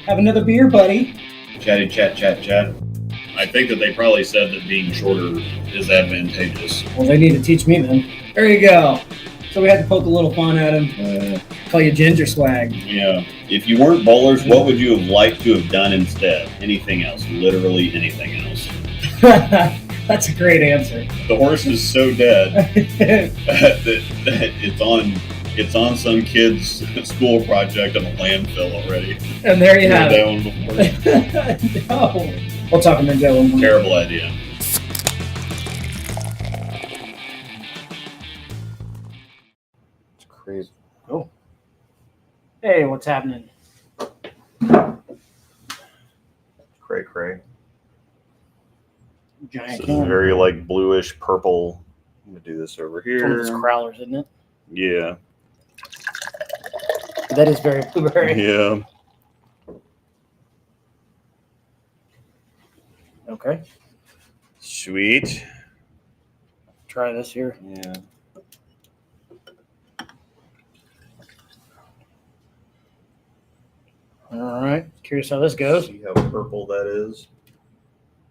Have another beer, buddy. Chatty chat. I think that they probably said that being shorter is advantageous. Well, they need to teach me then. There you go. So we had to poke a little fun at him. Call you Ginger Swag. Yeah. If you weren't bowlers, what would you have liked to have done instead? Anything else. Literally anything else. That's a great answer. The horse is so dead that it's on some kid's school project on a landfill already. And there you have that one before. No. We'll talk about that one more. Terrible idea. It's crazy. Oh. Hey, what's happening? Cray. Giant This is can. very like bluish purple. I'm gonna do this over One of those here. crowlers, isn't it? Yeah. That is very blueberry. Yeah. Okay. Sweet. Try this here. Yeah. All right. Curious how this goes. See how purple that is?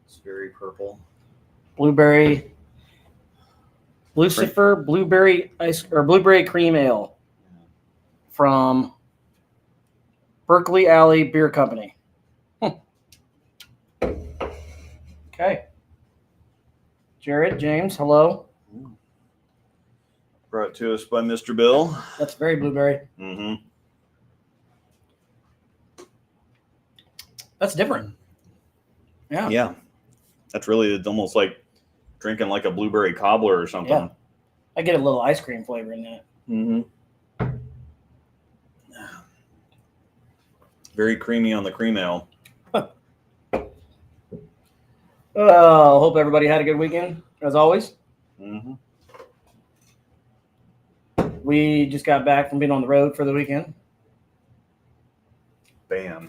It's very purple. Blueberry. Lucifer blueberry ice or blueberry cream ale from Berkeley Alley Beer Company. Okay. Jared, James, hello. Brought to us by Mr. Bill. That's very blueberry. Mm-hmm. That's different. Yeah. Yeah. That's really, it's almost like drinking like a blueberry cobbler or something. Yeah. I get a little ice cream flavor in that. Mm-hmm. Very creamy on the cream ale. Hope everybody had a good weekend, as always. Mm-hmm. We just got back from being on the road for the weekend. Bam.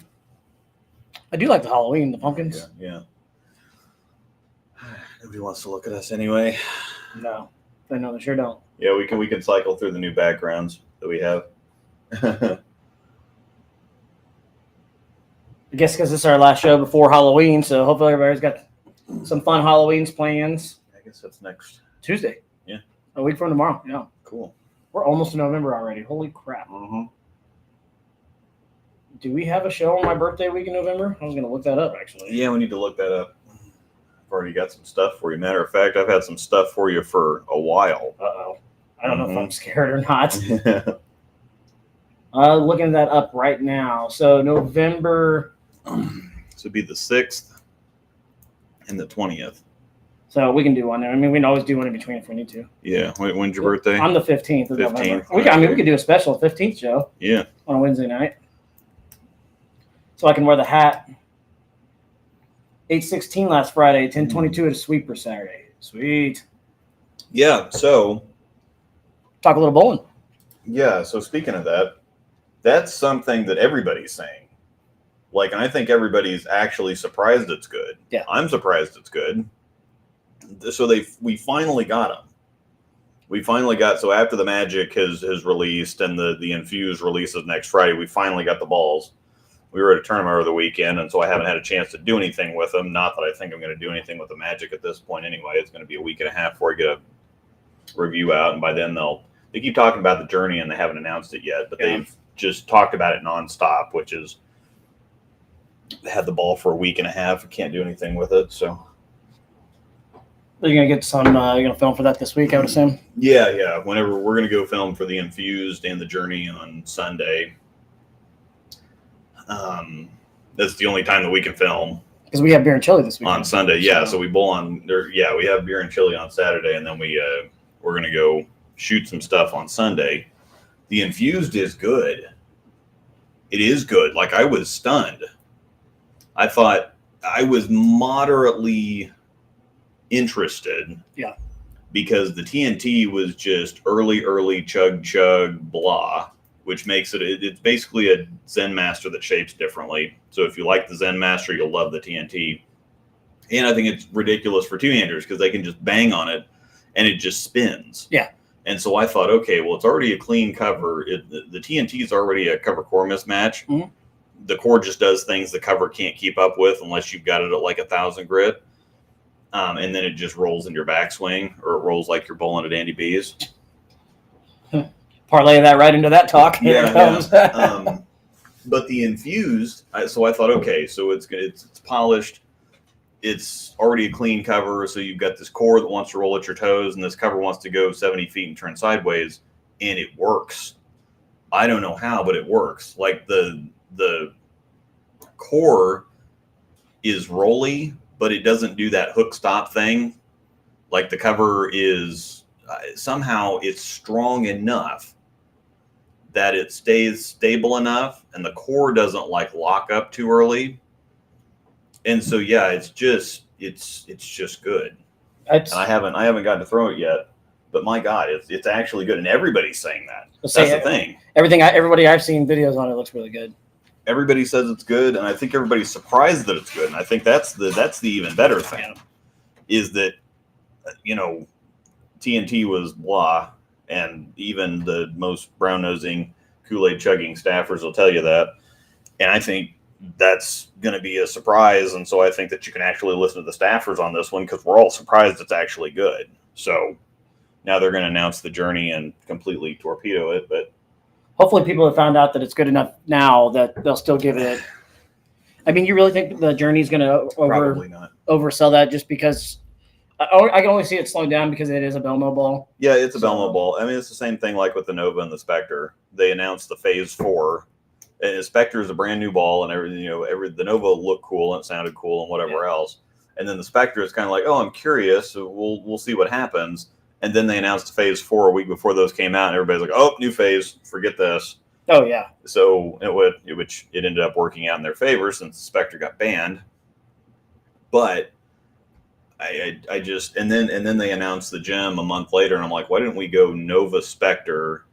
I do like the Halloween, the pumpkins. Yeah. Nobody wants to look at us anyway. No, I know they sure don't. Yeah, we can cycle through the new backgrounds that we have. I guess because this is our last show before Halloween, so hopefully everybody's got some fun Halloween's plans. I guess that's next Tuesday. Yeah. A week from tomorrow. Yeah. Cool. We're almost in November already. Holy crap. Mm-hmm. Do we have a show on my birthday week in November? I was going to look that up, actually. Yeah, we need to look that up. I've already got some stuff for you. Matter of fact, I've had some stuff for you for a while. Uh-oh. I don't know if I'm scared or not. Yeah. Looking that up right now. So November. This would be the 6th and the 20th. So we can do one. I mean, we can always do one in between if we need to. Yeah. When's your birthday? On the 15th of 15th. November. We could do a special 15th show Yeah. on a Wednesday night. So I can wear the hat. 8/16 last Friday, 10/22 at a sweeper Saturday. Sweet. Yeah. So, Talk a little bowling. yeah. So speaking of that, that's something that everybody's saying. Like, and I think everybody's actually surprised it's good. Yeah. I'm surprised it's good. So we finally got them. We finally got, so after the Magic has released and the Infused releases next Friday, we finally got the balls. We were at a tournament over the weekend, and so I haven't had a chance to do anything with them. Not that I think I'm going to do anything with the Magic at this point anyway. It's going to be a week and a half before I get a review out, and by then they keep talking about the Journey, and they haven't announced it yet, but they've just talked about it nonstop, which is they had the ball for a week and a half. I can't do anything with it, so. You're going to get some, you're going to film for that this week, I would assume? Yeah. Whenever we're going to go film for the Infused and the Journey on Sunday. That's the only time that we can film. Because we have beer and chili this week. On Sunday, yeah. So we bowl on there. Yeah, we have beer and chili on Saturday, and then we're going to go shoot some stuff on Sunday. The Infused is good. It is good. Like, I was stunned. I thought I was moderately interested. Yeah. Because the TNT was just early chug, blah, which makes it's basically a Zen Master that shapes differently. So if you like the Zen Master, you'll love the TNT. And I think it's ridiculous for two-handers because they can just bang on it and it just spins. Yeah. And so I thought, okay, well, it's already a clean cover. The TNT is already a cover core mismatch. Mhm. The core just does things the cover can't keep up with unless you've got it at like 1,000 grit. And then it just rolls in your backswing, or it rolls like you're bowling at Andy B's. Parlay that right into that talk. Here it comes. But the infused, so I thought, okay, so it's polished. It's already a clean cover, so you've got this core that wants to roll at your toes, and this cover wants to go 70 feet and turn sideways, and it works. I don't know how, but it works. Like the core is rolly, but it doesn't do that hook stop thing. Like the cover is somehow it's strong enough that it stays stable enough, and the core doesn't like lock up too early. And so yeah, it's just good. And I haven't gotten to throw it yet, but my God, it's actually good, and everybody's saying that. That's the thing. Everybody I've seen videos on it looks really good. Everybody says it's good, and I think everybody's surprised that it's good. And I think that's the even better thing, is that TNT was blah, and even the most brown-nosing Kool-Aid chugging staffers will tell you that. And I think that's going to be a surprise, and so I think that you can actually listen to the staffers on this one, because we're all surprised it's actually good. So now they're going to announce the Journey and completely torpedo it, but hopefully people have found out that it's good enough now that they'll still give it. I mean, you really think the Journey's going to probably not oversell that just because I can only see it slowing down because it is a Belmo ball. Yeah, it's a Belmo ball. I mean, it's the same thing like with the Nova and the Spectre. They announced the Phase 4. And the Spectre is a brand new ball, and everything. The Nova looked cool and it sounded cool and whatever else. And then the Spectre is kind of like, oh, I'm curious. So we'll see what happens. And then they announced Phase 4 a week before those came out, and everybody's like, oh, new phase. Forget this. Oh, yeah. So which it ended up working out in their favor since the Spectre got banned. But I just and then they announced the Gem a month later, and I'm like, why didn't we go Nova, Spectre,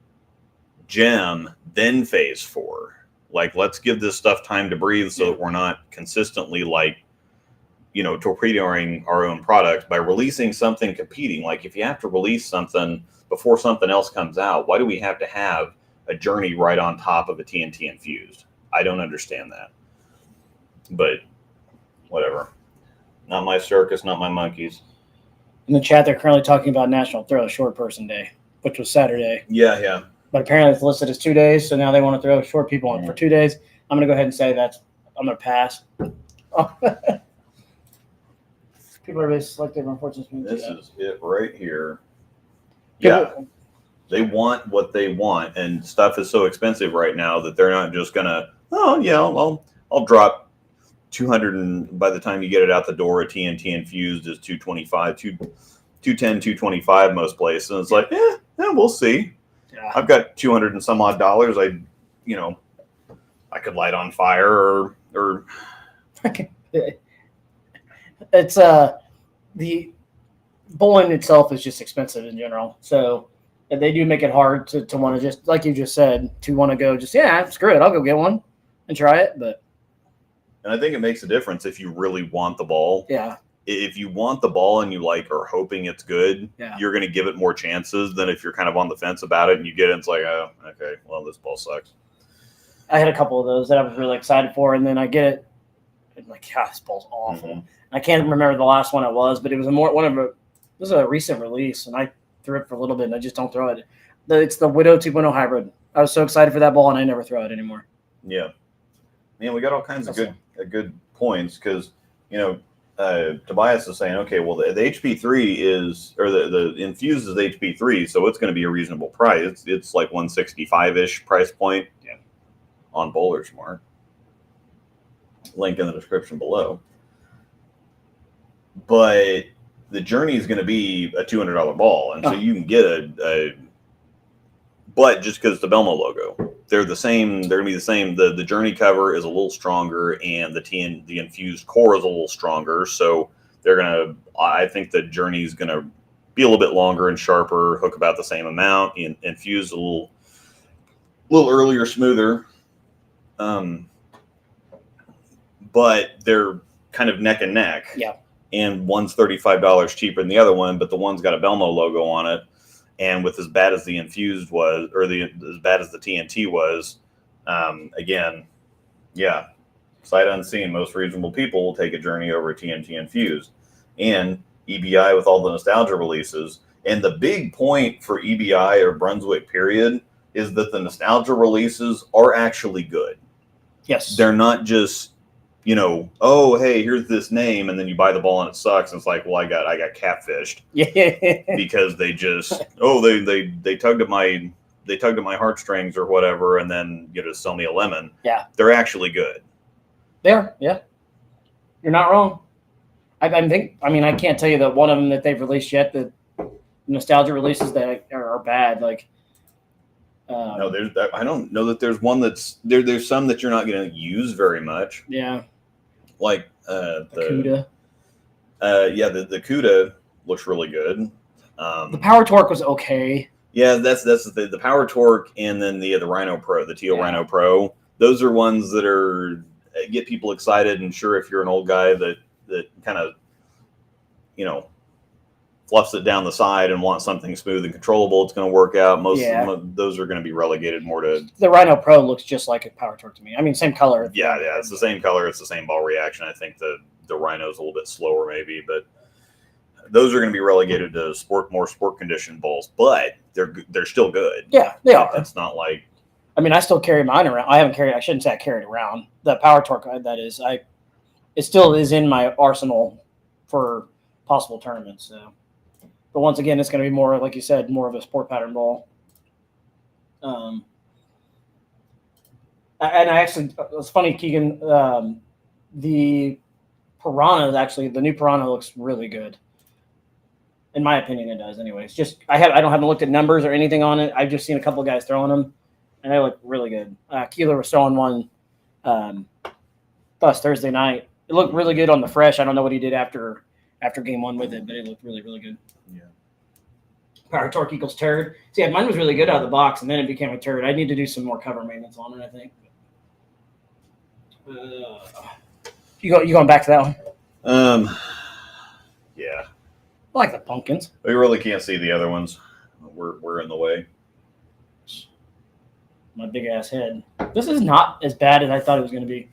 Gem, then Phase 4? Like, let's give this stuff time to breathe so that we're not consistently torpedoing our own product by releasing something competing. Like, if you have to release something before something else comes out, why do we have to have a Journey right on top of a TNT infused? I don't understand that. But whatever. Not my circus, not my monkeys. In the chat, they're currently talking about National Throw Short Person Day, which was Saturday. Yeah. But apparently it's listed as 2 days, so now they want to throw short people on for 2 days. I'm going to go ahead and say I'm going to pass. People are really selective, unfortunately. This is it right here. Yeah. They want what they want, and stuff is so expensive right now that they're not just going to, I'll drop 200, and by the time you get it out the door, a TNT infused is 225, 210, 225 most places. And it's like, we'll see. Yeah. I've got 200 and some odd dollars. I could light on fire or it's the bowling itself is just expensive in general. So they do make it hard to want to just, like you just said, to want to go just, screw it. I'll go get one and try it. And I think it makes a difference if you really want the ball. Yeah. If you want the ball and you are hoping it's good, you're going to give it more chances than if you're kind of on the fence about it and you get it and it's like, oh, okay, well, this ball sucks. I had a couple of those that I was really excited for, and then I get it, and I'm like, this ball's awful. Mm-hmm. I can't remember the last one it was, but it was it was a recent release, and I threw it for a little bit, and I just don't throw it. It's the Widow 2.0 hybrid. I was so excited for that ball, and I never throw it anymore. Yeah. Man, we got all kinds of good points because, Tobias is saying, okay, well, the HP3 is, or the infused is HP3, so it's going to be a reasonable price. It's like 165-ish price point on Bowler Smart. Link in the description below. But the Journey is going to be a $200 ball, and so you can get but just because the Belmo logo, they're the same. They're going to be the same. The Journey cover is a little stronger, and the infused core is a little stronger. So they're going to. I think the Journey is going to be a little bit longer and sharper. Hook about the same amount. Infused a little earlier, smoother. But they're kind of neck and neck. Yeah. And one's $35 cheaper than the other one, but the one's got a Belmo logo on it. And with as bad as the infused was, or as bad as the TNT was, again, yeah, sight unseen, most reasonable people will take a journey over a TNT infused. And EBI with all the nostalgia releases. And the big point for EBI or Brunswick period is that the nostalgia releases are actually good. Yes. They're not just, oh, hey, here's this name, and then you buy the ball and it sucks. And it's like, well, I got catfished. Yeah. Because they just, they tugged at my heartstrings or whatever, and then sell me a lemon. Yeah. They're actually good. There, yeah. You're not wrong. I can't tell you that one of them that they've released yet, the nostalgia releases that are bad. Like, no, I don't know that there's one that's there. There's some that you're not going to use very much. Yeah. Like the CUDA. The CUDA looks really good. The Power Torque was okay. Yeah, that's the Power Torque, and then the Rhino Pro, the Teal Rhino Pro. Those are ones that get people excited, and sure, if you're an old guy that kind of fluffs it down the side and wants something smooth and controllable, it's going to work out. Most of those are going to be relegated more to the Rhino Pro. Looks just like a Power Torque to me. I mean, same color. Yeah, it's the same color. It's the same ball reaction. I think the Rhino's a little bit slower maybe, but those are going to be relegated to more sport conditioned balls. But they're still good. Yeah, they are. It's not like. I mean, I still carry mine around. I shouldn't say I carry it around. The Power Torque, that is, it still is in my arsenal for possible tournaments. So. But once again, it's going to be more, like you said, more of a sport pattern ball. And it's funny, Keegan, the Piranha the new Piranha looks really good. In my opinion, it does anyways. Just, I haven't looked at numbers or anything on it. I've just seen a couple of guys throwing them, and they look really good. Keeler was throwing one last Thursday night. It looked really good on the fresh. I don't know what he did after game one with it, but it looked really, really good. Yeah. Power Torque equals turd. So yeah, mine was really good out of the box, and then it became a turd. I need to do some more cover maintenance on it, I think. You going back to that one? Yeah. I like the pumpkins. We really can't see the other ones. We're in the way. My big ass head. This is not as bad as I thought it was going to be.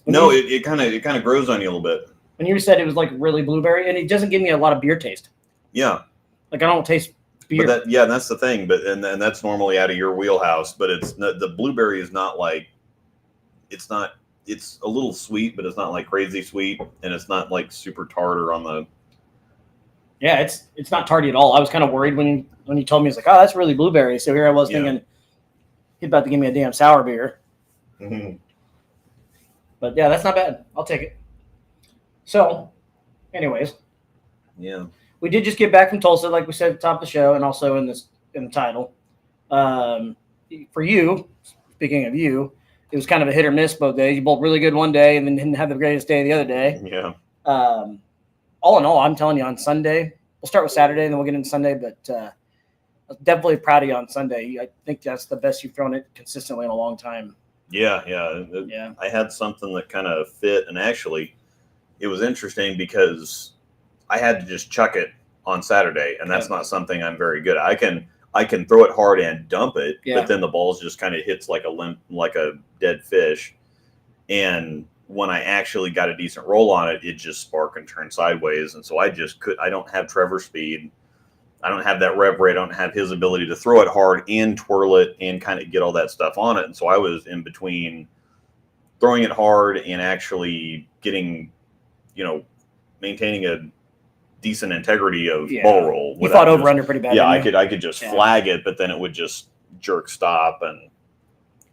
It kind of grows on you a little bit. When you said it was like really blueberry, and it doesn't give me a lot of beer taste. Yeah. Like I don't taste beer. But that's the thing. But and that's normally out of your wheelhouse. But it's not, the blueberry is not like, it's not. It's a little sweet, but it's not like crazy sweet, and it's not like super tart or on the. Yeah, it's not tarty at all. I was kind of worried when you told me, it's like, oh, that's really blueberry. So here I was thinking, he's about to give me a damn sour beer. Mm-hmm. But yeah, that's not bad. I'll take it. So, anyways, we did just get back from Tulsa, like we said at the top of the show, and also in the title. For you, speaking of you, it was kind of a hit or miss both days. You both really good one day, and then didn't have the greatest day the other day. Yeah. All in all, I'm telling you, on Sunday, we'll start with Saturday, and then we'll get into Sunday. But I'm definitely proud of you on Sunday. I think that's the best you've thrown it consistently in a long time. Yeah. I had something that kind of fit, and actually, it was interesting because I had to just chuck it on Saturday, and that's not something I'm very good at. I can throw it hard and dump it, but then the ball just kind of hits like a dead fish. And when I actually got a decent roll on it, it just sparked and turned sideways. And so I don't have Trevor's speed. I don't have that rev rate. I don't have his ability to throw it hard and twirl it and kind of get all that stuff on it. And so I was in between throwing it hard and actually getting, maintaining a decent integrity of ball roll. You fought over under pretty bad. Yeah, I could just flag it, but then it would just jerk stop. And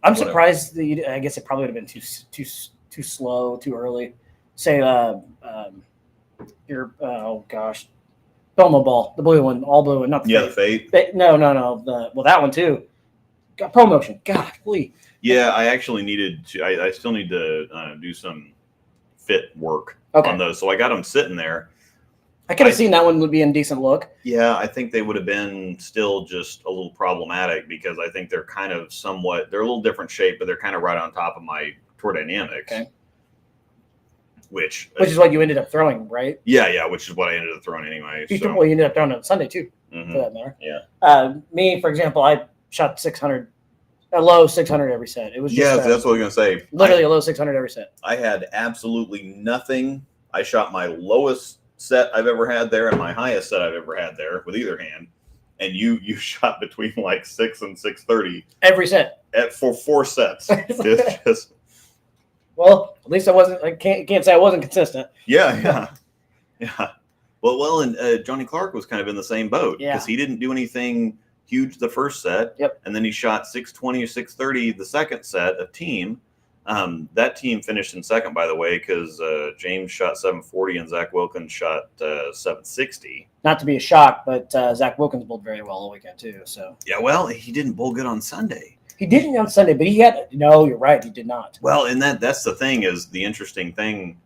I'm surprised that I guess it probably would have been too slow, too early. Say your Belmo ball, the blue one, all blue, and not the Fate. No. That one too. Got Pro Motion. God, please. Yeah, I actually needed to. I still need to do some fit work on those. So I got them sitting there. I could have seen that one would be in decent look. Yeah, I think they would have been still just a little problematic because I think they're kind of they're a little different shape, but they're kind of right on top of my Tour Dynamics. Okay. Which is what you ended up throwing, right? Yeah, which is what I ended up throwing anyway. You ended up throwing on Sunday too. Mhm. for that matter. Yeah. Me, for example, I shot 600, a low 600 every set. It was just Yes, that's what I was gonna say. literally a low 600 every set. I had absolutely nothing. I shot my lowest set I've ever had there and my highest set I've ever had there with either hand. And you shot between like 6 and 630 Every set. for 4 sets. It's just Well, at least I wasn't. I can't say I wasn't consistent. yeah. Well, and Johnny Clark was kind of in the same boat Yeah. because he didn't do anything huge the first set. Yep. And then he shot 620 or 630 the second set of team. That team finished in second, by the way, because James shot 740 and Zach Wilkins shot 760. Not to be a shock, but Zach Wilkins bowled very well all weekend too. So Yeah, well, he didn't bowl good on Sunday. he didn't on Sunday, but he had. No, you're right. He did not. Well, and that's the thing is the interesting thing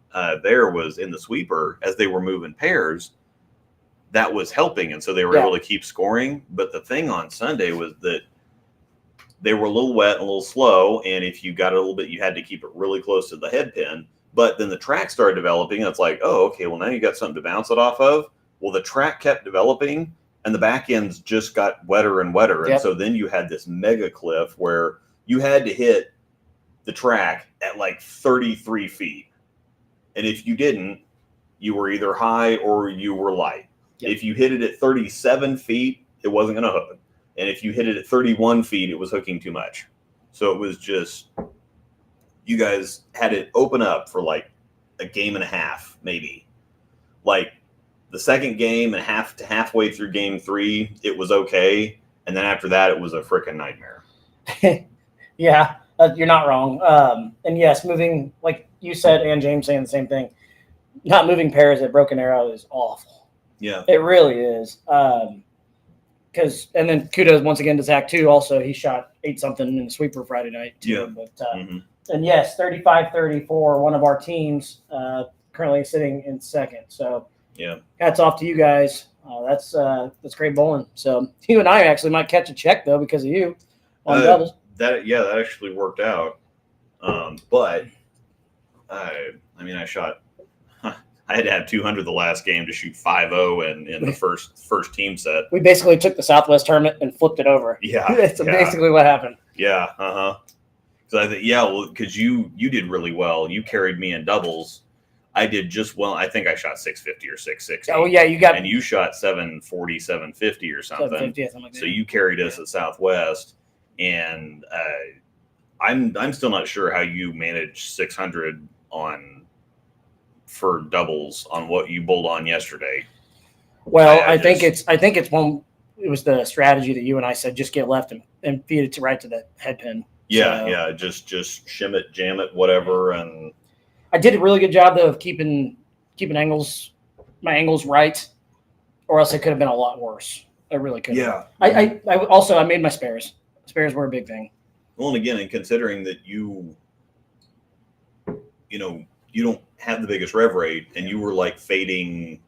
there was in the sweeper as they were moving pairs, that was helping, and so they were able to keep scoring. But the thing on Sunday was that they were a little wet and a little slow, and if you got it a little bit, you had to keep it really close to the head pin. But then the track started developing, and it's like, oh, okay, well, now you got something to bounce it off of. Well, the track kept developing, and the back ends just got wetter and wetter. And so then you had this mega cliff where you had to hit the track at like 33 feet. And if you didn't, you were either high or you were light. Yep. If you hit it at 37 feet, it wasn't going to hook. And if you hit it at 31 feet, it was hooking too much. So it was just, you guys had it open up for like a game and a half, maybe. Like the second game and halfway through game 3, it was okay. And then after that, it was a freaking nightmare. Yeah, you're not wrong. And yes, moving, like you said, and James saying the same thing, not moving pairs at Broken Arrow is awful. Yeah. It really is. Because and then kudos once again to Zach too. Also, he shot 8-something in the sweeper Friday night too. Yeah. But and yes, 35-30 for one of our teams currently sitting in second. So yeah, hats off to you guys. That's great bowling. So you and I actually might catch a check though because of you on doubles. That actually worked out. But I mean, I shot. I had to have 200 the last game to shoot 5-0 in the first team set. We basically took the Southwest tournament and flipped it over. Yeah, that's basically what happened. Yeah, So I think because you did really well. You carried me in doubles. I did just well. I think I shot 650 or 660. Oh yeah, and you shot 740, 750 or something. 750, something like that. So you carried us at Southwest, and I'm still not sure how you managed 600 for doubles on what you bowled on yesterday. Well, I think it's one. It was the strategy that you and I said, just get left and feed it right to the head pin. Yeah, just shim it, jam it, whatever. And I did a really good job though of keeping my angles right, or else it could have been a lot worse. I really could. Yeah. I also made my spares. Spares were a big thing. Well, and again, and considering that you don't have the biggest rev rate, and you were like fading.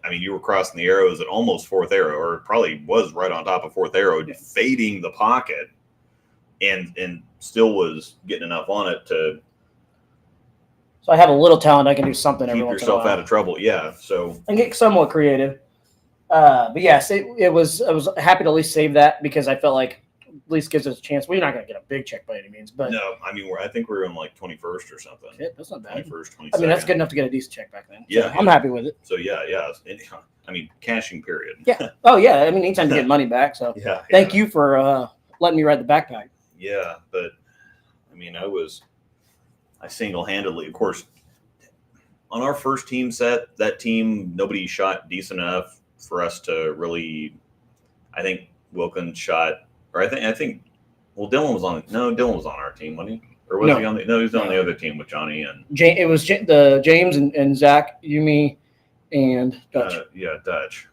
I mean, you were crossing the arrows at almost fourth arrow, or probably was right on top of fourth arrow, fading the pocket, and still was getting enough on it to. So I have a little talent. I can do something every keep once in a while. yourself out of trouble. Yeah, so and get somewhat creative. But yes, I was happy to at least save that because I felt like at least gives us a chance. We're not going to get a big check by any means, but no, I mean I think we're in like 21st or something. Shit, that's not bad. 21st, 22nd. I mean, that's good enough to get a decent check back then. Yeah, so I'm happy with it. So yeah. I mean, cashing period. Yeah. Oh yeah. I mean, anytime to get money back. So thank you for letting me ride the backpack. Yeah, but I mean, I single-handedly, of course, on our first team set, that team nobody shot decent enough for us to really. I think Wilkins shot, or I think. Well, Dylan was on our team, wasn't he? Or was he on the? No, he was on the other team with Johnny and. It was the James and Zach, Yumi, and Dutch. Dutch.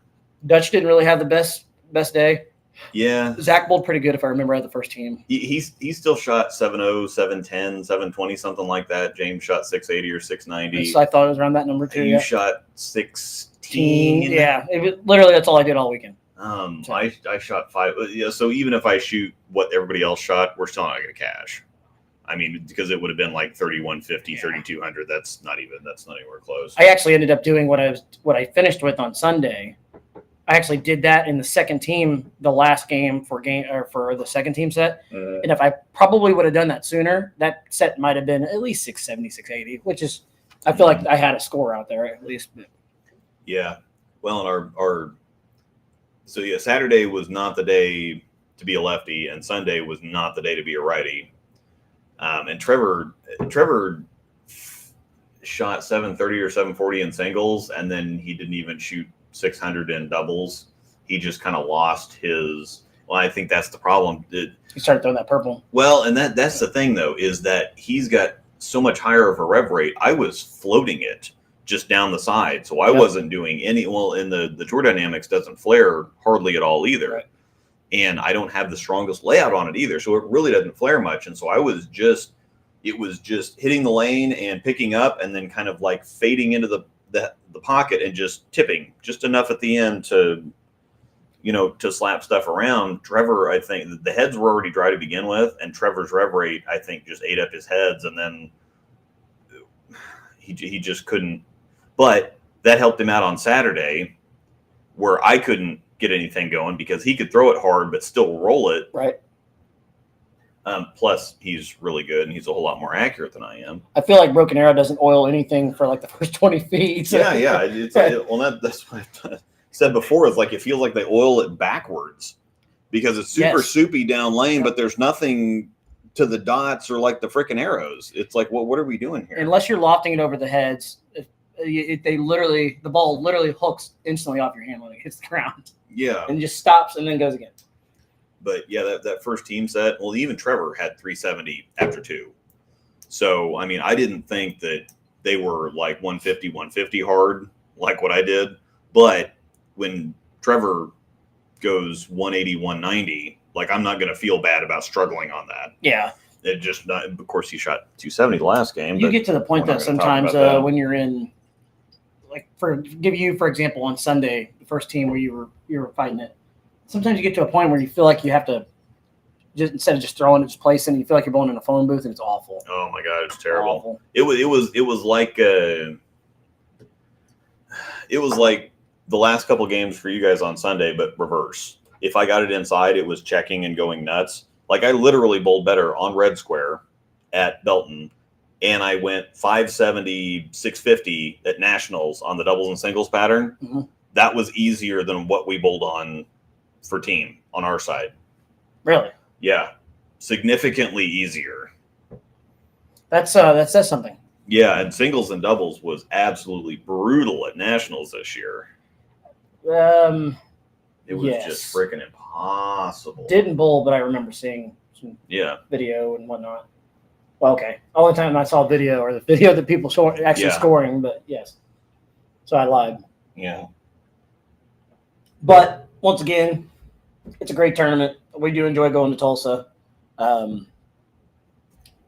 Dutch didn't really have the best day. Yeah. Zach bowled pretty good if I remember at the first team. He still shot 7.0, 7.10, 7.20, something like that. James shot 6.80 or 6.90. So I thought it was around that number too. You shot 16. Yeah, it was literally that's all I did all weekend. I shot 5. Yeah, so even if I shoot what everybody else shot, we're still not going to cash. I mean, because it would have been like 3150, 3200. That's not anywhere close. I actually ended up doing what I finished with on Sunday, I actually did that in the second team, the last game for the second team set. And if I probably would have done that sooner, that set might have been at least 670, 680, which is, I feel like I had a score out there at least. Yeah. Well, and Saturday was not the day to be a lefty, and Sunday was not the day to be a righty. And Trevor shot 730 or 740 in singles, and then he didn't even shoot 600 in doubles. He just kind of lost his. Well, I think that's the problem. He started throwing that purple. Well, and that's the thing though, is that he's got so much higher of a rev rate. I was floating it just down the side, so I wasn't doing any. Well, in the Tour Dynamics doesn't flare hardly at all either, right. And I don't have the strongest layout on it either, so it really doesn't flare much. And so it was just hitting the lane and picking up, and then kind of like fading into the pocket and just tipping just enough at the end to slap stuff around. Trevor, I think the heads were already dry to begin with, and Trevor's rev rate, I think, just ate up his heads, and then he just couldn't. But that helped him out on Saturday, where I couldn't get anything going because he could throw it hard but still roll it. Right. Plus, he's really good, and he's a whole lot more accurate than I am. I feel like Broken Arrow doesn't oil anything for like the first 20 feet. So. Yeah. That's what I said before. It's like it feels like they oil it backwards because it's super soupy down lane, but there's nothing to the dots or like the freaking arrows. It's like, what are we doing here? Unless you're lofting it over the heads, the ball literally hooks instantly off your hand when it hits the ground. Yeah. And just stops and then goes again. But yeah, that first team set, well, even Trevor had 370 after two. So, I mean, I didn't think that they were like 150 hard, like what I did. But when Trevor goes 180, 190, like I'm not going to feel bad about struggling on that. Yeah. It just, of course, he shot 270 the last game. You get to the point that sometimes when you're in, like for example, on Sunday, the first team where you were fighting it, sometimes you get to a point where you feel like you have to just instead of just throwing it, just placing, you feel like you're going in a phone booth, and it's awful. Oh my God, it's terrible. Awful. It was like the last couple games for you guys on Sunday, but reverse. If I got it inside, it was checking and going nuts. Like I literally bowled better on Red Square at Belton, and I went 570, 650 at Nationals on the doubles and singles pattern. Mm-hmm. That was easier than what we bowled on for team on our side. Really? Yeah. Significantly easier. That says something. Yeah, and singles and doubles was absolutely brutal at Nationals this year. It was just freaking impossible. Didn't bowl, but I remember seeing some video and whatnot. Well, okay. Only time I saw video or the video that people scoring, but yes. So I lied. Yeah. But once again, it's a great tournament. We do enjoy going to Tulsa.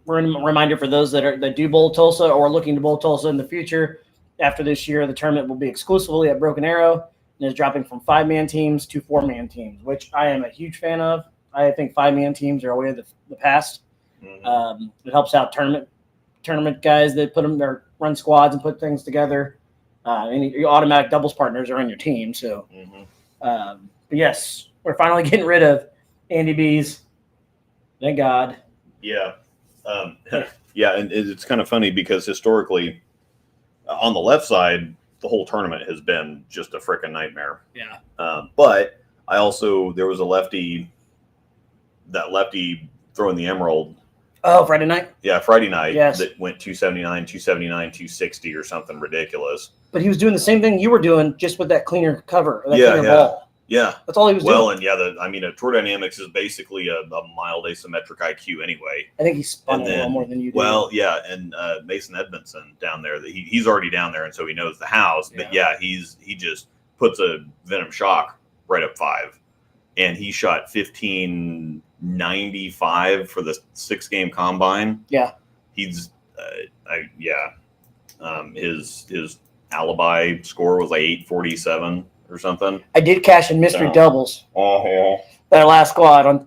Reminder for those that do bowl Tulsa or looking to bowl Tulsa in the future. After this year, the tournament will be exclusively at Broken Arrow and is dropping from 5-man teams to 4-man teams, which I am a huge fan of. I think 5-man teams are a way of the past. Mm-hmm. It helps out tournament guys that run squads and put things together. And your automatic doubles partners are on your team. So, but yes, we're finally getting rid of Andy B's. Thank God. Yeah. Yeah, and it's kind of funny because historically, on the left side, the whole tournament has been just a freaking nightmare. Yeah. But there was a lefty throwing the emerald. Oh, Friday night? Yeah, Friday night. Yes. That went 279, 260 or something ridiculous. But he was doing the same thing you were doing, just with that cleaner cover, cleaner ball. Yeah. That's all he was doing. Well, and a Tour Dynamics is basically a mild asymmetric IQ anyway. I think he spun a little more than you did. Well, yeah, and Mason Edmondson down there, he's already down there, and so he knows the house. But he just puts a Venom Shock right up 5. And he shot 1595 for the 6-game combine. Yeah. He's his alibi score was like 847 or something. I did cash in mystery doubles. Oh yeah. That last squad on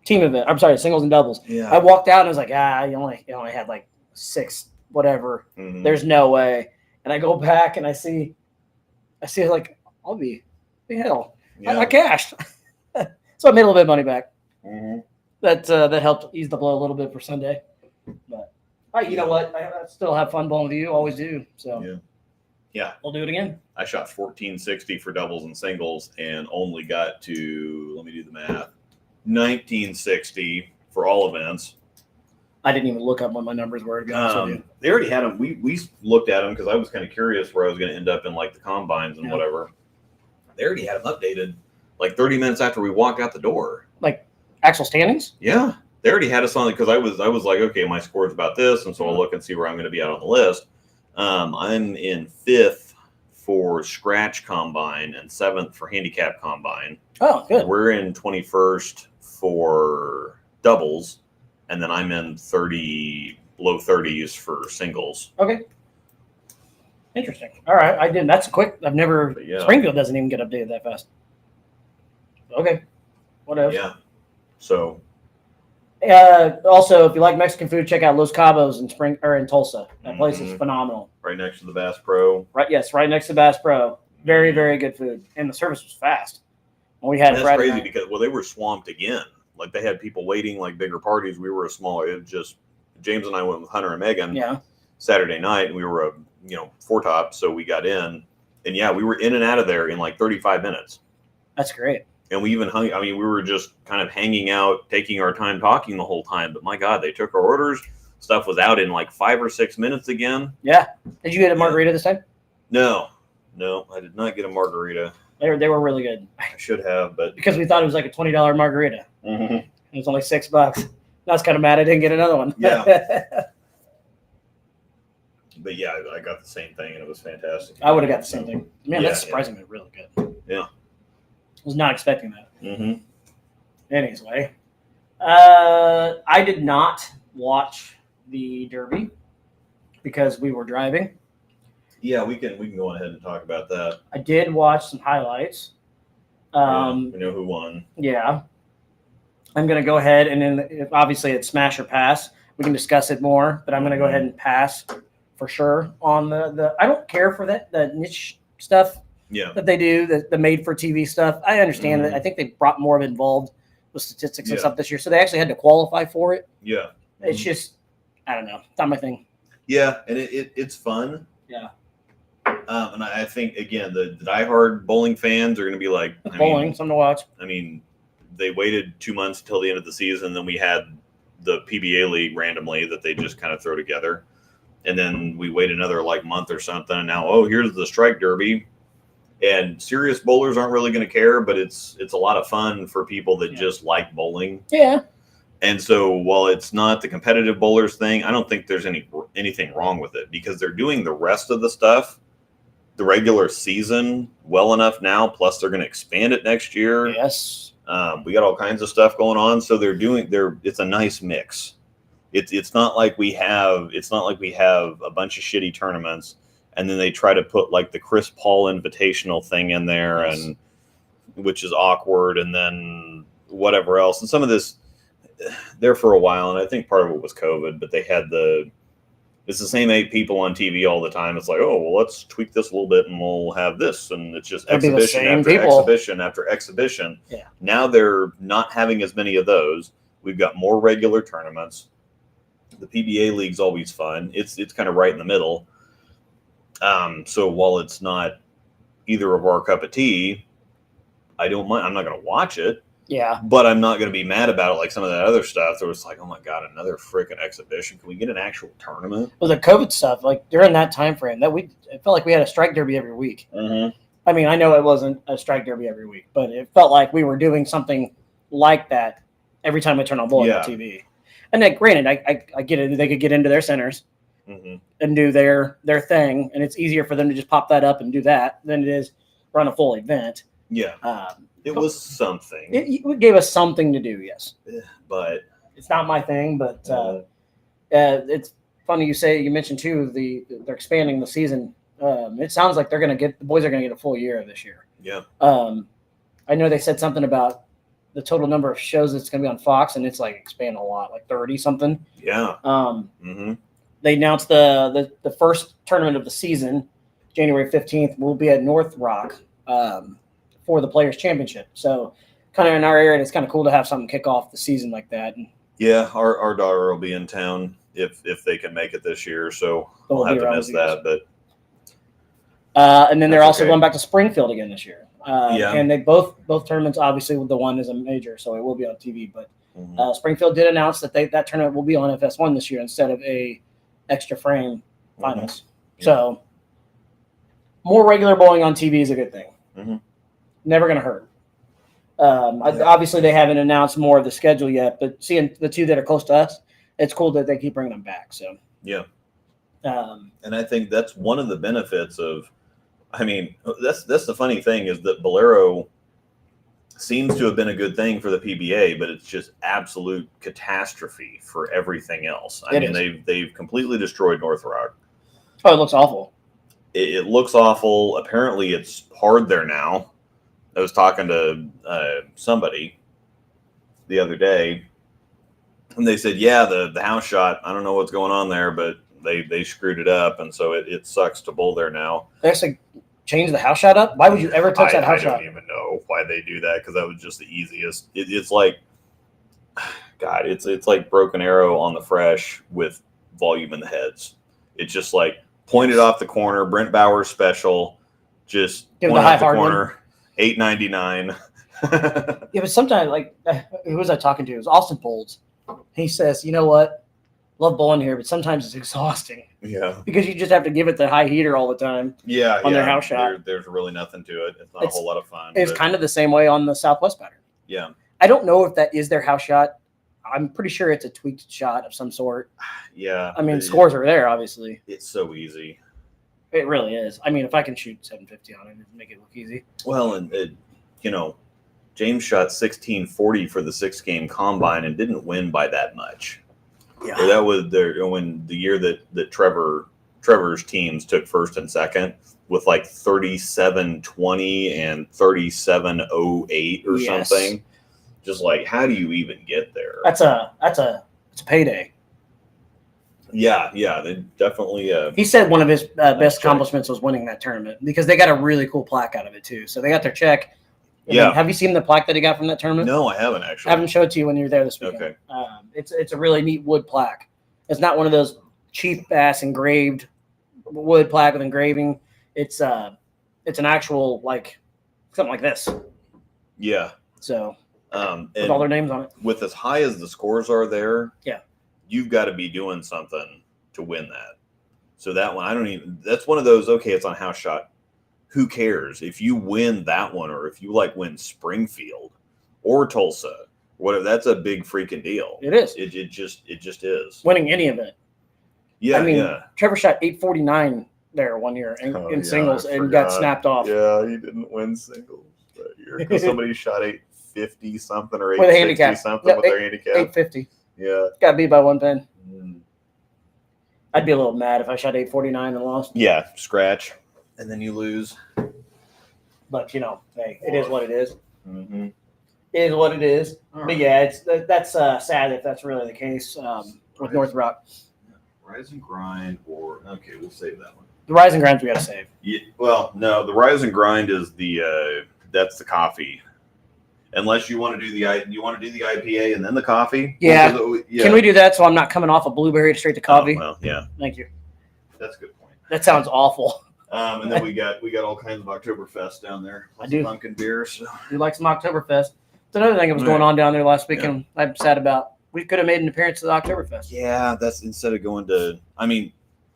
team event. I'm sorry, singles and doubles. Yeah. I walked out and I was like, you only had like 6 whatever. Mm-hmm. There's no way. And I go back and I see I see like I'll be hell. Yeah. I cashed, so I made a little bit of money back. Mm-hmm. That helped ease the blow a little bit for Sunday. But you know what? I still have fun bowling with you. Always do. So yeah, we'll do it again. I shot 1460 for doubles and singles, and only got to, let me do the math, 1960 for all events. I didn't even look up what my numbers were, to be honest with you. They already had them. We looked at them because I was kind of curious where I was going to end up in like the combines and whatever. They already had them updated like 30 minutes after we walked out the door. Like actual standings? Yeah, they already had us on because I was like, okay, my score's about this, and so I'll look and see where I'm going to be out on the list. I'm in 5th for scratch combine and 7th for handicap combine. Oh, good. We're in 21st for doubles, and then I'm in low 30s for singles. Okay. Interesting. All right. I didn't. That's quick. I've never. Springfield doesn't even get updated that fast. Okay. What else? Yeah. So. Also, if you like Mexican food, check out Los Cabos in Tulsa. That place is phenomenal. Right next to the Bass Pro. Right. Yes. Right next to Bass Pro. Very, very good food, and the service was fast. And we had that's Friday crazy night. because they were swamped again. Like they had people waiting, like bigger parties. We were a smaller. It was just James and I went with Hunter and Megan. Saturday night, and we were 4-top, so we got in, and we were in and out of there in like 35 minutes. That's great. And we even hung. I mean, we were just kind of hanging out, taking our time, talking the whole time. But my God, they took our orders. Stuff was out in like 5 or 6 minutes again. Yeah. Did you get a margarita this time? No, I did not get a margarita. They were really good. I should have, but because we thought it was like a $20 margarita. Mm-hmm. It was only $6. I was kind of mad I didn't get another one. Yeah. But I got the same thing, and it was fantastic. I would have got the same thing. Man, that's surprisingly really good. Yeah. I was not expecting that. Mm-hmm. Anyway, I did not watch the Derby because we were driving. Yeah, we can go ahead and talk about that. I did watch some highlights. We know who won. Yeah. I'm going to go ahead, and then obviously it's smash or pass. We can discuss it more, but I'm going to go ahead and pass for sure on the I don't care for the niche stuff that they do, the made for TV stuff. I understand that. I think they brought more of it involved with statistics and stuff this year. So they actually had to qualify for it. Yeah. It's just, I don't know. It's not my thing. Yeah. And it's fun. Yeah. And I think, again, the diehard bowling fans are going to be like, something to watch. I mean, they waited 2 months until the end of the season. Then we had the PBA league randomly that they just kind of throw together. And then we wait another month or something. And now, here's the Strike Derby. And serious bowlers aren't really going to care, but it's a lot of fun for people that just like bowling. Yeah. And so while it's not the competitive bowlers thing, I don't think there's anything wrong with it because they're doing the rest of the stuff, the regular season, well enough now. Plus, they're going to expand it next year. Yes. We got all kinds of stuff going on, so it's a nice mix. It's not like we have a bunch of shitty tournaments and then they try to put like the Chris Paul Invitational thing in there, and which is awkward, and then whatever else. And some of this there for a while, and I think part of it was COVID, but they had it's the same 8 people on TV all the time. It's like, let's tweak this a little bit and we'll have this. And it's just exhibition after exhibition after exhibition. Yeah. Now they're not having as many of those. We've got more regular tournaments. The PBA league's always fun. It's kind of right in the middle. So while it's not either of our cup of tea, I don't mind. I'm not going to watch it. Yeah. But I'm not going to be mad about it like some of that other stuff. There was like, oh my God, another freaking exhibition. Can we get an actual tournament? Well, the COVID stuff, like during that time frame, it felt like we had a Strike Derby every week. Mm-hmm. I mean, I know it wasn't a Strike Derby every week, but it felt like we were doing something like that every time I turn on bowling on TV. And then, granted, I get it. They could get into their centers and do their thing, and it's easier for them to just pop that up and do that than it is run a full event. Yeah. It was something. It gave us something to do, yes. But it's not my thing, but it's funny you mentioned too they're expanding the season. It sounds like the boys are gonna get a full year this year. Yeah. I know they said something about the total number of shows that's gonna be on Fox, and it's like expanding a lot, like 30 something. Yeah. They announced the first tournament of the season January 15th, we'll be at North Rock for the Players Championship. So kind of in our area, it's kind of cool to have something kick off the season like that. Yeah, our daughter will be in town if they can make it this year, so we'll have to miss that. But and then they're also going back to Springfield again this year. And they both tournaments, obviously, the one is a major, so it will be on TV. But Springfield did announce that that tournament will be on FS1 this year instead of a extra frame finals. Yeah. So more regular bowling on TV is a good thing. Never going to hurt. Obviously, they haven't announced more of the schedule yet, but seeing the two that are close to us, it's cool that they keep bringing them back. So yeah, and I think that's one of the benefits of. I mean, that's the funny thing is that Bolero seems to have been a good thing for the PBA, but it's just absolute catastrophe for everything else. I mean, they've completely destroyed North Rock. Oh, it looks awful. It looks awful. Apparently, it's hard there now. I was talking to somebody the other day, and they said, yeah, the house shot, I don't know what's going on there, but they screwed it up, and so it sucks to bowl there now. They actually changed the house shot up? Why would you ever touch that house shot? I don't even know why they do that, because that was just the easiest. It's like, God, it's like Broken Arrow on the fresh with volume in the heads. It's just like pointed off the corner, Brent Bauer special, just point off the corner, $8.99. Yeah, but sometimes, like, who was I talking to? It was Austin Folds. He says, you know what? Love bowling here, but sometimes it's exhausting. Yeah. Because you just have to give it the high heater all the time. Yeah. On their house shot. There's really nothing to it. It's not a whole lot of fun. It's kind of the same way on the Southwest pattern. Yeah. I don't know if that is their house shot. I'm pretty sure it's a tweaked shot of some sort. Yeah. I mean, scores are there, obviously. It's so easy. It really is. I mean, if I can shoot 750 on it, it'd make it look easy. Well, and James shot 1640 for the 6-game combine and didn't win by that much. Yeah, that was when the year that Trevor's teams took first and second with like 37-20 and 37-08 or something. Just like, how do you even get there? It's a payday. Yeah, they definitely. He said one of his best accomplishments was winning that tournament because they got a really cool plaque out of it too. So they got their check. Yeah. Have you seen the plaque that he got from that tournament? No, I haven't actually. I haven't showed it to you when you were there this weekend. Okay. It's a really neat wood plaque. It's not one of those cheap ass engraved wood plaque with engraving. It's an actual like something like this. Yeah. So with all their names on it. With as high as the scores are there, yeah, you've got to be doing something to win that. So that one, that's one of those, okay, it's on house shot. Who cares if you win that one, or if you win Springfield or Tulsa, whatever? That's a big freaking deal. It is. It just is. Winning any event. Yeah, I mean, Trevor shot 849 there one year in singles and got snapped off. Yeah, he didn't win singles that year because somebody shot 850 something or 860 something with their handicap. 850. Yeah, got beat by one pin. I'd be a little mad if I shot 849 and lost. Yeah, scratch. And then you lose. But, hey, it is what it is. Mm-hmm. It is what it is. Right. But, yeah, that's sad if that's really the case with North Rock. Rise and Grind okay, we'll save that one. The Rise and Grinds we got to save. Yeah, well, no, the Rise and Grind is that's the coffee. Unless you want to do the IPA and then the coffee. Yeah. Can we do that so I'm not coming off a blueberry straight to coffee? Oh, well, yeah. Thank you. That's a good point. That sounds awful. And then we got all kinds of Oktoberfest down there. I do. Pumpkin beer. So. We like some Oktoberfest. It's another thing that was going on down there last weekend. Yeah. I'm sad about. We could have made an appearance at the Oktoberfest. Yeah, that's instead of going to. I mean,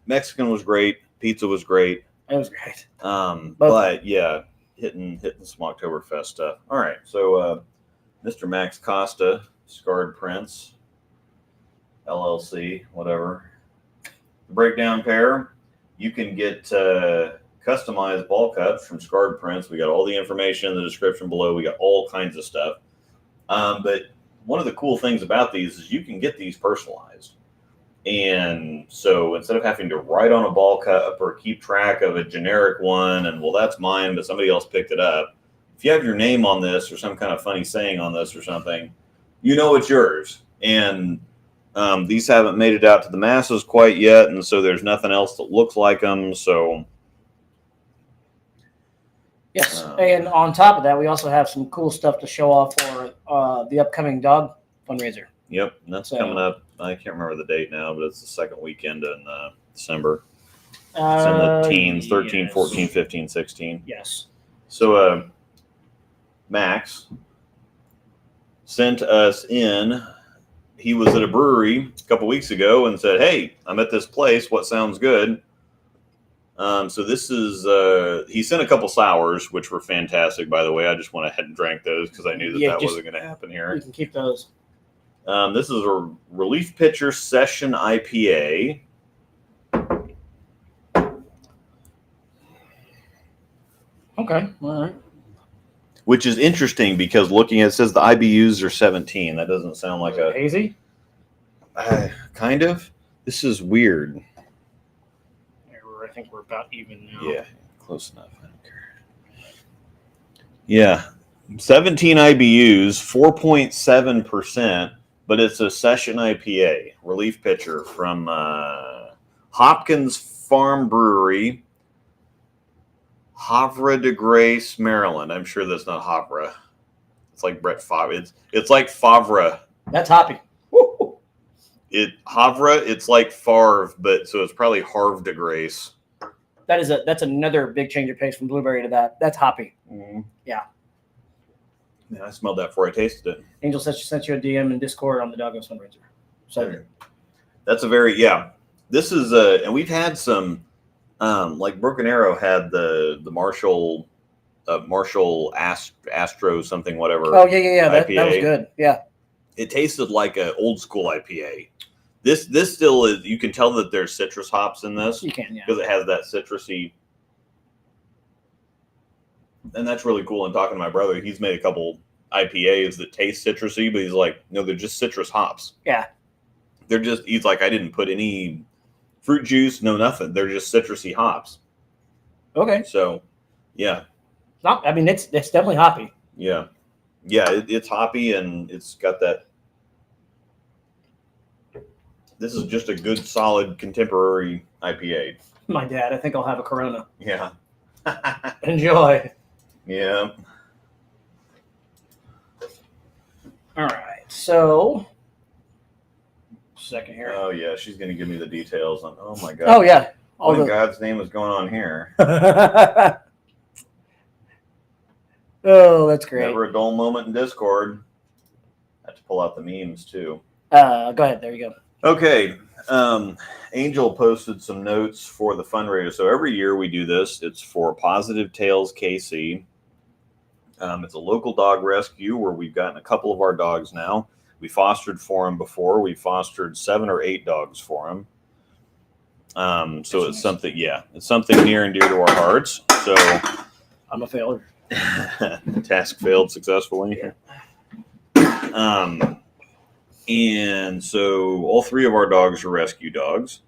Mexican was great. Pizza was great. It was great. But yeah, hitting some Oktoberfest stuff. All right, so Mr. Max Costa, Scarred Prince, LLC, whatever. The breakdown pair. You can get customized ball cups from Scarred Prince. We got all the information in the description below. We got all kinds of stuff. But one of the cool things about these is you can get these personalized. And so instead of having to write on a ball cup or keep track of a generic one and, well, that's mine, but somebody else picked it up. If you have your name on this or some kind of funny saying on this or something, you know it's yours. And these haven't made it out to the masses quite yet, and so there's nothing else that looks like them. So Yes, and on top of that, we also have some cool stuff to show off for the upcoming dog fundraiser. Yep, and that's coming up. I can't remember the date now, but it's the second weekend in December. It's in the teens, 13, yes. 14, 15, 16. Yes. So Max sent us in. He was at a brewery a couple weeks ago and said, "Hey, I'm at this place. What sounds good?" So this is he sent a couple sours, which were fantastic, by the way. I just went ahead and drank those because I knew that wasn't going to happen here. We can keep those. This is a Relief Pitcher Session IPA. Okay, all right. Which is interesting because looking at it says the IBUs are 17. That doesn't sound like a hazy. Kind of. This is weird. I think we're about even now. Yeah, close enough. I don't care. Yeah, 17 IBUs, 4.7%, but it's a session IPA, Relief Pitcher from Hopkins Farm Brewery, Havre de Grace, Maryland. I'm sure that's not Havre. It's like Brett Favre. It's like Favre. That's hoppy. Havre, it's like Favre, but so it's probably Havre de Grace. That's another big change of pace from blueberry to that. That's hoppy. Mm-hmm. Yeah. Yeah, I smelled that before I tasted it. Angel sent you a DM in Discord on the Doggos fundraiser. So that's a very This is and we've had some like Broken Arrow had the Marshall Astro something whatever. Oh yeah. That was good. Yeah. It tasted like an old school IPA. This still is. You can tell that there's citrus hops in this. You can, yeah, because it has that citrusy, and that's really cool. And talking to my brother, he's made a couple IPAs that taste citrusy, but he's like, no, they're just citrus hops. Yeah, they're just. He's like, I didn't put any fruit juice, no nothing. They're just citrusy hops. Okay. So, yeah. It's definitely hoppy. Yeah, it's hoppy and it's got that. This is just a good, solid, contemporary IPA. My dad, I think I'll have a Corona. Yeah. Enjoy. Yeah. All right. So, second here. Oh, yeah. She's going to give me the details on, oh, my God. Oh, yeah. What in God's name is going on here? Oh, that's great. Never a dull moment in Discord. I have to pull out the memes, too. Go ahead. There you go. Okay. Angel posted some notes for the fundraiser. So every year we do this. It's for Positive Tales KC. It's a local dog rescue where we've gotten a couple of our dogs now. We fostered for them before. We fostered 7 or 8 dogs for them. So it's something, it's something near and dear to our hearts. So I'm a failure. The task failed successfully. And so all 3 of our dogs are rescue dogs.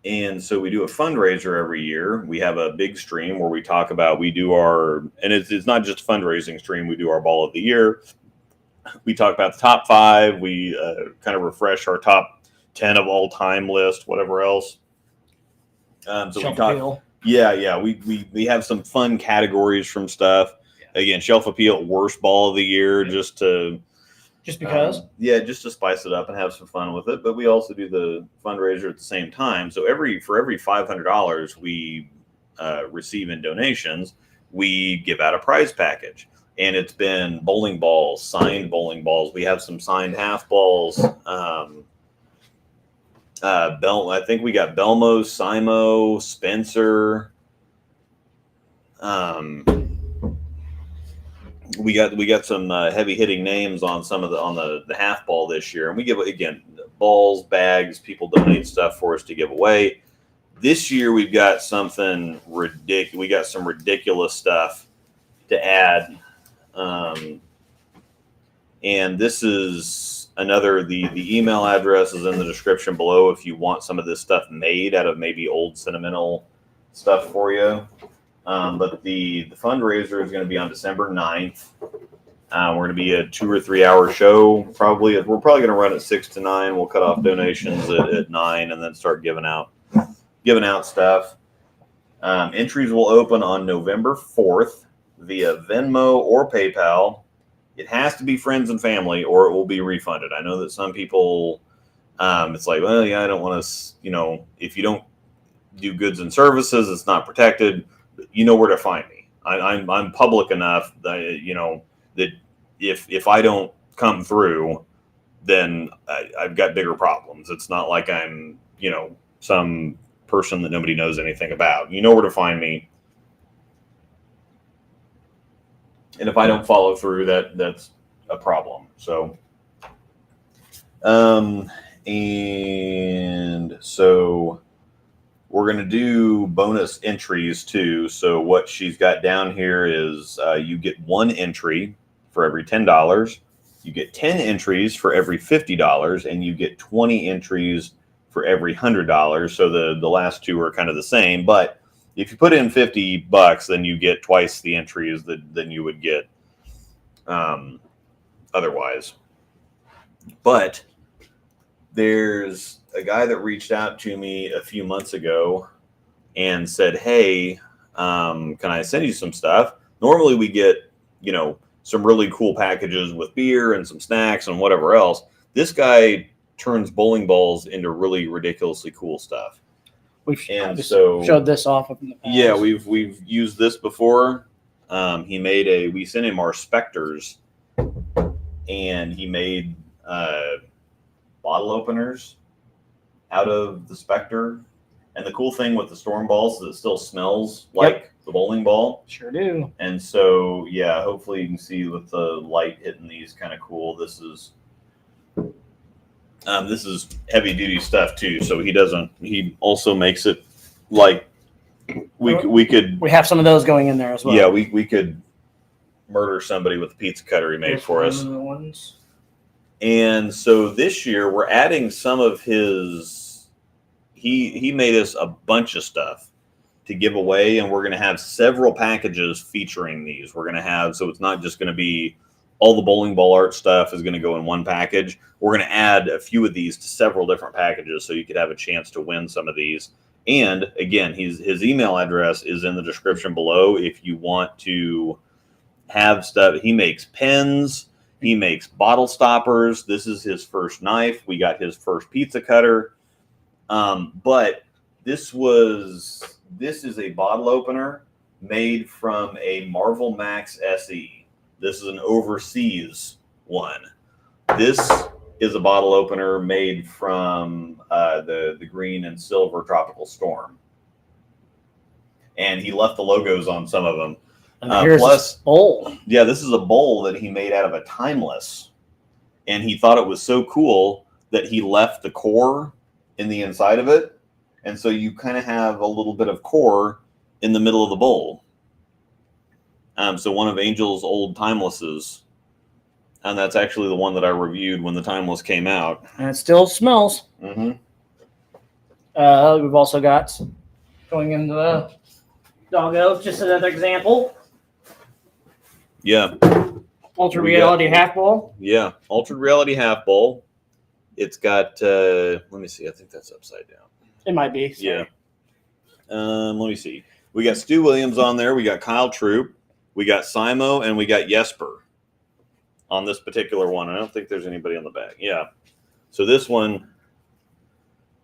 And so we do a fundraiser every year. We have a big stream where we talk about, and it's not just a fundraising stream. We do our ball of the year. We talk about the top 5. We kind of refresh our top 10 of all time list, whatever else. So we talk. Yeah. We have some fun categories from stuff. Yeah. Again, shelf appeal, worst ball of the year, just because? Just to spice it up and have some fun with it. But we also do the fundraiser at the same time. So for every $500 we receive in donations, we give out a prize package. And it's been bowling balls, signed bowling balls. We have some signed half balls. I think we got Belmo, Simo, Spencer. We got some heavy hitting names on the half ball this year, and we give again balls, bags. People donate stuff for us to give away. This year we've got something ridiculous. We got some ridiculous stuff to add, and this is another. The email address is in the description below if you want some of this stuff made out of maybe old sentimental stuff for you. But the fundraiser is going to be on December 9th. We're going to be a 2 or 3 hour show. We're probably going to run at 6 to 9. We'll cut off donations at 9 and then start giving out stuff. Entries will open on November 4th via Venmo or PayPal. It has to be friends and family or it will be refunded. I know that some people, it's like, well, yeah, I don't want to, if you don't do goods and services, it's not protected. You know where to find me. I'm public enough that, that if I don't come through, then I've got bigger problems. It's not like I'm, some person that nobody knows anything about. You know where to find me. And if I don't follow through, that's a problem. So, and so we're going to do bonus entries too. So what she's got down here is you get 1 entry for every $10. You get 10 entries for every $50, and you get 20 entries for every $100. So the last two are kind of the same, but if you put in $50, then you get twice the entries than you would get otherwise. But there's a guy that reached out to me a few months ago and said, hey, can I send you some stuff? Normally we get, some really cool packages with beer and some snacks and whatever else. This guy turns bowling balls into really ridiculously cool stuff. We've showed this off in the past. Yeah, we've used this before. We sent him our Spectres, and he made bottle openers out of the Spectre. And the cool thing with the Storm balls is it still smells like the bowling ball. Sure do. And so, yeah, hopefully you can see with the light hitting these, kind of cool. This is heavy duty stuff too. So he also makes it like we have some of those going in there as well. Yeah, we could murder somebody with a pizza cutter he made for us. And so this year we're adding some of his. He made us a bunch of stuff to give away, and we're going to have several packages featuring these. We're going to have, so it's not just going to be all the bowling ball art stuff is going to go in one package. We're going to add a few of these to several different packages so you could have a chance to win some of these. And again, his email address is in the description below if you want to have stuff. He makes pens. He makes bottle stoppers. This is his first knife. We got his first pizza cutter. But this is a bottle opener made from a Marvel Max SE. This is an overseas one. This is a bottle opener made from the green and silver Tropical Storm. And he left the logos on some of them. Here's this bowl. Yeah, this is a bowl that he made out of a timeless. And he thought it was so cool that he left the core in the inside of it. And so you kind of have a little bit of core in the middle of the bowl. So one of Angel's old timelesses, and that's actually the one that I reviewed when the timeless came out. And it still smells. Mm-hmm. We've also got, going into the doggo, just another example. Yeah. Ultra Reality Half Bowl. Yeah, Ultra Reality Half Bowl. It's got, let me see, I think that's upside down. It might be. Sorry. Yeah. Let me see. We got Stu Williams on there. We got Kyle Troop. We got Simo, and we got Jesper on this particular one. I don't think there's anybody on the back. Yeah. So this one,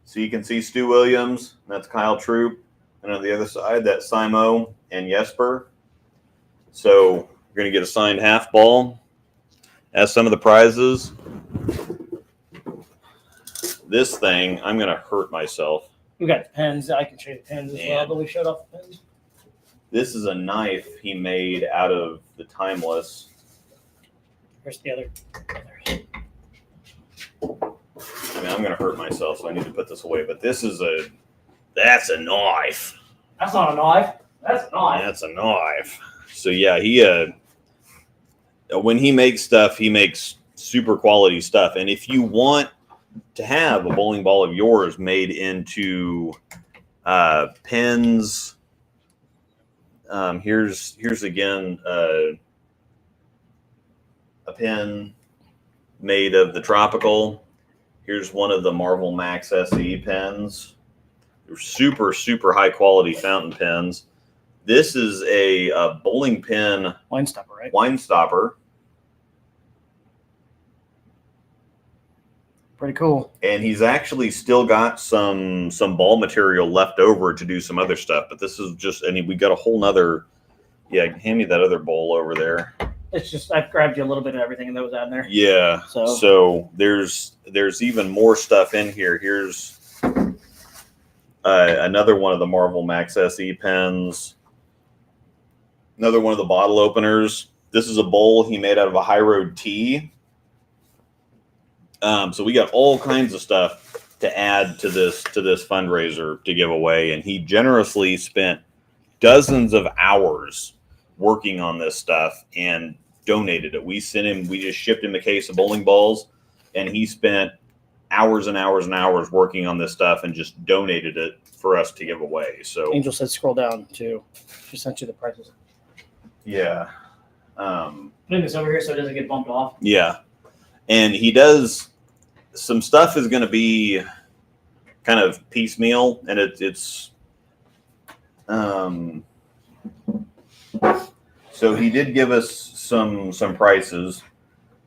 so you can see Stu Williams. That's Kyle Troop. And on the other side, that's Simo and Jesper. So we're going to get a signed half ball as some of the prizes. This thing, I'm going to hurt myself. We got the pens. I can show you the pens as well, but we showed off the pens. This is a knife he made out of the timeless. Here's the other. I mean, I'm going to hurt myself, so I need to put this away. But that's a knife. That's not a knife. That's a knife. That's a knife. So yeah, he when he makes stuff, he makes super quality stuff. And if you want to have a bowling ball of yours made into pens, here's again a pen made of the Tropical. Here's one of the Marvel Max SE pens. super, super high quality fountain pens. This is a bowling pin Wine stopper, right? wine stopper. Pretty cool. And he's actually still got some ball material left over to do some other stuff. But this is just, and we got a whole nother, yeah, hand me that other bowl over there. It's just, I've grabbed you a little bit of everything that was out in there. Yeah. So there's even more stuff in here. Here's another one of the Marvel Max SE pens. Another one of the bottle openers. This is a bowl he made out of a High Road tea. So we got all kinds of stuff to add to this fundraiser to give away, and he generously spent dozens of hours working on this stuff and donated it. We just shipped him a case of bowling balls, and he spent hours and hours and hours working on this stuff and just donated it for us to give away. So Angel said scroll down too. She sent you the prices. yeah. Putting this over here so it doesn't get bumped off. Yeah. And he does some stuff is going to be kind of piecemeal, and it's so he did give us some prices.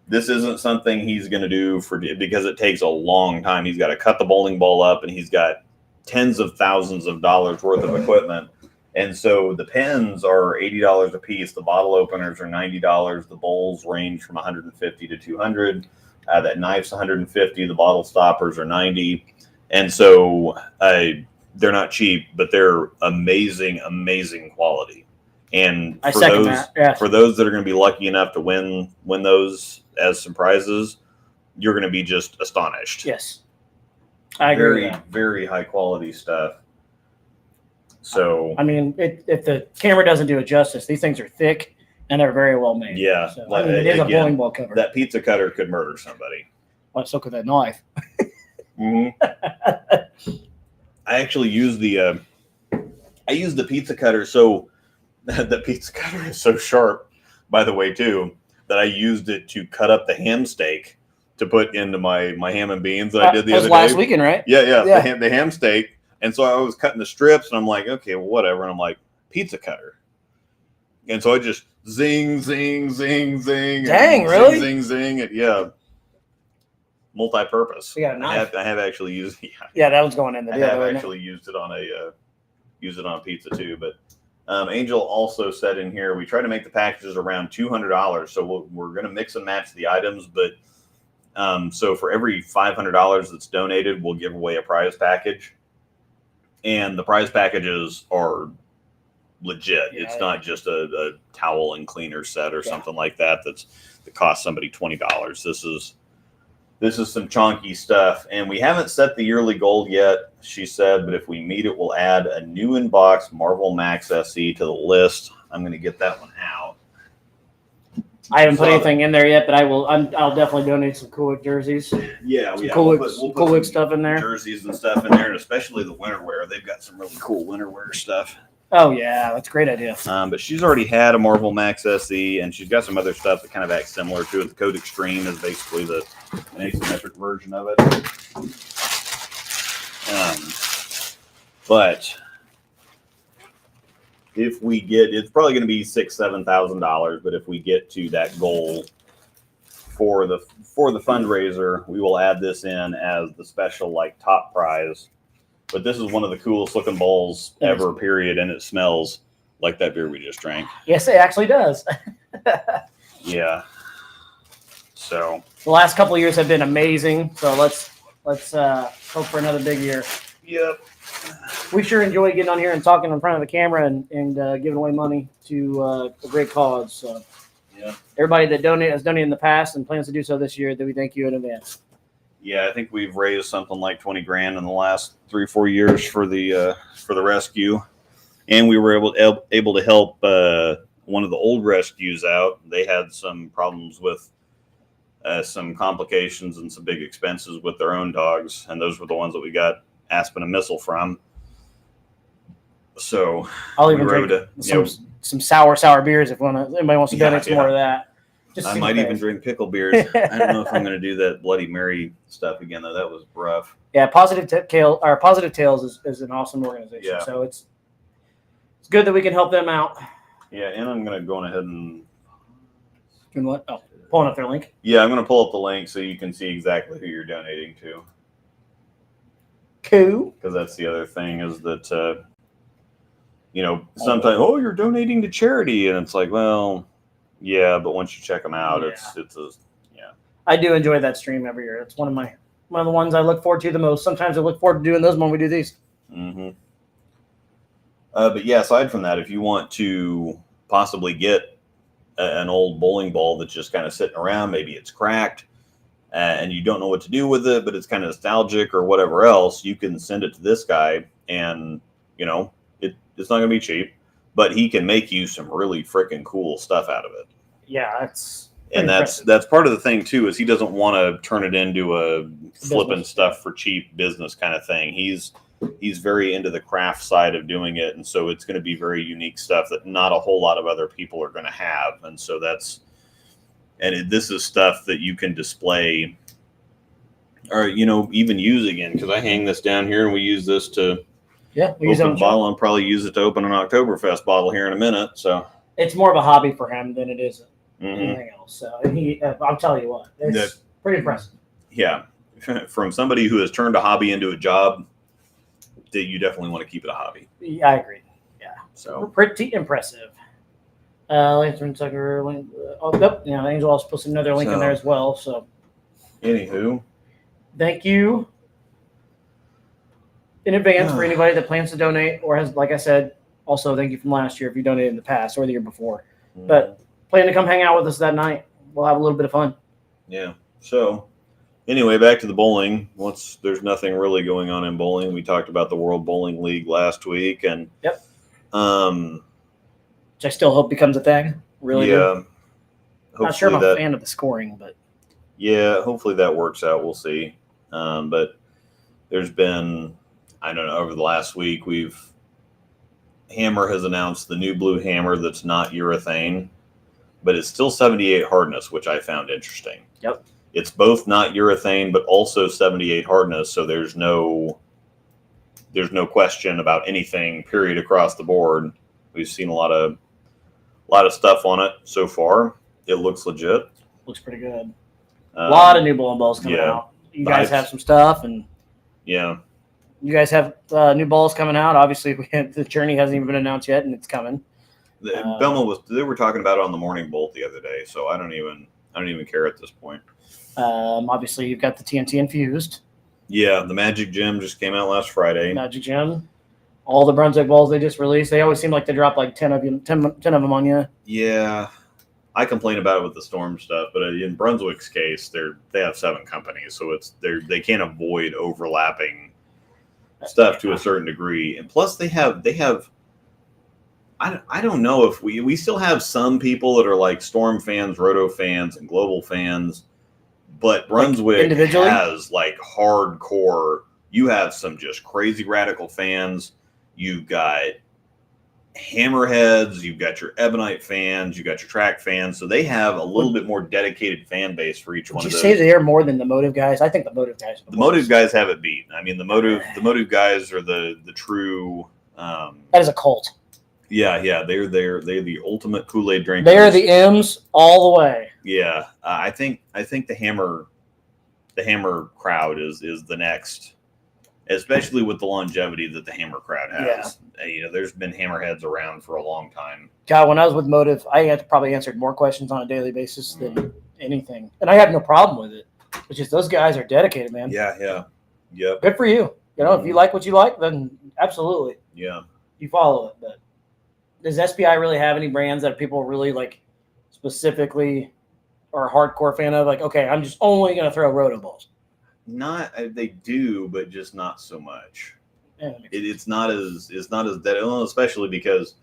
This isn't something he's going to do because it takes a long time. He's got to cut the bowling ball up, and he's got tens of thousands of dollars worth of equipment. And so the pens are $80 a piece. The bottle openers are $90. The bowls range from $150 to $200. That knife's $150. The bottle stoppers are $90. And so they're not cheap, but they're amazing, amazing quality. And I second that. Yes. For those that are going to be lucky enough to win those as some prizes, you're going to be just astonished. Yes, I agree. Very, very high quality stuff. So I mean, if the camera doesn't do it justice, these things are thick and they're very well made. yeah, So, I mean, it is a bowling ball cover. That pizza cutter could murder somebody. Well, so could that knife. Mm-hmm. I actually use the pizza cutter. So the pizza cutter is so sharp, by the way, too, that I used it to cut up the ham steak to put into my ham and beans that I did the other day. Last weekend, right? Yeah. The ham steak. And so I was cutting the strips, and I'm like, okay, well, whatever. And I'm like, pizza cutter. And so I just zing, zing, zing, zing. Dang, really? Zing, zing, zing. Yeah. Multi-purpose. We got a knife. I have actually used. Yeah, that was going in the I deal. have actually used it on pizza too. But Angel also said in here we try to make the packages around $200. So we're going to mix and match the items, but so for every $500 that's donated, we'll give away a prize package. And the prize packages are legit. Yeah, it's not just a towel and cleaner set or something like that that costs somebody $20. This is some chonky stuff. And we haven't set the yearly goal yet, she said, but if we meet it, we'll add a new in-box Marvel Max SE to the list. I'm going to get that one out. I haven't put anything in there yet, but I'll definitely donate some Cool Wick jerseys. Yeah, We'll put Cool Wick stuff in there. Jerseys and stuff in there, and especially the winter wear. They've got some really cool winter wear stuff. Oh yeah, that's a great idea. But she's already had a Marvel Max SE, and she's got some other stuff that kind of acts similar to it. The Code Extreme is basically an asymmetric version of it. But if we get, it's probably going to be $6,000-$7,000. But if we get to that goal for the fundraiser, we will add this in as the special top prize. But this is one of the coolest looking bowls ever, period, and it smells like that beer we just drank. Yes, it actually does. Yeah. So the last couple of years have been amazing. So let's hope for another big year. Yep. We sure enjoy getting on here and talking in front of the camera and giving away money to a great cause. So yeah, everybody that has donated in the past and plans to do so this year, that we thank you in advance. Yeah, I think we've raised something like $20,000 in the last 3 or 4 years for the rescue, and we were able to help one of the old rescues out. They had some problems with some complications and some big expenses with their own dogs, and those were the ones that we got Aspen and Missile from. So I'll even drink some sour beers if anybody wants to donate some more of that. Just I see might the even face. drink pickle beers. I don't know if I'm going to do that Bloody Mary stuff again, though. That was rough. Yeah, Positive Tails is an awesome organization. Yeah. So it's good that we can help them out. Yeah, and I'm going to go ahead and... Doing what? Oh, pulling up their link. Yeah, I'm going to pull up the link so you can see exactly who you're donating to. Cool. Because that's the other thing is that, sometimes, you're donating to charity. And it's like, well, yeah, but once you check them out, Yeah. I do enjoy that stream every year. It's one of the ones I look forward to the most. Sometimes I look forward to doing those when we do these. Mm-hmm. But yeah, aside from that, if you want to possibly get an old bowling ball that's just kind of sitting around, maybe it's cracked and you don't know what to do with it, but it's kind of nostalgic or whatever else, you can send it to this guy and, it's not going to be cheap, but he can make you some really freaking cool stuff out of it. Yeah, that's part of the thing too, is he doesn't want to turn it into a flipping stuff for cheap business kind of thing. He's very into the craft side of doing it, and so it's going to be very unique stuff that not a whole lot of other people are going to have. And so this is stuff that you can display or even use again, because I hang this down here and we use this to we use it open on a bottle and probably use it to open an Oktoberfest bottle here in a minute. So it's more of a hobby for him than it is mm-hmm. anything else. So I'll tell you what, it's pretty impressive. Yeah, from somebody who has turned a hobby into a job, that you definitely want to keep it a hobby. Yeah, I agree. Yeah, so pretty impressive. Lantern Tucker link. Angel also posted another link in there as well. So, anywho, thank you in advance for anybody that plans to donate or has, like I said, also thank you from last year if you donated in the past or the year before. Mm-hmm. But plan to come hang out with us that night. We'll have a little bit of fun. Yeah. So, anyway, back to the bowling. There's nothing really going on in bowling. We talked about the World Bowling League last week, and which I still hope becomes a thing. Really, yeah. Not sure I'm a fan of the scoring, but yeah, hopefully that works out. We'll see. But there's been, I don't know, over the last week, Hammer has announced the new blue hammer that's not urethane, but it's still 78 hardness, which I found interesting. Yep. It's both not urethane, but also 78 hardness. So there's no question about anything, period, across the board. We've seen a lot of stuff on it so far. It looks legit. Looks pretty good. A lot of new bowling balls coming out. You guys have some stuff, and yeah, you guys have new balls coming out. Obviously, the journey hasn't even been announced yet, and it's coming. They were talking about it on the Morning Bolt the other day, so I don't even care at this point. Obviously, you've got the TNT infused. Yeah, the Magic Gem just came out last Friday. Magic Gem. All the Brunswick balls they just released. They always seem like they drop like 10 of them on you. Yeah. I complain about it with the Storm stuff, but in Brunswick's case, they have 7 companies, so they can't avoid overlapping stuff to a certain degree. And plus they have I don't know if we still have some people that are like Storm fans, Roto fans, and Global fans, but Brunswick has like hardcore. You have some just crazy radical fans. You've got hammerheads. You've got your Ebonite fans. You've got your track fans. So they have a little bit more dedicated fan base for each one of those. Did you say they are more than the Motive guys? I think the Motive guys. The Motive guys have it beat. I mean, the Motive guys are the true. That is a cult. Yeah, they're the ultimate Kool-Aid drinkers. They are the M's all the way. Yeah, I think the Hammer crowd is the next, especially with the longevity that the Hammer crowd has. Yeah. There's been Hammerheads around for a long time. God, when I was with Motive, I had probably answered more questions on a daily basis than anything, and I have no problem with it. It's just those guys are dedicated, man. Yeah. Good for you. If you like what you like, then absolutely. Yeah. You follow it, but. Does SPI really have any brands that people really like specifically or a hardcore fan of? Like, okay, I'm just only going to throw roto balls. They do, but just not so much. Yeah, it's not as dead, especially because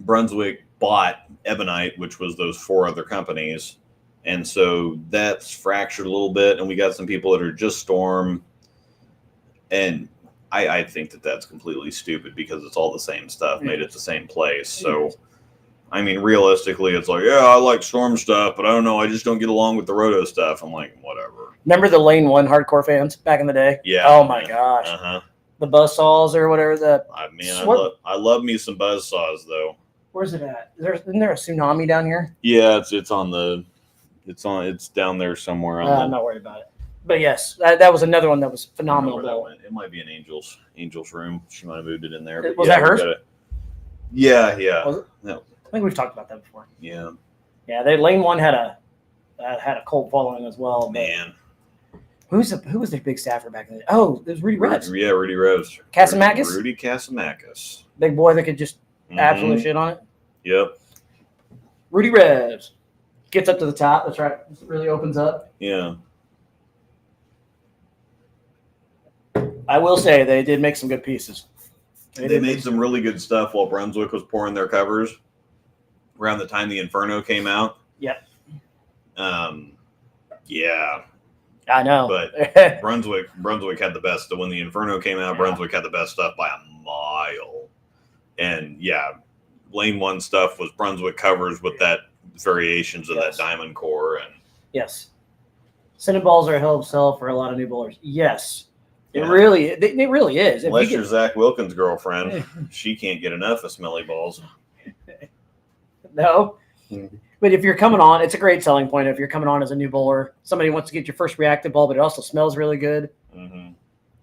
Brunswick bought Ebonite, which was those 4 other companies, and so that's fractured a little bit. And we got some people that are just Storm, and I think that's completely stupid because it's all the same stuff made at the same place. So, I mean, realistically, it's like, yeah, I like storm stuff, but I don't know. I just don't get along with the roto stuff. I'm like, whatever. Remember the Lane 1 hardcore fans back in the day? Yeah. Oh, my gosh. Uh-huh. The buzzsaws or whatever. I love me some buzzsaws, though. Where's it at? Isn't there a tsunami down here? Yeah, it's down there somewhere. I'm not worried about it. But yes, that was another one that was phenomenal. That went. It might be an Angel's room. She might have moved it in there. Was that hers? Yeah. Was it? No. I think we've talked about that before. Yeah. Yeah, Lane 1 had a cult following as well. Man. Who was their big staffer back then? Oh, it was Rudy Revs. Yeah, Rudy Revs. Casamakis? Rudy Casamakis. Big boy that could just absolutely shit on it. Yep. Rudy Revs gets up to the top. That's right. It really opens up. Yeah. I will say they did make some good pieces. They made some really good stuff while Brunswick was pouring their covers around the time the Inferno came out. Yep. Yeah. I know. But Brunswick had the best. When the Inferno came out, Yeah. Brunswick had the best stuff by a mile. And yeah, Lane 1 stuff was Brunswick covers with that variations of that diamond core. And yes. Cinnamon balls are a hell of a sell for a lot of new bowlers. Yes. It Yeah. really is. If unless you you're Zach Wilkins' girlfriend, she can't get enough of smelly balls. No. Mhm. But if you're coming on, it's a great selling point. If you're coming on as a new bowler, somebody wants to get your first reactive ball, but it also smells really good. Mm-hmm.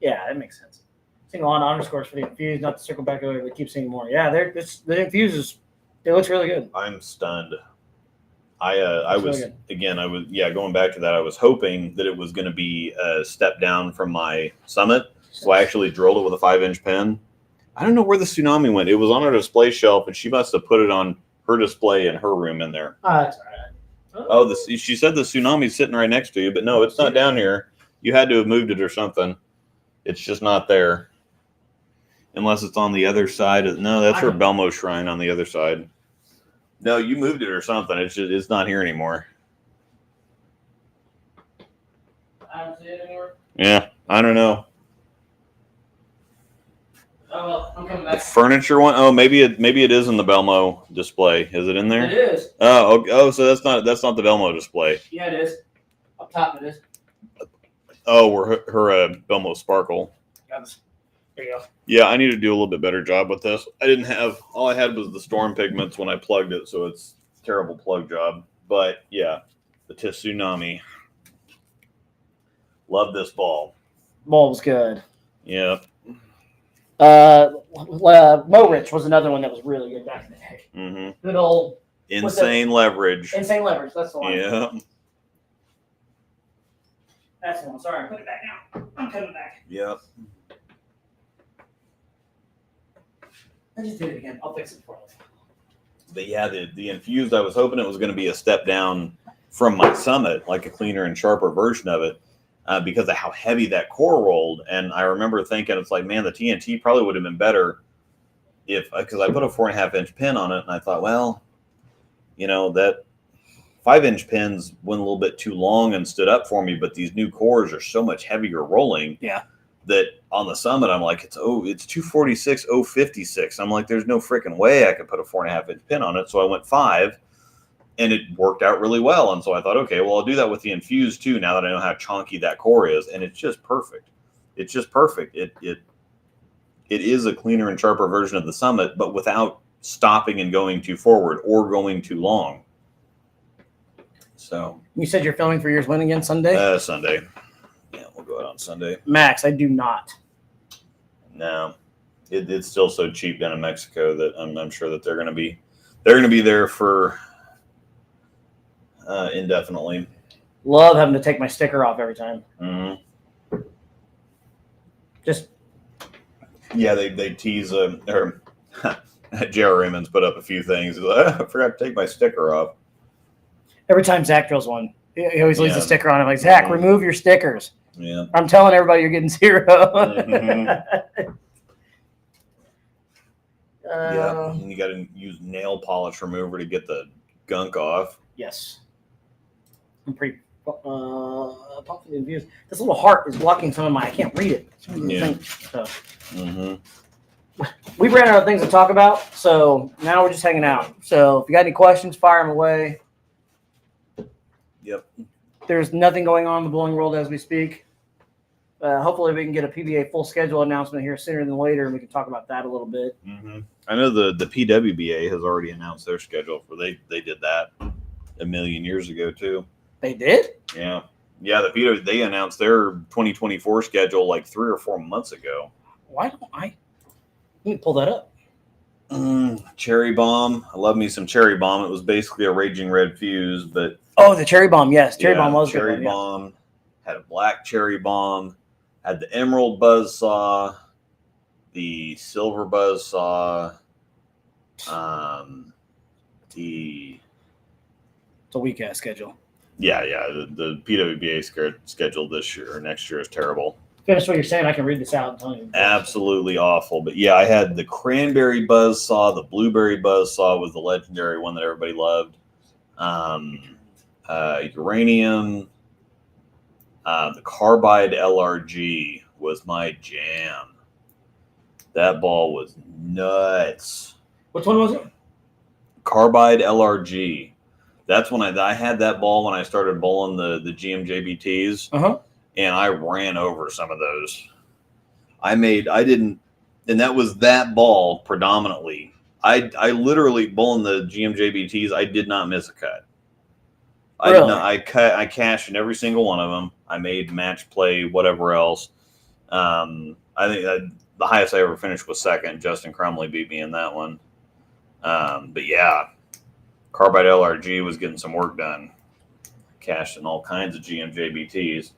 Yeah, that makes sense. Seeing a lot of underscores for the infused, not to circle back over, but keep seeing more. Yeah, the infuses, it looks really good. I'm stunned. I was really again, going back to that, I was hoping that it was going to be a step down from my Summit. So I actually drilled it with a 5-inch pen. I don't know where the Tsunami went. It was on her display shelf, and she must have put it on her display in her room in there. That's all right. She said the Tsunami's sitting right next to you, but no, it's not down here. You had to have moved it or something. It's just not there. Unless it's on the other side. No, that's her Belmo shrine on the other side. No, you moved it or something. It's not here anymore. I don't see it anymore. Yeah, I don't know. Oh well, I'm coming The back. furniture one? Oh, maybe it is in the Belmo display. Is it in there? It is. Oh, so that's not the Belmo display. Yeah, it is. Up top it is. Oh, where her Belmo Sparkle. There you go. Yeah, I need to do a little bit better job with this. All I had was the storm pigments when I plugged it, so it's a terrible plug job. But yeah, the Tsunami. Love this ball. Ball was good. Yeah. Mo Rich was another one that was really good back in the day. Mm-hmm. Good old Insane leverage. insane leverage. That's the one. Yeah. That's the one. Sorry, put it back now. I'm coming back. Yep. I just did it again. I'll fix it for you. But yeah, the infused, I was hoping it was going to be a step down from my Summit, like a cleaner and sharper version of it, because of how heavy that core rolled. And I remember thinking, it's like, man, the TNT probably would have been better because I put a 4.5-inch pin on it, and I thought, well, that 5-inch pins went a little bit too long and stood up for me, but these new cores are so much heavier rolling. Yeah. That on the Summit, I'm like, it's 246, 056. I'm like, there's no freaking way I could put a 4.5-inch pin on it. So I went 5, and it worked out really well. And so I thought, okay, well, I'll do that with the infused too, now that I know how chunky that core is. And it's just perfect. It's just perfect. It is a cleaner and sharper version of the Summit, but without stopping and going too forward or going too long. So You said you're filming for yours when again? Sunday? Sunday. Yeah, we'll go out on Sunday. Max, I do not. No, it's still so cheap down in Mexico that I'm sure that they're going to be there for indefinitely. Love having to take my sticker off every time. Mm-hmm. Just Yeah, they tease or J.R. Raymond's put up a few things. He's like, I forgot to take my sticker off. every time Zach drills one, he always leaves Yeah. a sticker on it. Like, Zach, remove your stickers. Yeah. I'm telling everybody you're getting 0. Mhm. Yeah, and you got to use nail polish remover to get the gunk off. Yes. I'm pretty pumped for the infused. This little heart is blocking some of my. I can't read it. Yeah. So, Mm-hmm. we ran out of things to talk about, so now we're just hanging out. So if you got any questions, fire them away. Yep. There's nothing going on in the bowling world as we speak. Hopefully we can get a PBA full schedule announcement here sooner than later, and we can talk about that a little bit. Mm-hmm. I know the PWBA has already announced their schedule for they did that a million years ago too. They did? Yeah. Yeah, they announced their 2024 schedule like 3 or 4 months ago. Why don't I? Let me pull that up. Cherry Bomb. I love me some Cherry Bomb. It was basically a Raging Red Fuse, but Oh, the Cherry Bomb. Yes, Cherry Bomb was Cherry good. Bomb. Had a black Cherry Bomb. Had the Emerald Buzzsaw. The Silver Buzzsaw. The It's a weak ass schedule. the PWBA schedule this year or next year is terrible. Finish what you're saying. I can read this out and tell you. Absolutely awful. But yeah, I had the Cranberry Buzzsaw. The Blueberry Buzzsaw was the legendary one that everybody loved. Uranium. The Carbide LRG was my jam. That ball was nuts. Which one was it? Carbide LRG. That's when I had that ball when I started bowling the GMJBTs. Uh-huh. And I ran over some of those. And that was that ball predominantly. I literally bowling the GMJBTs. I did not miss a cut. Really? I cashed in every single one of them. I made match play, whatever else. I think the highest I ever finished was second. Justin Crumley beat me in that one. But yeah, Carbide LRG was getting some work done. Cashed in all kinds of GMJBTs.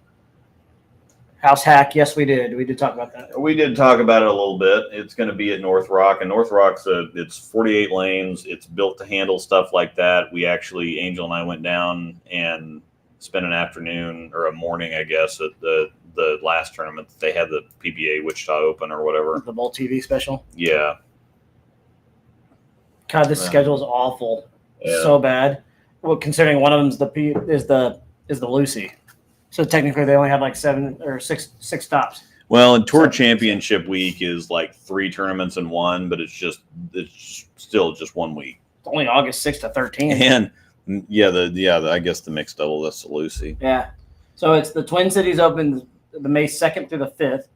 House hack. Yes, we did. We did talk about that. We did talk about it a little bit. It's going to be at North Rock, and North Rock's it's 48 lanes. It's built to handle stuff like that. Angel and I went down and spent an afternoon or a morning, I guess, at the last tournament. They had the PBA Wichita Open or whatever. The Bowl TV special. Yeah. God, this schedule is awful. Yeah. So bad. Well, considering one of them's is the Lucy. So technically, they only have like 7 or 6 stops. Well, and Tour Championship Week is like 3 tournaments in one, but it's still just 1 week. It's only August 6th to 13th. And I guess the mixed double, that's the Lucy. Yeah. So it's the Twin Cities Open, the May 2nd through the 5th,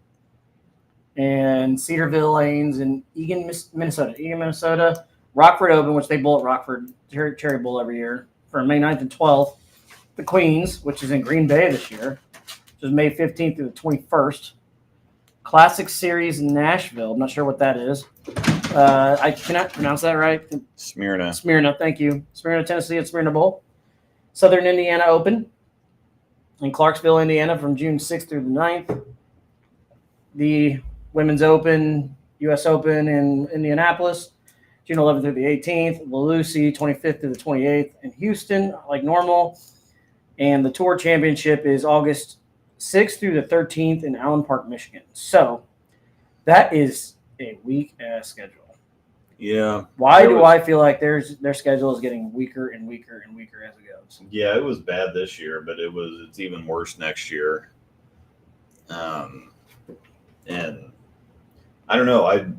and Cedarville Lanes in Eagan, Minnesota. Rockford Open, which they bowl at Rockford Cherry Bowl every year, for May 9th and 12th. The Queens, which is in Green Bay this year, which is May 15th through the 21st. Classic Series in Nashville. I'm not sure what that is. I cannot pronounce that right. Smyrna, thank you. Smyrna, Tennessee at Smyrna Bowl. Southern Indiana Open in Clarksville, Indiana from June 6th through the 9th. The Women's Open, U.S. Open in Indianapolis, June 11th through the 18th. The Lucy, 25th through the 28th in Houston, like normal. And the Tour Championship is August 6th through the 13th in Allen Park, Michigan. So that is a weak-ass schedule. Yeah. Why do I feel like their schedule is getting weaker and weaker and weaker as it goes? Yeah, it was bad this year, but it's even worse next year. And I don't know.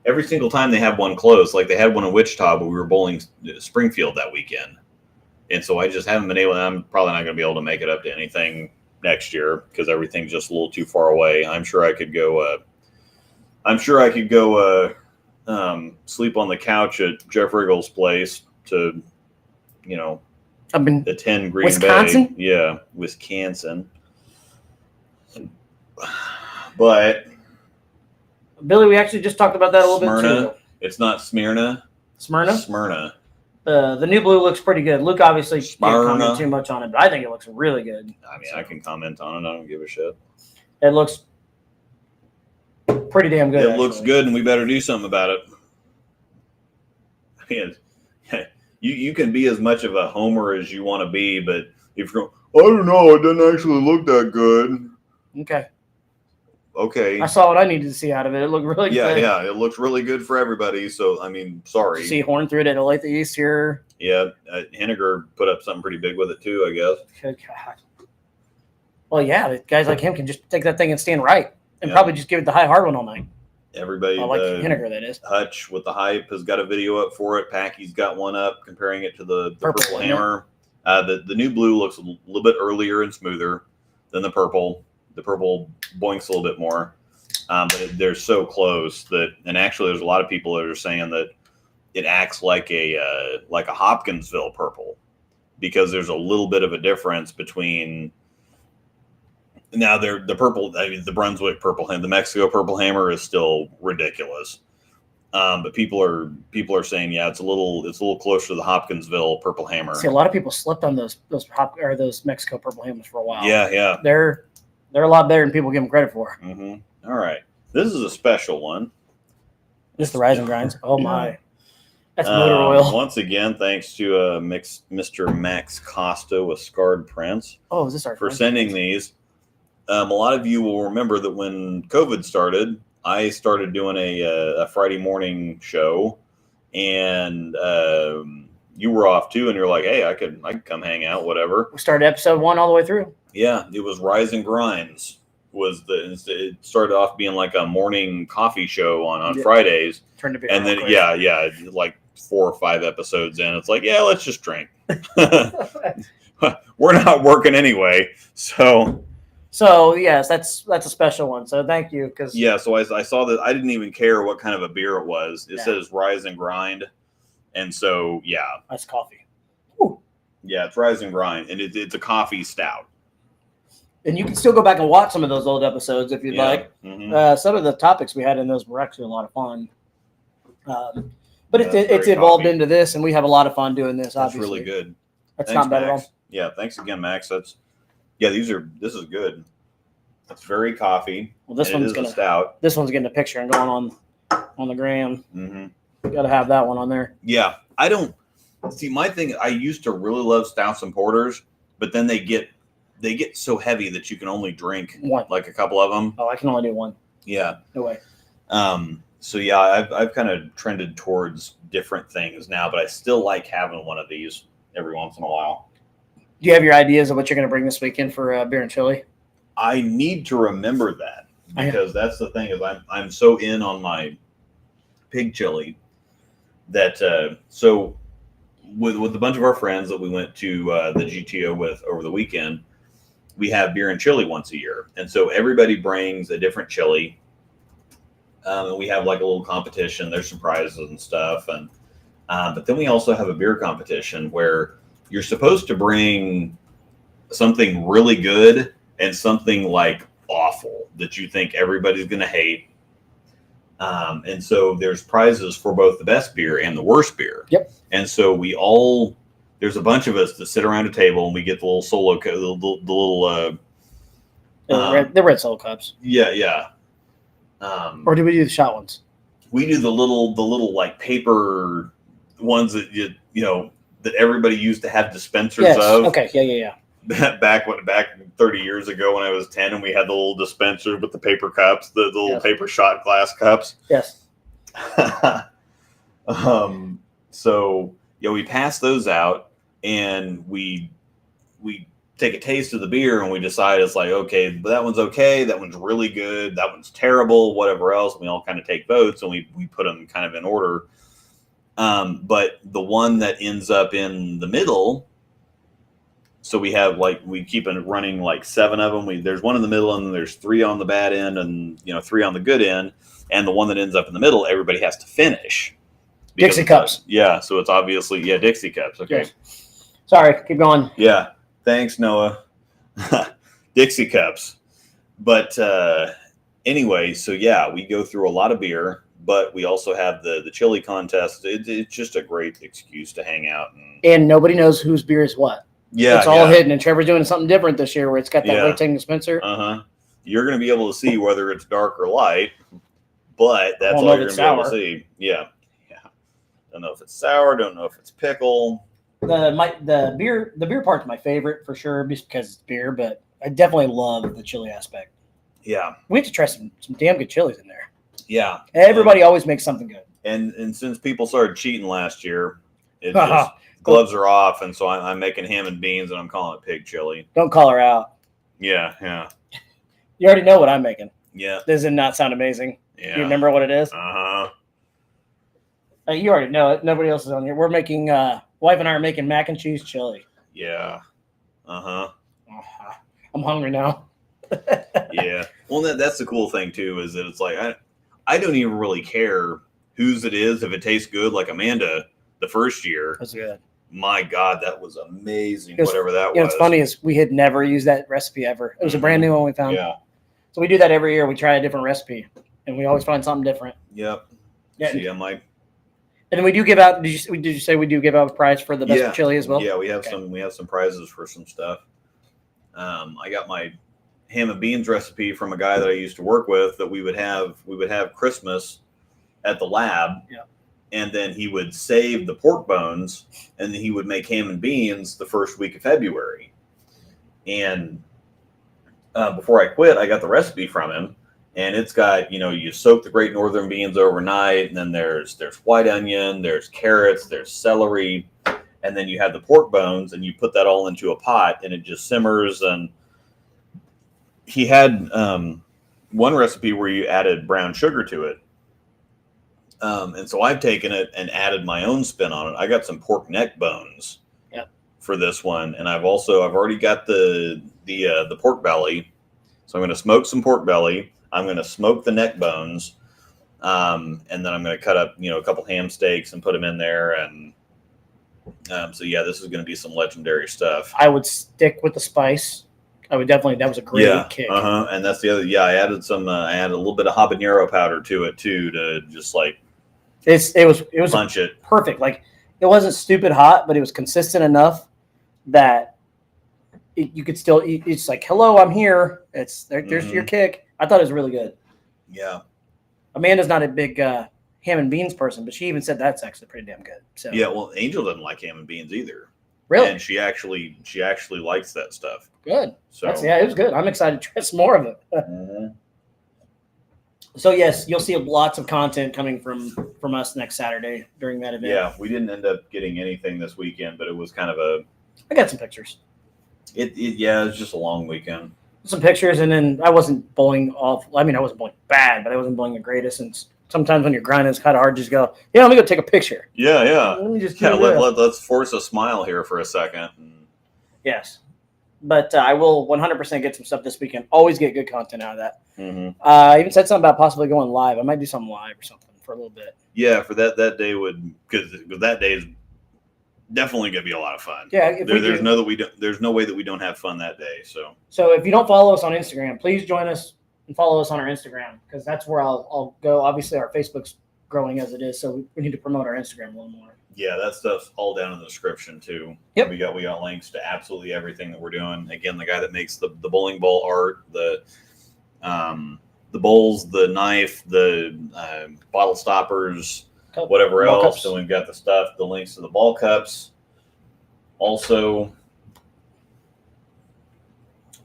Every single time they have one close, like they had one in Wichita, but we were bowling Springfield that weekend. And so I just haven't been able. I'm probably not going to be able to make it up to anything next year because everything's just a little too far away. I'm sure I could go. Sleep on the couch at Jeff Riggle's place to, attend Green Wisconsin? Bay. Yeah, Wisconsin. But Billy, we actually just talked about that a little bit too. It's not Smyrna. Smyrna. The new blue looks pretty good. Luke obviously can't comment too much on it, but I think it looks really good. I mean, I can comment on it. I don't give a shit. It looks pretty damn good. It looks good, and we better do something about it. I mean, you can be as much of a homer as you want to be, but if you're going, I don't know, it doesn't actually look that good. Okay. I saw what I needed to see out of it. It looked really good. Yeah, it looks really good for everybody. So, I mean, sorry. See Horn through it at Olathe East here. Yeah, Henniger put up something pretty big with it too, I guess. Good God. Well, yeah, guys like him can just take that thing and stand right and probably just give it the high hard one all night. Everybody, I like vinegar, that is. Hutch with the hype has got a video up for it. Packy's got one up comparing it to the purple hammer. The new blue looks a little bit earlier and smoother than the purple. The purple boinks a little bit more, but they're so close that. And actually, there's a lot of people that are saying that it acts like a Hopkinsville purple, because there's a little bit of a difference between. Now the purple, I mean, the Brunswick purple hammer, the Mexico purple hammer is still ridiculous. But people are saying, yeah, it's a little closer to the Hopkinsville purple hammer. See, a lot of people slipped on those Mexico purple hammers for a while. Yeah. They're a lot better than people give them credit for. Mm-hmm. All right, this is a special one. This is the Rise and Grinds. Oh my, that's motor oil. Once again, thanks to Mr. Max Costa with Scarred Prints. Oh, is this our for friend? sending these? A lot of you will remember that when COVID started, I started doing a Friday morning show, and you were off too, and you're like, hey, I could come hang out, whatever. We started episode 1 all the way through. Yeah, it was Rise and Grinds. It started off being like a morning coffee show on Fridays. Turned to be and then quick. like 4 or 5 episodes in, it's like, yeah, let's just drink. We're not working anyway, so. So yes, that's a special one. So thank you, because So I saw that. I didn't even care what kind of a beer it was. It says Rise and Grind, and so that's coffee. Ooh. Yeah, it's Rise and Grind, and it's a coffee stout. And you can still go back and watch some of those old episodes if you'd like. Mm-hmm. Some of the topics we had in those were actually a lot of fun. But it's evolved into this, and we have a lot of fun doing this. That's obviously, really good. That's Thanks, not bad Max. at all. Yeah, thanks again, Max. This is good. It's very coffee. Well, this one's a stout. This one's getting a picture and going on the gram. Mm-hmm. Got to have that one on there. Yeah, I don't see my thing. I used to really love stouts and porters, but then they get so heavy that you can only drink one, like a couple of them. Oh, I can only do one. Yeah. No way. So yeah, I've kind of trended towards different things now, but I still like having one of these every once in a while. Do you have your ideas of what you're going to bring this weekend for beer and chili? I need to remember that, because that's the thing, is I'm so in on my pig chili that so with a bunch of our friends that we went to the GTO with over the weekend, we have beer and chili once a year, and so everybody brings a different chili, and we have like a little competition. There's some prizes and stuff, and but then we also have a beer competition where you're supposed to bring something really good and something like awful that you think everybody's going to hate. And so there's prizes for both the best beer and the worst beer. Yep. And so there's a bunch of us that sit around a table, and we get the little solo, the red Solo cups. Yeah. Or do we do the shot ones? We do the little like paper ones that you know that everybody used to have dispensers of. Okay. Yeah. Back 30 years ago when I was 10, and we had the little dispenser with the paper cups, the little paper shot glass cups. Yes. So we pass those out, and we take a taste of the beer, and we decide, it's like, okay, that one's okay, that one's really good, that one's terrible, whatever else. And we all kind of take votes, and we put them kind of in order. But the one that ends up in the middle, so we have we keep it running like 7 of them. There's one in the middle, and then there's 3 on the bad end, and 3 on the good end. And the one that ends up in the middle, everybody has to finish. Dixie cups. So it's obviously Dixie cups. Okay. Yes. Sorry, keep going. Yeah. Thanks, Noah. Dixie cups. But anyway, so we go through a lot of beer, but we also have the chili contest. It's just a great excuse to hang out. And nobody knows whose beer is what. Yeah, it's all hidden, and Trevor's doing something different this year, where it's got that rotating dispenser. You're going to be able to see whether it's dark or light, but that's all you're going to be able to see. Yeah. Don't know if it's sour. Don't know if it's pickle. The beer part's my favorite for sure, just because it's beer. But I definitely love the chili aspect. Yeah, we have to try some damn good chilies in there. Yeah, everybody always makes something good. And since people started cheating last year, it just. Gloves are off, and so I'm making ham and beans, and I'm calling it pig chili. Don't call her out. Yeah. You already know what I'm making. Yeah. Does it not sound amazing? Yeah. Do you remember what it is? You already know it. Nobody else is on here. We're making, wife and I are making mac and cheese chili. Yeah. I'm hungry now. Yeah. Well, that's the cool thing too, is that it's like I don't even really care whose it is if it tastes good. Like Amanda, the first year. That's good. My God, that was amazing. Was, whatever that was. What's funny is we had never used that recipe ever. It was a brand new one we found. Yeah. So we do that every year. We try a different recipe, and we always find something different. Yep. Yeah. See, I'm like. And we do give out. Did you say we do give out a prize for the best chili as well? Yeah, we have some. We have some prizes for some stuff. I got my ham and beans recipe from a guy that I used to work with. That we would have Christmas at the lab. Yeah. And then he would save the pork bones, and then he would make ham and beans the first week of February. And before I quit, I got the recipe from him, and it's got, you soak the Great Northern beans overnight, and then there's white onion, there's carrots, there's celery, and then you have the pork bones, and you put that all into a pot, and it just simmers. And he had one recipe where you added brown sugar to it. And so I've taken it and added my own spin on it. I got some pork neck bones for this one, and I've already got the pork belly. So I'm going to smoke some pork belly. I'm going to smoke the neck bones, and then I'm going to cut up a couple ham steaks and put them in there. And so yeah, this is going to be some legendary stuff. I would stick with the spice. I would definitely. That was a great kick. And that's the other. Yeah, I added I added a little bit of habanero powder to it too, to just like. It was punch it perfect. Like, it wasn't stupid hot, but it was consistent enough that you could still eat. It's like, hello, I'm here. There's your kick. I thought it was really good. Yeah. Amanda's not a big ham and beans person, but she even said that's actually pretty damn good. So yeah, well, Angel doesn't like ham and beans either. Really? And she actually likes that stuff. Good. So it was good. I'm excited to try some more of it. So yes, you'll see lots of content coming from us next Saturday during that event. Yeah, we didn't end up getting anything this weekend, but it was kind of I got some pictures. It was just a long weekend. Some pictures, and then I wasn't bowling off. I mean, I wasn't bowling bad, but I wasn't bowling the greatest. And sometimes when you're grinding, it's kind of hard to just go, let me go take a picture. Yeah. Let me just let's force a smile here for a second. Yes. But I will 100% get some stuff this weekend. Always get good content out of that. Mm-hmm. I even said something about possibly going live. I might do something live or something for a little bit. Yeah, for that day because that day is definitely going to be a lot of fun. Yeah, there's no way that we don't have fun that day. So if you don't follow us on Instagram, please join us and follow us on our Instagram, because that's where I'll go. Obviously, our Facebook's growing as it is, so we need to promote our Instagram a little more. Yeah, that stuff's all down in the description too. Yep. We got links to absolutely everything that we're doing. Again, the guy that makes the bowling ball art, the bowls, the knife, the bottle stoppers, whatever ball else. cups. So we've got the links to the ball cups. Also,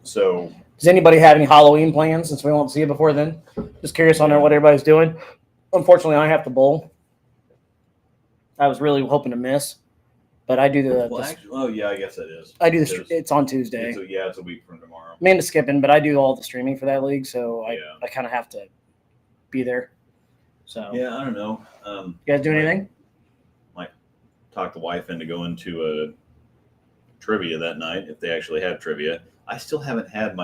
so does anybody have any Halloween plans, since we won't see it before then? Just curious on what everybody's doing. Unfortunately, I have to bowl. I was really hoping to miss, but I do I guess it is. I do it's on Tuesday. It's a week from tomorrow. Amanda's skipping, but I do all the streaming for that league, so I kind of have to be there. So yeah, I don't know. You guys do anything? Might talk the wife into going to a trivia that night if they actually have trivia. I still haven't had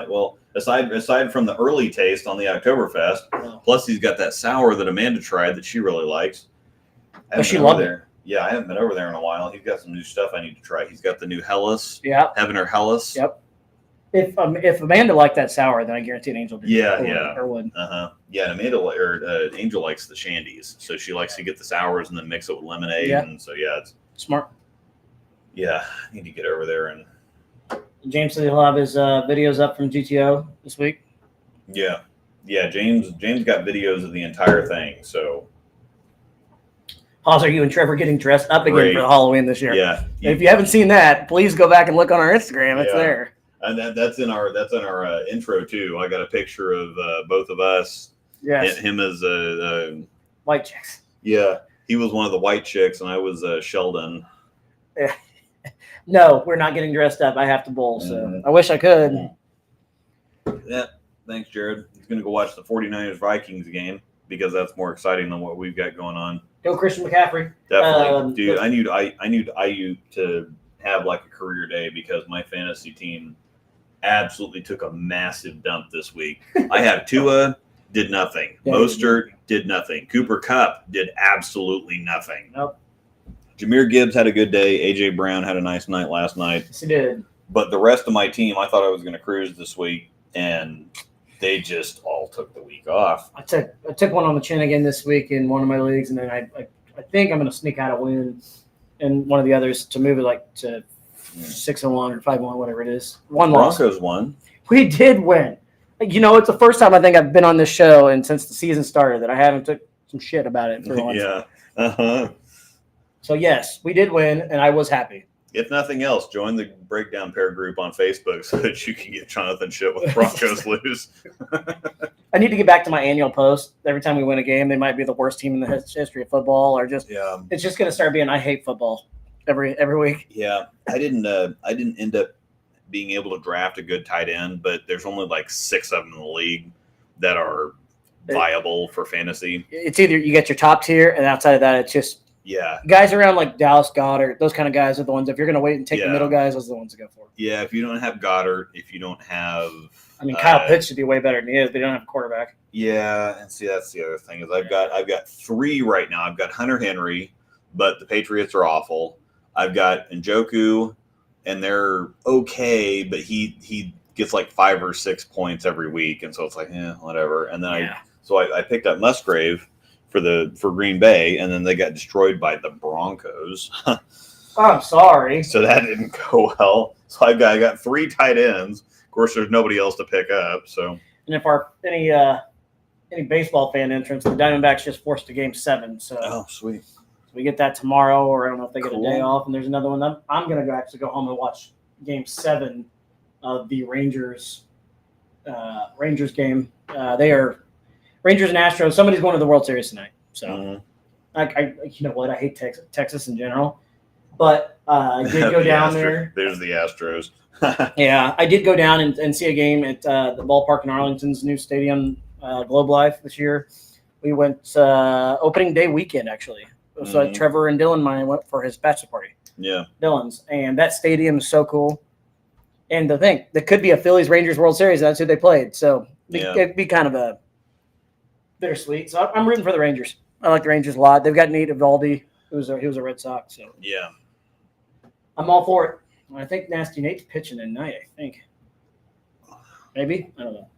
aside from the early taste on the Oktoberfest. Plus, he's got that sour that Amanda tried that she really likes. She loved it. Yeah, I haven't been over there in a while. He's got some new stuff I need to try. He's got the new Hellas. Yeah. Heavener Hellas. Yep. If Amanda liked that sour, then I guarantee an Angel did. Or would. Yeah, Angel likes the shandies, so she likes to get the sours and then mix it with lemonade. Yeah. And so it's smart. Yeah, I need to get over there and. James said he'll have his videos up from GTO this week. Yeah. James got videos of the entire thing. So. Also, you and Trevor getting dressed up again for Halloween this year. Yeah. If you haven't seen that, please go back and look on our Instagram. It's there. And that's in our intro too. I got a picture of both of us. Yes. Him as white chicks. Yeah, he was one of the white chicks, and I was Sheldon. Yeah. No, we're not getting dressed up. I have to bowl, so I wish I could. Yeah. Thanks, Jared. He's gonna go watch the 49ers Vikings game. because that's more exciting than what we've got going on. Go Christian McCaffrey. Definitely, dude. I need Ayuk to have like a career day because my fantasy team absolutely took a massive dump this week. I have Tua, did nothing. Yeah, Mostert did nothing. Cooper Kupp did absolutely nothing. Nope. Jameer Gibbs had a good day. AJ Brown had a nice night last night. Yes, he did. But the rest of my team, I thought I was going to cruise this week, and they just all took the week off. I took one on the chin again this week in one of my leagues, and then I think I'm going to sneak out a win in one of the others to move it like to 6-1 or 5-1, whatever it is. One loss. Broncos won. We did win. You know, it's the first time I think I've been on this show and since the season started that I haven't took some shit about it for once. Yeah. Uh-huh. So yes, we did win, and I was happy. If nothing else, join the breakdown pair group on Facebook so that you can get Jonathan shit with Broncos lose. I need to get back to my annual post. Every time we win a game, they might be the worst team in the history of football, or just it's just going to start being I hate football every week. Yeah, I didn't end up being able to draft a good tight end, but there's only like 6 of them in the league that are viable for fantasy. It's either you get your top tier, and outside of that, it's just guys around like Dallas Goedert. Those kind of guys are the ones. If you're going to wait and take the middle guys, those are the ones to go for. Yeah, if you don't have Goddard, if you don't have, I mean, Kyle Pitts should be way better than he is, but they don't have a quarterback. Yeah, and see that's the other thing is I've got 3 right now. I've got Hunter Henry, but the Patriots are awful. I've got Njoku, and they're okay, but he gets like 5 or 6 points every week, and so it's like whatever. And then I picked up Musgrave for Green Bay, and then they got destroyed by the Broncos. Oh, I'm sorry. So that didn't go well. So I got 3 tight ends. Of course, there's nobody else to pick up. So and if any baseball fan entrance, the Diamondbacks just forced to Game 7. So sweet. We get that tomorrow, or I don't know if they get a day off. And there's another one. I'm going to actually go home and watch Game 7 of the Rangers game. They are Rangers and Astros. Somebody's going to the World Series tonight. So, I you know what? I hate Texas in general, but I did go down there. There's the Astros. Yeah, I did go down and see a game at the ballpark in Arlington's new stadium, Globe Life this year. We went opening day weekend, actually. So Trevor and Dylan mine went for his bachelor party. Yeah. Dylan's. And that stadium is so cool. And the thing, there could be a Phillies-Rangers World Series. That's who they played. So it'd be kind of a bittersweet. So I'm rooting for the Rangers. I like the Rangers a lot. They've got Nate Eovaldi, he was a Red Sox. So I'm all for it. I think Nasty Nate's pitching tonight, I think. Maybe? I don't know.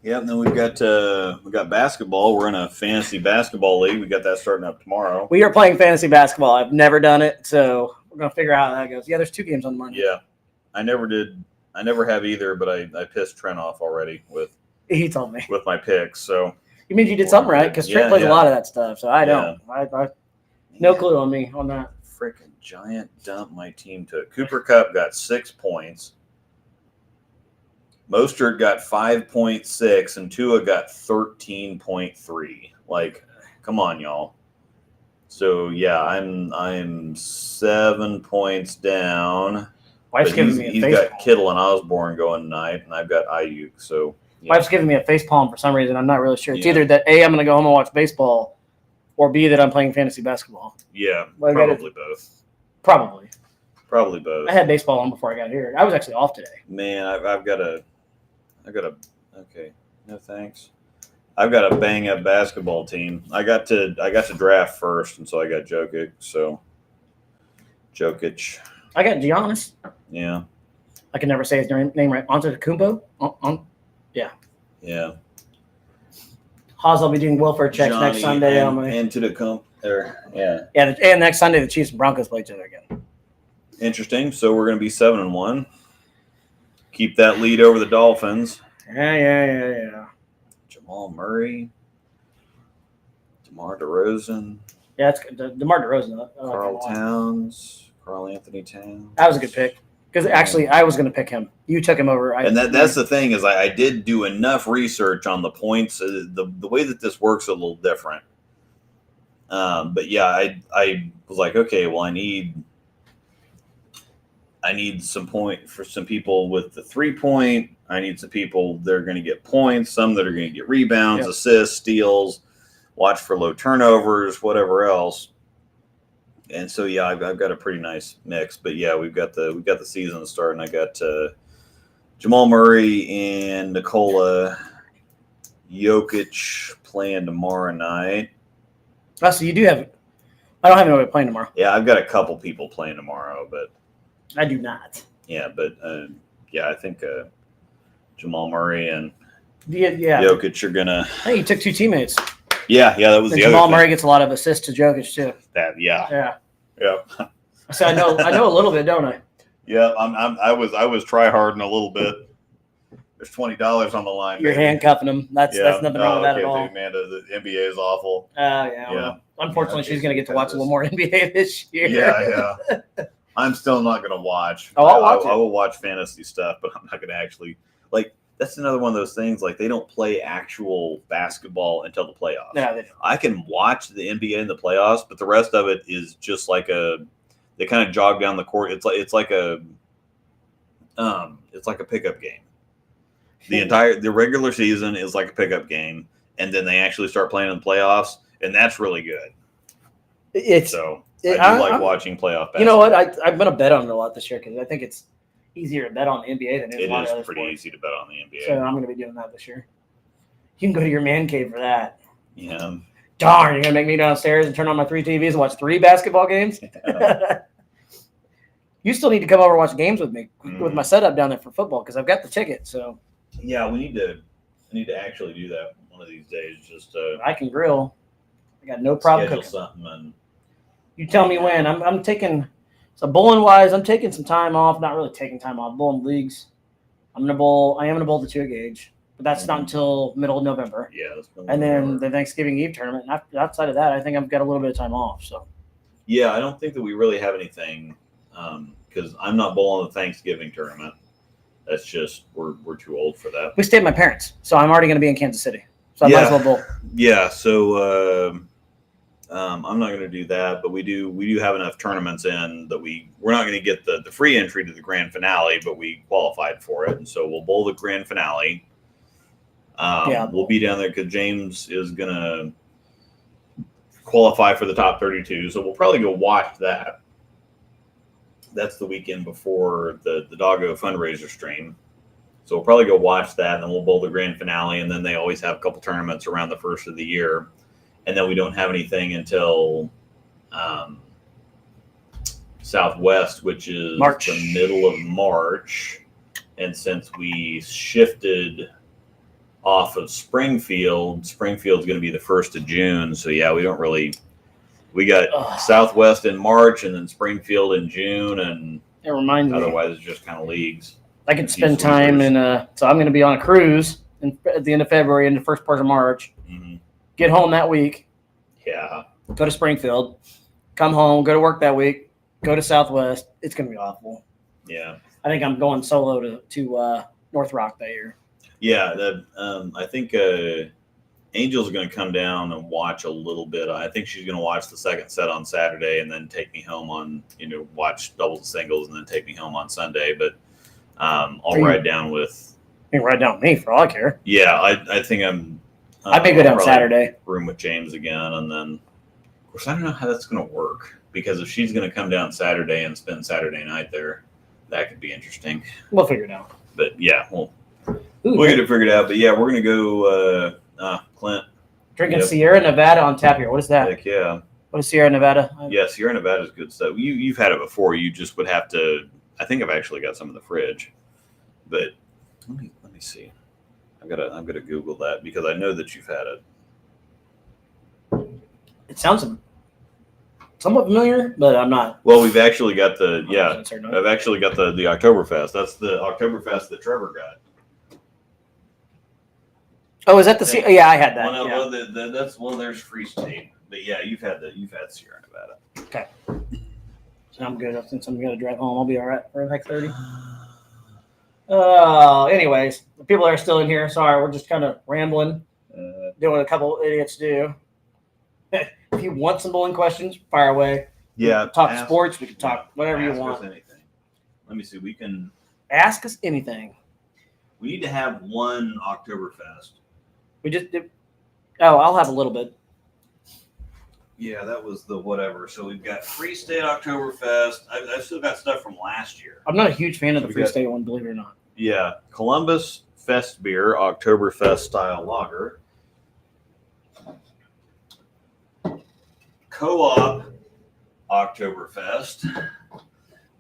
Yeah, and then we've got basketball. We're in a fantasy basketball league. We got that starting up tomorrow. We are playing fantasy basketball. I've never done it, so we're gonna figure out how that goes. Yeah, there's 2 games on Monday. Yeah, I never did. I never have either, but I pissed Trent off already with. He told me with my picks. So you mean you did something right because Trent plays a lot of that stuff. So I don't. I no clue on me on that. Freaking giant dump my team took. Cooper Kupp got 6 points. Mostert got 5.6 and Tua got 13.3. Like, come on, y'all. So yeah, I'm 7 points down. Wife's giving me a he's face got palm. Kittle and Osborne going tonight, and I've got Ayuk. So Wife's giving me a face palm for some reason. I'm not really sure. It's either that A, I'm going to go home and watch baseball, or B, that I'm playing fantasy basketball. Yeah, probably both. Probably both. I had baseball on before I got here. I was actually off today. Man, I've got a okay. No thanks. I've got a bang up basketball team. I got to draft first, and so I got Jokic. So Jokic. I got Giannis. Yeah. I can never say his name right. Antetokounmpo. Yeah. Yeah. Haas will be doing welfare checks next Sunday. Antetokounmpo. Yeah. Yeah, and next Sunday the Chiefs and Broncos play each other again. Interesting. So we're going to be 7-1. Keep that lead over the Dolphins. Yeah. Jamal Murray, DeMar DeRozan. Yeah, it's DeMar DeRozan. Carl Anthony Towns. That was a good pick because actually I was going to pick him. You took him over. And that's the thing is I did do enough research on the points. The way that this works a little different. But yeah, I was like, okay, well I need I need some point for some people with the 3-point. I need some people that are going to get points, some that are going to get rebounds, assists, steals, watch for low turnovers, whatever else. And so, yeah, I've got a pretty nice mix. But yeah, we've got the season starting. I got Jamal Murray and Nikola Jokic playing tomorrow night. Oh, so you do have. I don't have anybody playing tomorrow. Yeah, I've got a couple people playing tomorrow, but I do not. yeah, but yeah, I think Jamal Murray and Yeah. Jokic are gonna. I think you took 2 teammates. Yeah, that was And the Jamal other Murray thing. gets a lot of assists to Jokic too. Yeah. So I know a little bit, don't I? Yeah, I was try harding a little bit. There's $20 on the line. You're baby. handcuffing him. That's nothing wrong with that at all. Dude, man, the NBA is awful. Yeah. Well, unfortunately, she's going to get to watch a little more NBA this year. Yeah. I'm still not going to watch. Oh, I'll watch it. I will watch fantasy stuff, but I'm not going to actually like. That's another one of those things. Like they don't play actual basketball until the playoffs. Yeah, they don't. I can watch the NBA in the playoffs, but the rest of it is just like they kind of jog down the court. It's like a pickup game. The regular season is like a pickup game, and then they actually start playing in the playoffs, and that's really good. I do like watching playoff basketball. You know what? I'm going to bet on it a lot this year because I think it's easier to bet on the NBA than it is a lot of other pretty sports. easy to bet on the NBA. So I'm going to be doing that this year. You can go to your man cave for that. Yeah. Darn, you're going to make me downstairs and turn on my 3 TVs and watch 3 basketball games? You still need to come over and watch games with me with my setup down there for football because I've got the ticket. So yeah, we need to actually do that one of these days. Just I can grill. I got no problem schedule cooking. something. And You tell me when. I'm taking so bowling wise. I'm taking some time off. Not really taking time off. Bowling leagues. I am gonna bowl the 2 gauge, but that's not until middle of November. yeah, that's And then the Thanksgiving Eve tournament. And outside of that, I think I've got a little bit of time off. So yeah, I don't think that we really have anything because I'm not bowling the Thanksgiving tournament. That's just we're too old for that. we stay at my parents, so I'm already going to be in Kansas City. So I might as well bowl. Yeah, so I'm not going to do that, but we do have enough tournaments in that we're not going to get the free entry to the grand finale, but we qualified for it, and so we'll bowl the grand finale. We'll be down there because James is going to qualify for the top 32, so we'll probably go watch that. That's the weekend before the Doggo fundraiser stream. So we'll probably go watch that, and then we'll bowl the grand finale, and then they always have a couple tournaments around the first of the year. And then we don't have anything until Southwest, which is March. the middle of March. And since we shifted off of Springfield's going to be the 1st of June. So, yeah, we got Southwest in March and then Springfield in June. And It reminds me. otherwise, it's just kind of leagues. I could spend time in so I'm going to be on a cruise at the end of February and the first part of March. Mm-hmm. Get home that week. Yeah. Go to Springfield. Come home. Go to work that week. Go to Southwest. It's going to be awful. Yeah. I think I'm going solo to North Rock that year. Yeah. I think Angel's going to come down and watch a little bit. I think she's going to watch the second set on Saturday and then take me home on, watch doubles and singles and then take me home on Sunday. But I'll ride down with. You can ride down with me for all I care. Yeah, I think I'm. I may go down Saturday. Room with James again, and then of course I don't know how that's going to work because if she's going to come down Saturday and spend Saturday night there, that could be interesting. We'll figure it out. But yeah, we'll get it figured out. But yeah, we're going to go. Clint drinking Sierra Nevada on tap here. What is that? Heck yeah. What is Sierra Nevada? Yeah, Sierra Nevada is good stuff. You've had it before. You just would have to. I think I've actually got some in the fridge, but let me see. I'm gonna Google that because I know that you've had it. It sounds somewhat familiar, but I'm not. Well, we've actually got I've actually got the Oktoberfest. That's the Oktoberfest that Trevor got. Oh, is that the Sierra? Yeah, I had that. Well, there's free state, but yeah, you've had Sierra Nevada. Okay. So I'm good. Since I'm gonna drive home, I'll be all right for like 30. Anyways, the people that are still in here, sorry, we're just kind of rambling, doing a couple idiots do. If you want some bowling questions, fire away. Yeah, Talk sports. We can talk whatever you ask us want. anything. Let me see. We can. Ask us anything. We need to have one Oktoberfest. We just did. Oh, I'll have a little bit. Yeah, that was the whatever. So we've got Free State Oktoberfest. I've still got stuff from last year. I'm not a huge fan of the Free State one, believe it or not. Yeah, Columbus Fest Beer Oktoberfest style lager. Co-op Oktoberfest.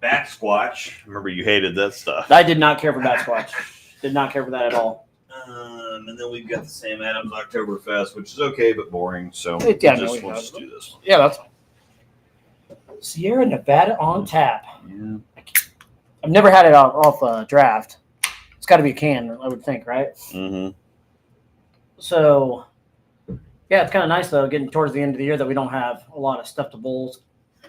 Bat Squatch. Remember you hated that stuff. I did not care for Bat Squatch. Did not care for that at all. And then we've got the Sam Adams Oktoberfest, which is okay but boring. So we'll just do this one. Yeah, that's fine. Sierra Nevada on tap. Yeah. I've never had it off draft. It's got to be a can, I would think, right? Mm-hmm. So, yeah, it's kind of nice though, getting towards the end of the year that we don't have a lot of stuff to bowls.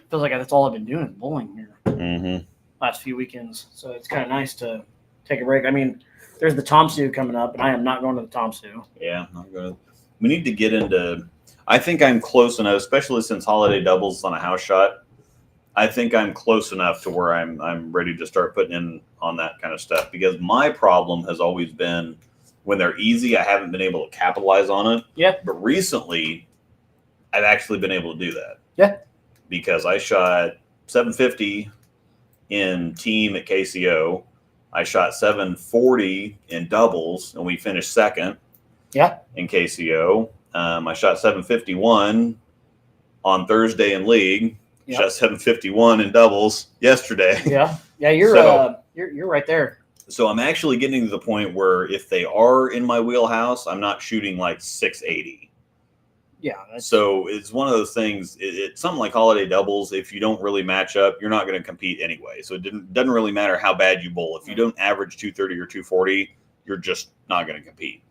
Feels like that's all I've been doing is bowling here last few weekends. So it's kind of nice to take a break. I mean, there's the Tomsu coming up, and I am not going to the Tomsu. Yeah, not going to. We need to get into. I think I'm close enough, especially since holiday doubles on a house shot. I think I'm close enough to where I'm ready to start putting in on that kind of stuff, because my problem has always been when they're easy, I haven't been able to capitalize on it. Yeah. But recently, I've actually been able to do that. Yeah. Because I shot 750 in team at KCO. I shot 740 in doubles, and we finished second. Yeah. In KCO. I shot 751 on Thursday in league. Yep. Shot 751 in doubles yesterday. Yeah. Yeah, you're right there. So I'm actually getting to the point where if they are in my wheelhouse, I'm not shooting like 680. Yeah. So it's one of those things. It's something like holiday doubles. If you don't really match up, you're not going to compete anyway. So it doesn't really matter how bad you bowl. If you don't average 230 or 240, you're just not going to compete.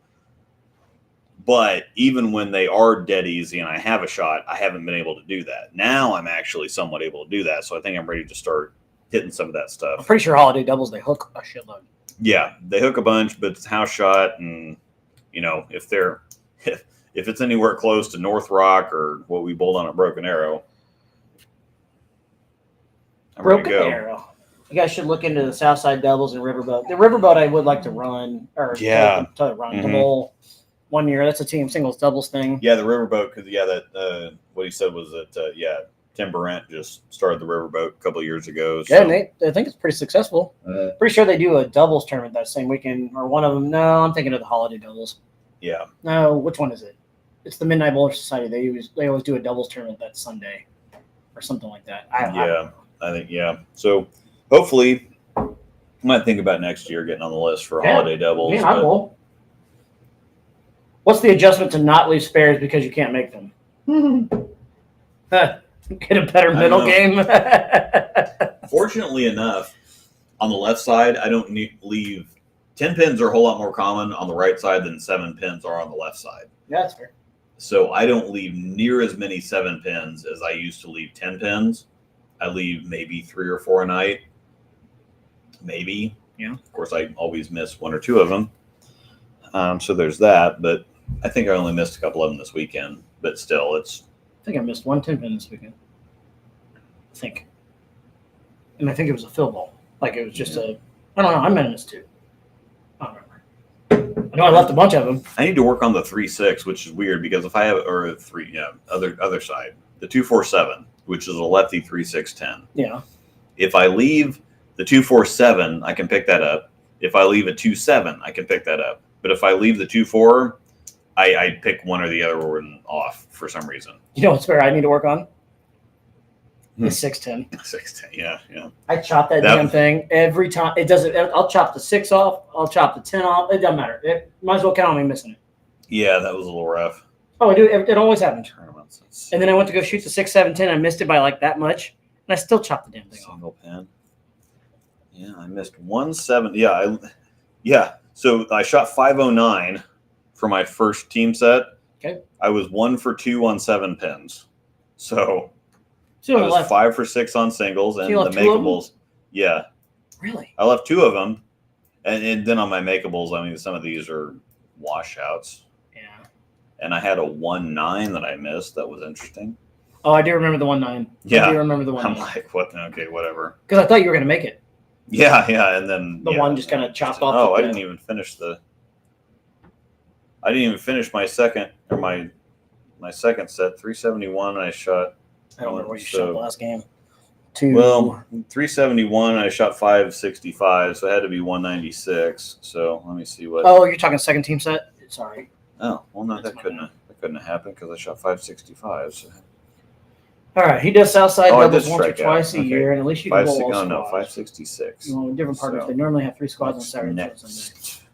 But even when they are dead easy and I have a shot, I haven't been able to do that. Now I'm actually somewhat able to do that. So I think I'm ready to start hitting some of that stuff. I'm pretty sure holiday doubles, they hook a shitload. Yeah, they hook a bunch, but it's house shot. And, you know, if it's anywhere close to North Rock or what we bowled on at Broken Arrow, I'm ready to go. Arrow. You guys should look into the Southside doubles and Riverboat. The Riverboat I would like to run, or to run the bowl 1 year. That's a team singles doubles thing. Yeah, the Riverboat, because that what he said was that Tim Barrett just started the Riverboat a couple of years ago. So. Yeah, and I think it's pretty successful. Pretty sure they do a doubles tournament that same weekend, or one of them. No, I'm thinking of the holiday doubles. Yeah. No, which one is it? It's the Midnight Bowler Society. They always do a doubles tournament that Sunday, or something like that. I think So hopefully, I might think about next year getting on the list for holiday doubles. Yeah, I will. What's the adjustment to not leave spares because you can't make them? Get a better middle game. Fortunately enough, on the left side, I don't leave 10 pins are a whole lot more common on the right side than 7 pins are on the left side. Yeah, that's fair. So I don't leave near as many 7 pins as I used to leave 10 pins. I leave maybe 3 or 4 a night. Maybe. Yeah. Of course, I always miss 1 or 2 of them. So there's that. But I think I only missed a couple of them this weekend. But still, I think I missed 1 10-pin this weekend. I think. And I think it was a fill ball. Like it was just I don't know. I might have missed 2. I don't remember. I know I left a bunch of them. I need to work on the 3-6, which is weird because if I have other side, the 2-4-7, which is a lefty 3-6-10. Yeah. If I leave the 2-4-7, I can pick that up. If I leave a 2-7, I can pick that up. But if I leave the 2-4, I pick one or the other one off for some reason. You know what's fair? I need to work on the 6-10. 6-10, yeah. I chop that damn thing every time. It doesn't. I'll chop the 6 off. I'll chop the 10 off. It doesn't matter. It might as well count on me missing it. Yeah, that was a little rough. Oh, I do. It always happens. Tournaments. And then I went to go shoot the 6, 7, 10. I missed it by like that much, and I still chopped the damn thing off. Single pin. Yeah, I missed 1-7. Yeah. So I shot 509 for my first team set. Okay. I was 1 for 2 on 7 pins. So I was left. 5 for 6 on singles and the makeables. Yeah. Really? I left 2 of them. And then on my makeables, I mean, some of these are washouts. Yeah. And I had a 1-9 that I missed. That was interesting. Oh, I do remember the 1-9. Yeah. I do remember the 1-9. I'm like, what? Okay, whatever. Because I thought you were going to make it. Yeah, and then The one just kind of chopped off. Oh, I didn't even finish my second second set. 371. I shot. I don't remember what you shot the last game. 371. I shot 565, so it had to be 196. So let me see what. Oh, you're talking second team set? Sorry. Oh, well, no, that couldn't have happened because I shot 565. So. All right, he does Southside I doubles did once or strike out. twice a year, and at least you can bowl all squads. No, 566. Different partners. So, they normally have 3 squads on Saturday and next. Sunday.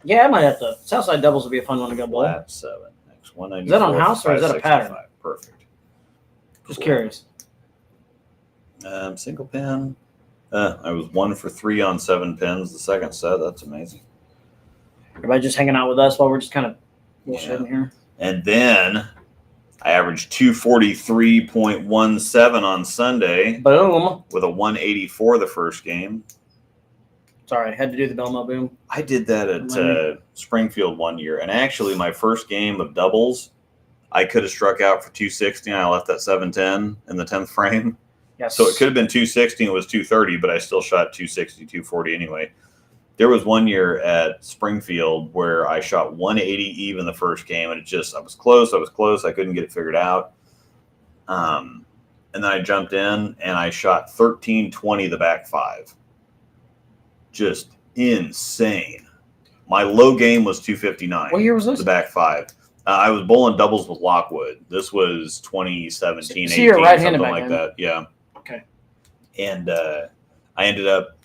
Yeah, I might have to. Southside doubles would be a fun one to go bowl. Flat 7. Next 194. Is that on house or is that a pattern? Perfect. Just curious. Single pin. I was 1 for 3 on 7 pins the second set. That's amazing. Everybody just hanging out with us while we're just kind of bullshitting here. And then I averaged 243.17 on Sunday. Boom. With a 184 the first game. Sorry, I had to do the Belmo boom. I did that at Springfield one year. And actually, my first game of doubles, I could have struck out for 260, and I left that 710 in the 10th frame. Yes. So it could have been 260 and it was 230, but I still shot 260, 240 anyway. There was one year at Springfield where I shot 180 even the first game, and I was close. I couldn't get it figured out. And then I jumped in and I shot 1320 the back 5. Just insane. My low game was 259. What year was this? The back 5. I was bowling doubles with Lockwood. This was 2017, so you're 18, right-handed something back like then. that. Yeah. Okay. And I ended up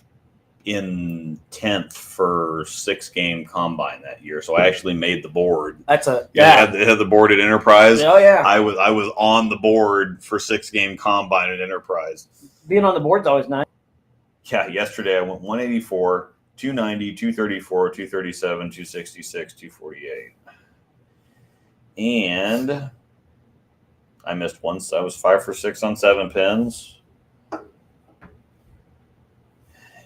in 10th for 6-game combine that year. So I actually made the board. That's a Had the board at Enterprise. Oh yeah. I was on the board for 6-game combine at Enterprise. Being on the board's always nice. Yeah, yesterday I went 184, 290, 234, 237, 266, 248. And I missed one. I was 5 for 6 on 7 pins.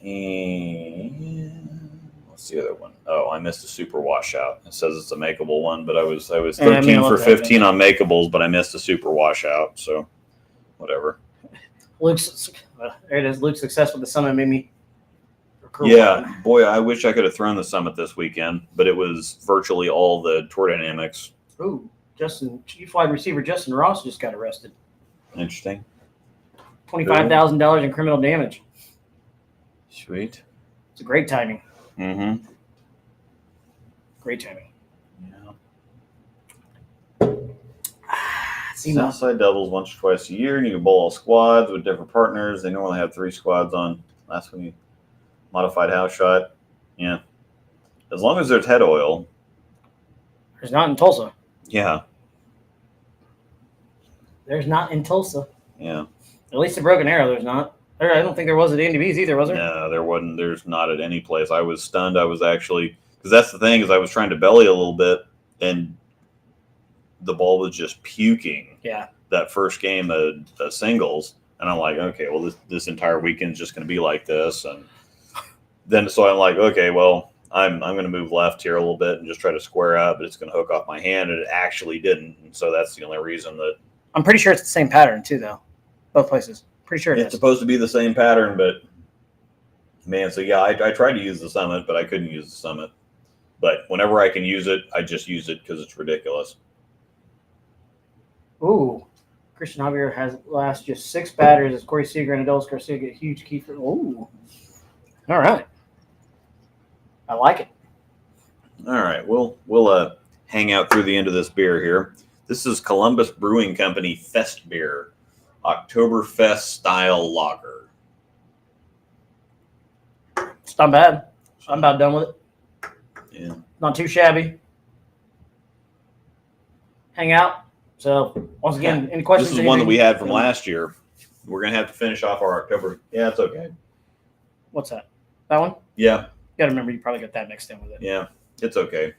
And what's the other one? Oh, I missed a super washout. It says it's a makeable one, but I was 13 for 15 on makeables, but I missed a super washout. So whatever. There it is. Luke's success with the summit made me. Yeah, boy, I wish I could have thrown the summit this weekend, but it was virtually all the tour dynamics. Ooh, Chief wide receiver Justin Ross just got arrested. Interesting. $25,000 in criminal damage. Sweet. It's a great timing. Mm-hmm. Great timing. Yeah. Southside doubles once or twice a year, and you can bowl all squads with different partners. They normally have 3 squads on. Last one, you modified house shot. Yeah. As long as there's head oil. There's not in Tulsa. Yeah. There's not in Tulsa. Yeah. At least the Broken Arrow, there's not. I don't think there was at Andy B's either, was there? No, there wasn't. There's not at any place. I was stunned. I was actually, because that's the thing, is I was trying to belly a little bit, and the ball was just puking. Yeah. That first game of singles, and I'm like, okay, well, this entire weekend is just going to be like this, and then so I'm like, okay, well, I'm going to move left here a little bit and just try to square up, but it's going to hook off my hand, and it actually didn't, and so that's the only reason that. I'm pretty sure it's the same pattern too, though. Both places. Pretty sure it's supposed to be the same pattern, but man, so yeah, I tried to use the summit, but I couldn't use the summit. But whenever I can use it, I just use it because it's ridiculous. Ooh, Christian Javier has last just 6 batters as Corey Seager and Adolis Garcia get huge key for. Ooh, all right, I like it. All right, we'll hang out through the end of this beer here. This is Columbus Brewing Company Fest beer. Oktoberfest style lager. It's not bad. I'm about done with it. Yeah. Not too shabby. Hang out. So, once again, any questions? This is one that we had from last year. We're going to have to finish off our October. Yeah, it's okay. What's that? That one? Yeah. You got to remember, you probably got that mixed in with it. Yeah, it's okay.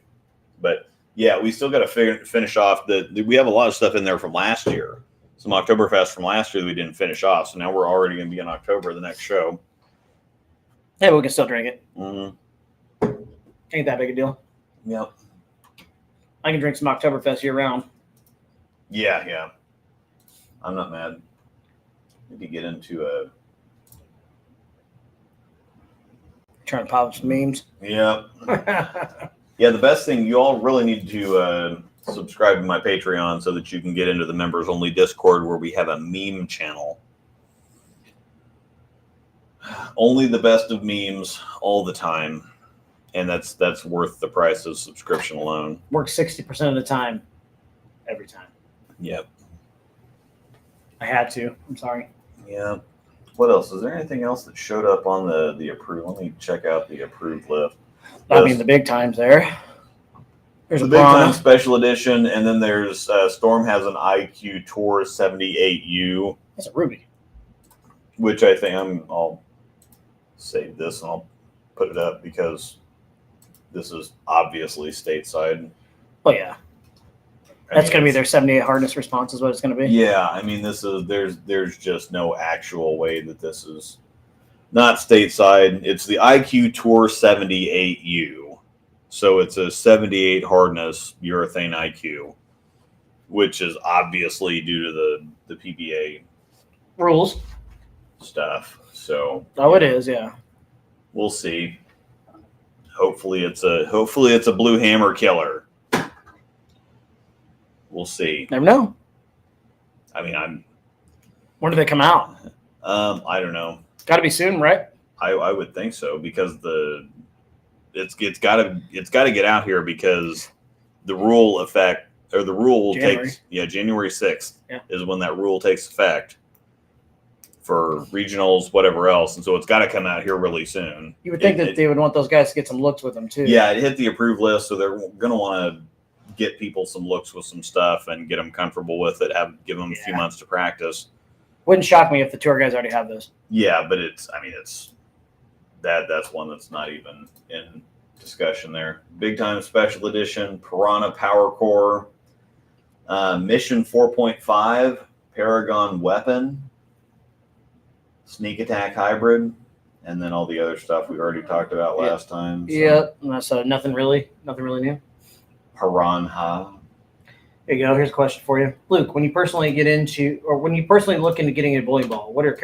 But, yeah, we still got to finish off. We have a lot of stuff in there from last year. Some Oktoberfest from last year that we didn't finish off. So now we're already going to be in October, the next show. Yeah, but we can still drink it. Mm-hmm. Ain't that big a deal. Yep. I can drink some Oktoberfest year round. Yeah. I'm not mad. Maybe get into trying to pop up some memes. Yeah. Yeah, the best thing, you all really need to subscribe to my Patreon so that you can get into the members only Discord where we have a meme channel. Only the best of memes all the time. And that's worth the price of subscription alone. Works 60% of the time. Every time. Yep. I had to. I'm sorry. Yeah. What else? Is there anything else that showed up on the approved? Let me check out the approved list. I mean, the big times there. There's the a big Piranha. time special edition, and then there's Storm has an IQ Tour 78U. That's a Ruby. Which I think I'll save this and I'll put it up because this is obviously stateside. Oh yeah. That's going to be their 78 hardness response is what it's going to be. Yeah, I mean, this is there's just no actual way that this is not stateside. It's the IQ Tour 78U, so it's a 78 hardness urethane IQ, which is obviously due to the PBA rules stuff. So it is, yeah. We'll see. Hopefully it's a blue hammer killer. We'll see. Never know. I mean, when do they come out? I don't know. Got to be soon, right? I would think so because it's got to get out here because the rule effect or the rule takes January 6th is when that rule takes effect for regionals, whatever else, and so it's got to come out here really soon. You would think that they would want those guys to get some looks with them too. Yeah, it hit the approved list, so they're going to want to get people some looks with some stuff and get them comfortable with it. Give them a few months to practice. Wouldn't shock me if the tour guys already have those. Yeah, but that's one that's not even in discussion there. Big time special edition Piranha Power Core, Mission 4.5 Paragon Weapon, Sneak Attack Hybrid, and then all the other stuff we already talked about last time. So. Yep, that's nothing really new. Piranha. There you go. Here's a question for you, Luke. When you personally look into getting a bowling ball, what are the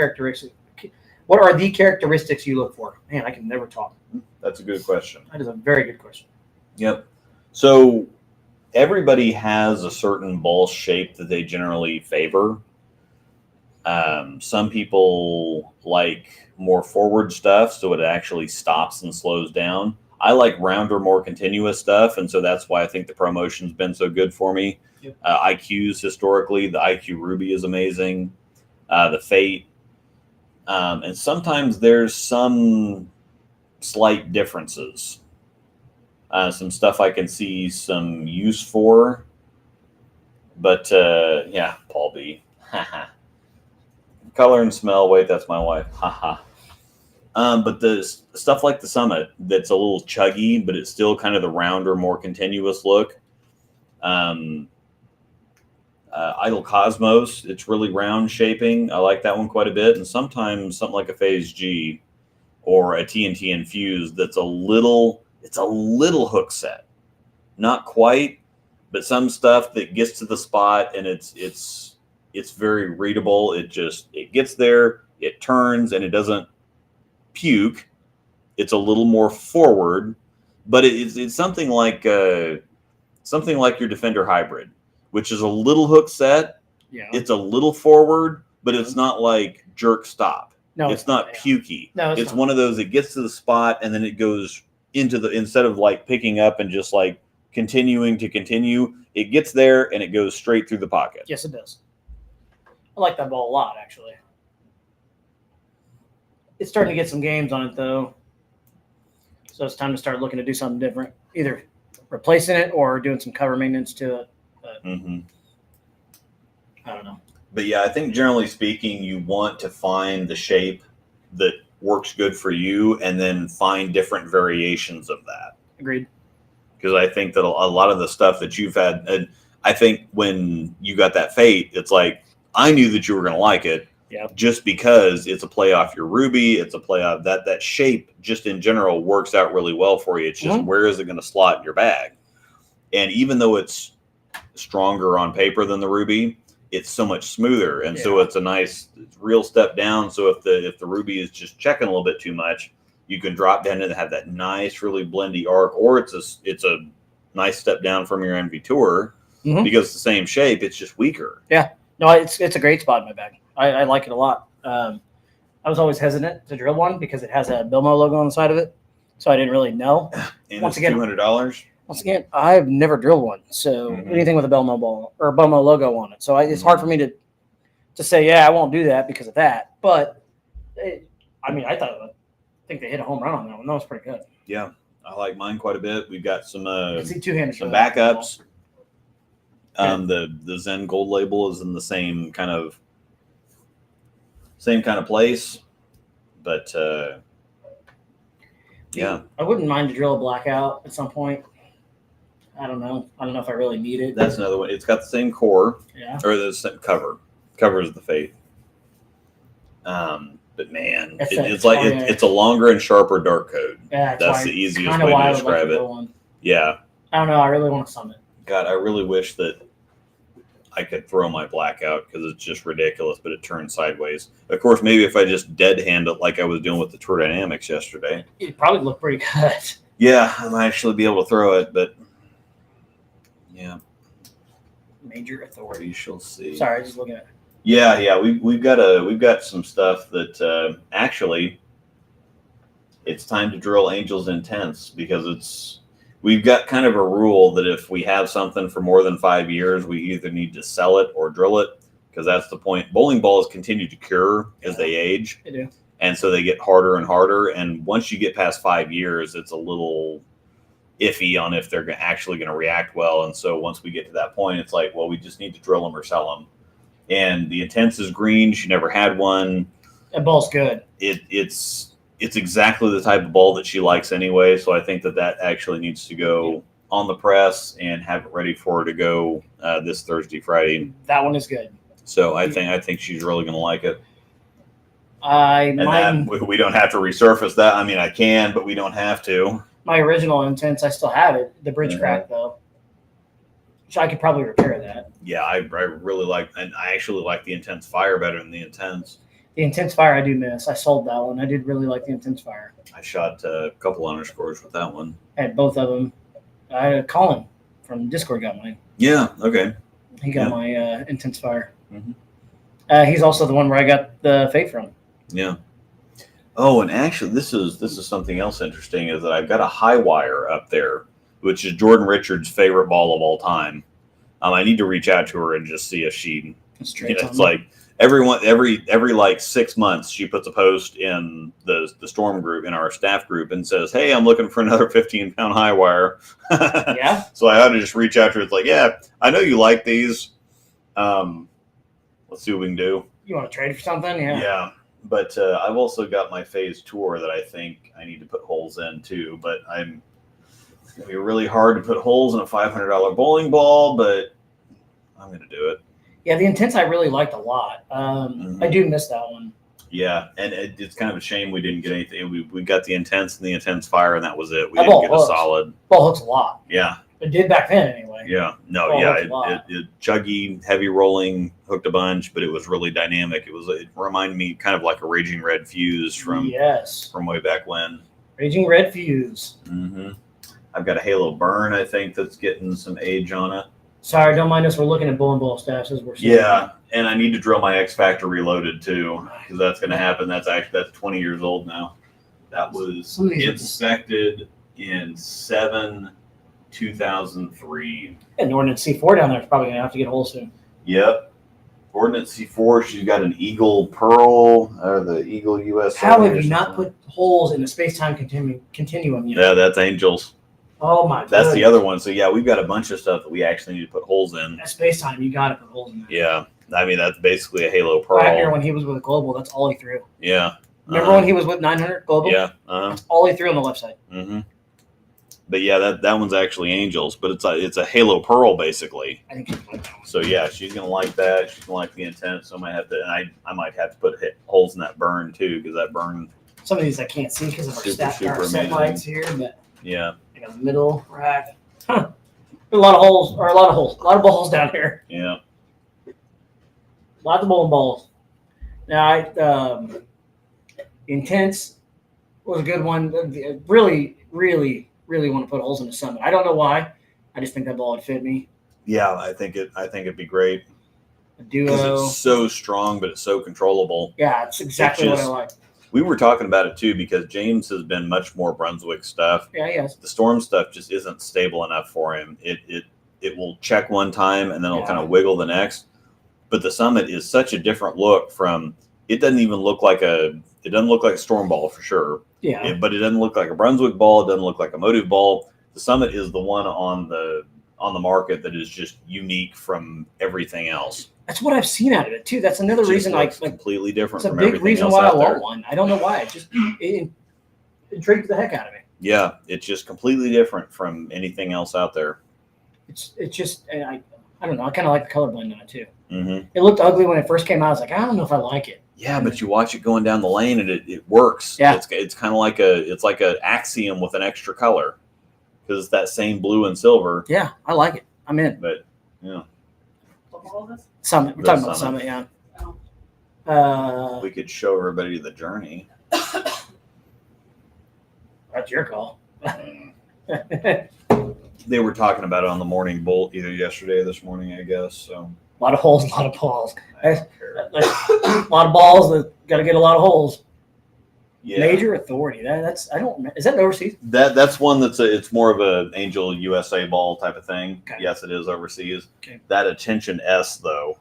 characteristics you look for? Man, I can never talk. That's a good question. That is a very good question. Yep. So everybody has a certain ball shape that they generally favor. Some people like more forward stuff, so it actually stops and slows down. I like rounder, more continuous stuff, and so that's why I think the ProMotion's been so good for me. Yep. IQs historically, the IQ Ruby is amazing. The Fate, and sometimes there's some slight differences. Some stuff I can see some use for, but Paul B. Color and smell. Wait, that's my wife. Haha. But the stuff like the Summit that's a little chuggy, but it's still kind of the rounder, more continuous look. Idle Cosmos, it's really round shaping. I like that one quite a bit. And sometimes something like a Phase G or a TNT Infused that's a little hook set. Not quite, but some stuff that gets to the spot and it's very readable. It gets there, it turns, and it doesn't puke. It's a little more forward, but it's something like your Defender Hybrid, which is a little hook set. Yeah, it's a little forward, but it's not like jerk stop. No, it's not pukey. No, it's one of those. It gets to the spot and then it goes instead of like picking up and just like continuing to continue. It gets there and it goes straight through the pocket. Yes, it does. I like that ball a lot, actually. It's starting to get some games on it, though. So it's time to start looking to do something different. Either replacing it or doing some cover maintenance to it. But I don't know. But, yeah, I think generally speaking, you want to find the shape that works good for you and then find different variations of that. Agreed. Because I think that a lot of the stuff that you've had, and I think when you got that Fate, it's like, I knew that you were going to like it. Yeah. Just because it's a play off your Ruby, it's a play off that shape just in general works out really well for you. It's just where is it going to slot in your bag? And even though it's stronger on paper than the Ruby, it's so much smoother. And so it's a nice real step down. So if the Ruby is just checking a little bit too much, You can drop down and have that nice, really blendy arc, or it's a nice step down from your MV Tour because it's the same shape. It's just weaker. Yeah. No, it's a great spot in my bag. I like it a lot. I was always hesitant to drill one because it has a Bilmo logo on the side of it, so I didn't really know. And Once it's again, $200. Once again, I've never drilled one, so anything with a Bilmo ball or a Bilmo logo on it. So it's hard for me to say, yeah, I won't do that because of that. But I think they hit a home run on that one. That was pretty good. Yeah, I like mine quite a bit. We've got some two-handed some backups. The Zen Gold label is in the same kind of place, but yeah, I wouldn't mind to drill a blackout at some point. I don't know if I really need it. That's another one. It's got the same core, or the same cover. Covers the Faith. But man, it's a longer and sharper dark code. Yeah, that's the easiest way to describe it. Yeah. I don't know. I really want to summit. God, I really wish that I could throw my blackout because it's just ridiculous, but it turns sideways. Of course, maybe if I just dead hand it like I was doing with the Tour Dynamics yesterday, it'd probably look pretty good. Yeah, I might actually be able to throw it, but yeah. Major authority. We shall see. Sorry, just looking at it. Yeah. We've got some stuff that actually it's time to drill Angel's Intense because we've got kind of a rule that if we have something for more than 5 years, we either need to sell it or drill it because that's the point. Bowling balls continue to cure as they age. They do. And so they get harder and harder. And once you get past 5 years, it's a little iffy on if they're actually going to react well. And so once we get to that point, it's like, well, we just need to drill them or sell them. And the Intense is green. She never had one. That ball's good. It's exactly the type of ball that she likes anyway. So I think that actually needs to go on the press and have it ready for her to go this Thursday, Friday. That one is good. So I think she's really going to like it. We don't have to resurface that. I mean, I can, but we don't have to. My original Intense, I still have it. The bridge crack though. So I could probably repair that. Yeah, I really like, and I actually like the Intense Fire better than the Intense. The Intense Fire I do miss. I sold that one. I did really like the Intense Fire. I shot a couple underscores with that one. I had both of them. I had Colin from Discord got mine. Yeah, okay. He got my Intense Fire. He's also the one where I got the Faith from. Yeah. Oh, and actually, this is something else interesting is that I've got a high wire up there, which is Jordan Richards' favorite ball of all time. I need to reach out to her and just see if she. It's like every like 6 months she puts a post in the Storm group in our staff group and says, "Hey, I'm looking for another 15-pound high wire." Yeah. So I ought to just reach out to her. It's like, yeah, I know you like these. Let's see what we can do. You want to trade for something? Yeah. Yeah. But I've also got my Phase Tour that I think I need to put holes in too. But it's going to be really hard to put holes in a $500 bowling ball, but I'm going to do it. Yeah, the Intense I really liked a lot. I do miss that one. Yeah, and it's kind of a shame we didn't get anything. We got the Intense and the Intense Fire, and that was it. We didn't get a solid. Ball hooks a lot. Yeah. It did back then anyway. Yeah. No, it chuggy, heavy rolling, hooked a bunch, but it was really dynamic. It reminded me kind of like a Raging Red Fuse from way back when. Raging Red Fuse. I've got a Halo Burn, I think, that's getting some age on it. Sorry, don't mind us. We're looking at bowling ball stats as we're seeing. Yeah, and I need to drill my X Factor Reloaded too, because that's going to happen. That's 20 years old now. That was inspected in 2003. And Ordnance C4 down there is probably going to have to get holes soon. Yep. Ordnance C4, she's got an Eagle Pearl, or the Eagle US. How have you not put holes in the space-time continuum yet? Yeah, that's Angels. Oh, my God. That's the other one. So, yeah, we've got a bunch of stuff that we actually need to put holes in. At space-time, you got to put holes in that. Yeah. I mean, that's basically a Halo Pearl. Back here when he was with Global, that's all he threw. Yeah. Remember when he was with 900 Global? Yeah. That's all he threw on the left side. But yeah, that one's actually Angels, but it's a Halo Pearl basically. I think she's like that one. So yeah, she's gonna like that. She's gonna like the Intense. So I might have to, and I might have to put holes in that Burn too, because that Burn. Some of these I can't see because of our super set lights here, but yeah, I got the middle rack. A lot of balls down here. Yeah, lots of bowling balls. Now, Intense was a good one. Really, really, really want to put holes in the Summit. I don't know why. I just think that ball would fit me. Yeah, I think it'd be great A because duo. it's so strong, but it's so controllable. Yeah, it's exactly what I like. We were talking about it too because James has been much more Brunswick stuff. Yeah, yes. The Storm stuff just isn't stable enough for him. It will check one time and then it'll kind of wiggle the next. But the Summit is such a different look from. It doesn't even look like a. It doesn't look like a Storm ball for sure. Yeah. But it doesn't look like a Brunswick ball. It doesn't look like a Motive ball. The Summit is the one on the market that is just unique from everything else. That's what I've seen out of it too. That's another reason, like completely different. It's a from big everything reason else why I out there. want one. I don't know why. It intrigues the heck out of me. Yeah, it's just completely different from anything else out there. It's just I don't know. I kind of like the color blend on it too. Mm-hmm. It looked ugly when it first came out. I was like, I don't know if I like it. Yeah, but you watch it going down the lane and it works. Yeah, it's kind of like a Axiom with an extra color because it's that same blue and silver. Yeah, I like it. I'm in. But yeah, What ball is this? Summit. We're The talking about Summit. Summit. Yeah. Oh. we could show everybody the journey. That's your call. They were talking about it on the morning bolt either yesterday or this morning, I guess. So A lot of holes, a lot of balls. I don't care. A lot of balls that got to get a lot of holes. Yeah. Major Authority. That's I don't. Is that an overseas? That's one it's more of an Angel USA ball type of thing. Okay. Yes, it is overseas. Okay. That Attention S though.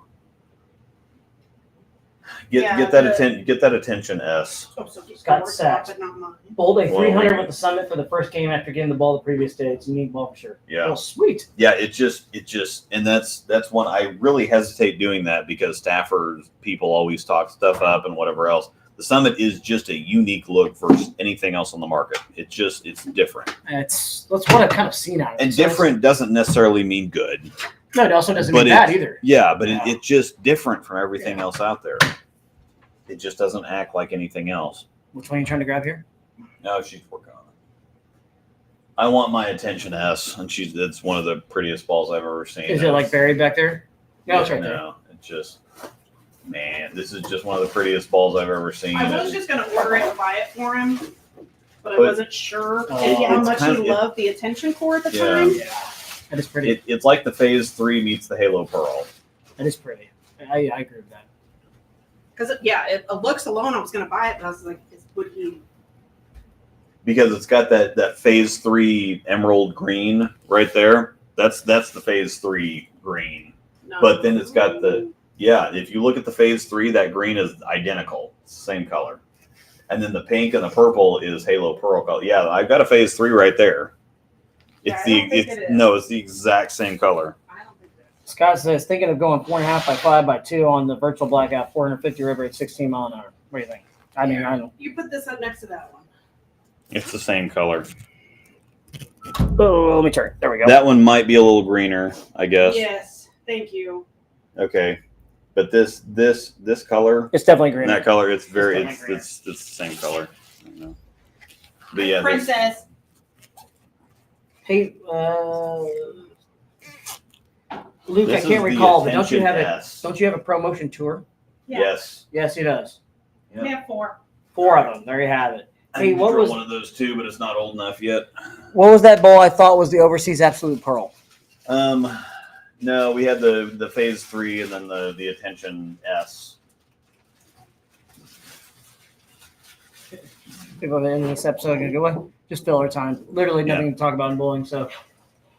Get Yeah, that Attention S. Oh, so just Got yours, sacked. but not mine. Bowled a Well, 300 wait. with the Summit for the first game after getting the ball the previous day. It's a unique ball for sure. Yeah. Oh, sweet. Yeah, it just and that's one I really hesitate doing that because staffers people always talk stuff up and whatever else. The Summit is just a unique look versus anything else on the market. It's different. That's what I've kind of seen out of it. And So different doesn't necessarily mean good. No, it also doesn't But mean bad either. Yeah, but Yeah. it's just different from everything Yeah. else out there. It just doesn't act like anything else. Which one are you trying to grab here? No, she's working on it. I want my Attention S, and it's one of the prettiest balls I've ever seen. Is it like buried back there? No, it's right there. No, it's just, man, this is just one of the prettiest balls I've ever seen. I was just going to order it and buy it for him, but I But- wasn't sure Oh, how it's much kind he of- loved the attention core at the Yeah. time. That is pretty. It's like the Phase 3 meets the Halo Pearl. That is pretty. I agree with that. Because, it looks alone, I was going to buy it, but I was like, would he? Because it's got that Phase 3 emerald green right there. That's the Phase 3 green. No. But then it's got if you look at the Phase 3, that green is identical. It's the same color. And then the pink and the purple is Halo Pearl color. Yeah, I've got a Phase 3 right there. Yeah, It's I don't think it is. it's the exact same color. I don't think that. Scott says thinking of going 4.5 by 5 by 2 on the virtual blackout, 450 river at 16 mile an hour. What do you think? I mean, I don't. You put this up next to that one. It's the same color. Oh, let me turn. There we go. That one might be a little greener, I guess. Yes, thank you. Okay, but this color, It's definitely and green. that color, it's definitely green. it's the same color. I don't know. But yeah, this- Princess. Hey, Luke, this I can't is the recall, but don't you have Attention S. Don't you have a promotion tour? Yeah. Yes. Yes, he does. Yeah. We have 4. 4 of them. There you have it. I Hey, need to what drill was one of those too, but it's not old enough yet. what was that ball I thought was the Overseas Absolute Pearl? No, we had the Phase 3 and then the Attention S. People at the end of this episode are gonna go, what? Just filler time. Literally nothing to talk about in bowling, so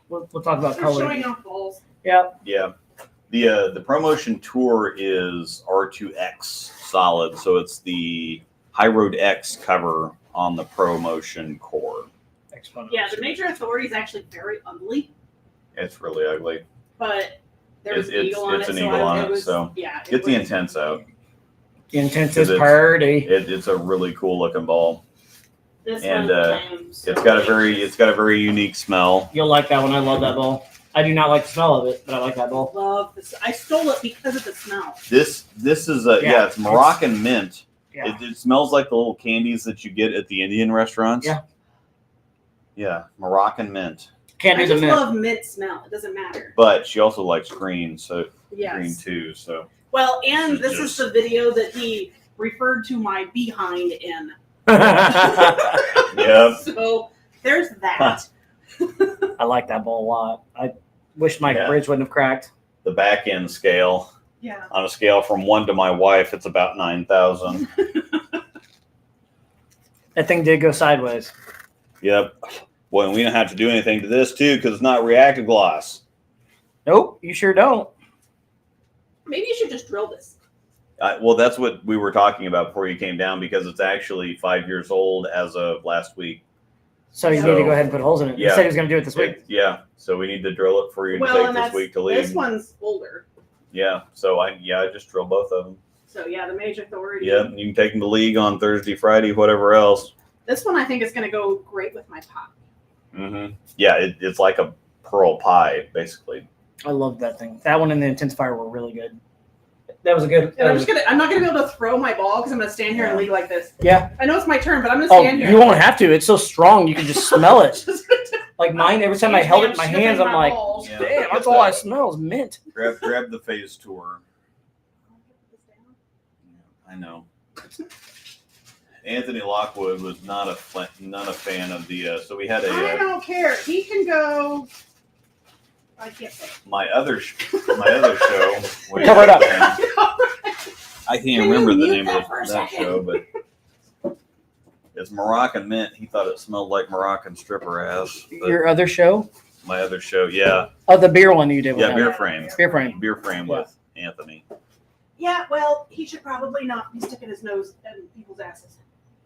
we'll talk about They're color. showing off balls. Yeah. Yeah. The promotion tour is R2X solid, so it's the High Road X cover on the promotion core. Yeah, the Major Authority is actually very ugly, It's really ugly. but there's an It's eagle on an it. eagle on it, so yeah. get the intense out. The intense is 'Cause it's- party. It's a really cool looking ball. This and, one, I am so It's got a anxious. very unique smell. You'll like that one. I love that ball. I do not like the smell of it, but I like that ball. Love this. I stole it because of the smell. This is Yeah, it's Moroccan mint. Yeah. It smells like the little candies that you get at the Indian restaurants. Yeah. Yeah, Moroccan mint. Can't I do the just mint. love mint smell. It doesn't matter. But she also likes green, so green Yes. too. So Well, and This this is is the video that he referred to my behind in. Yep. So there's that. I like that ball a lot. I wish my Yeah. bridge wouldn't have cracked. The back end scale. Yeah. On a scale from 1 to my wife, it's about 9,000. That thing did go sideways. Yep. Well, and we don't have to do anything to this too because it's not reactive gloss. Nope, you sure don't. Maybe you should just drill this. Well, that's what we were talking about before you came down because it's actually 5 years old as of last week. So you need to go ahead and put holes in it. Yeah. He said he was going to do it this week. Yeah. So we need to drill it for you to Well, take and this week to leave. this one's older. Yeah. So I just drill both of them. So yeah, the Mage Authority. Yeah. You can take them to league on Thursday, Friday, whatever else. This one I think is going to go great with my pot. Mm-hmm. Yeah. It's like a pearl pie, basically. I love that thing. That one and the Intensifier were really good. That was a good. And I'm not gonna be able to throw my ball because I'm gonna stand here and lead like this. Yeah. I know it's my turn, but I'm gonna Oh, stand here. you won't have to. It's so strong. You can just smell it. Like mine, every time I held it in my hands, I'm like, Yeah. damn, that's all I smell is mint. Grab the phase tour. I know. Anthony Lockwood was not a fan of the. So we had I don't care. He can go. I can't say. my other show. wait, Cover it up. I can't you remember the mute name that of for a that second? show, but it's Moroccan mint. He thought it smelled like Moroccan stripper ass. But Your other show? my other show, yeah, Oh, the beer one you did with yeah, him. beer frame, Beer frame. beer frame with Anthony. Yeah, well, he should probably not be sticking his nose in people's asses.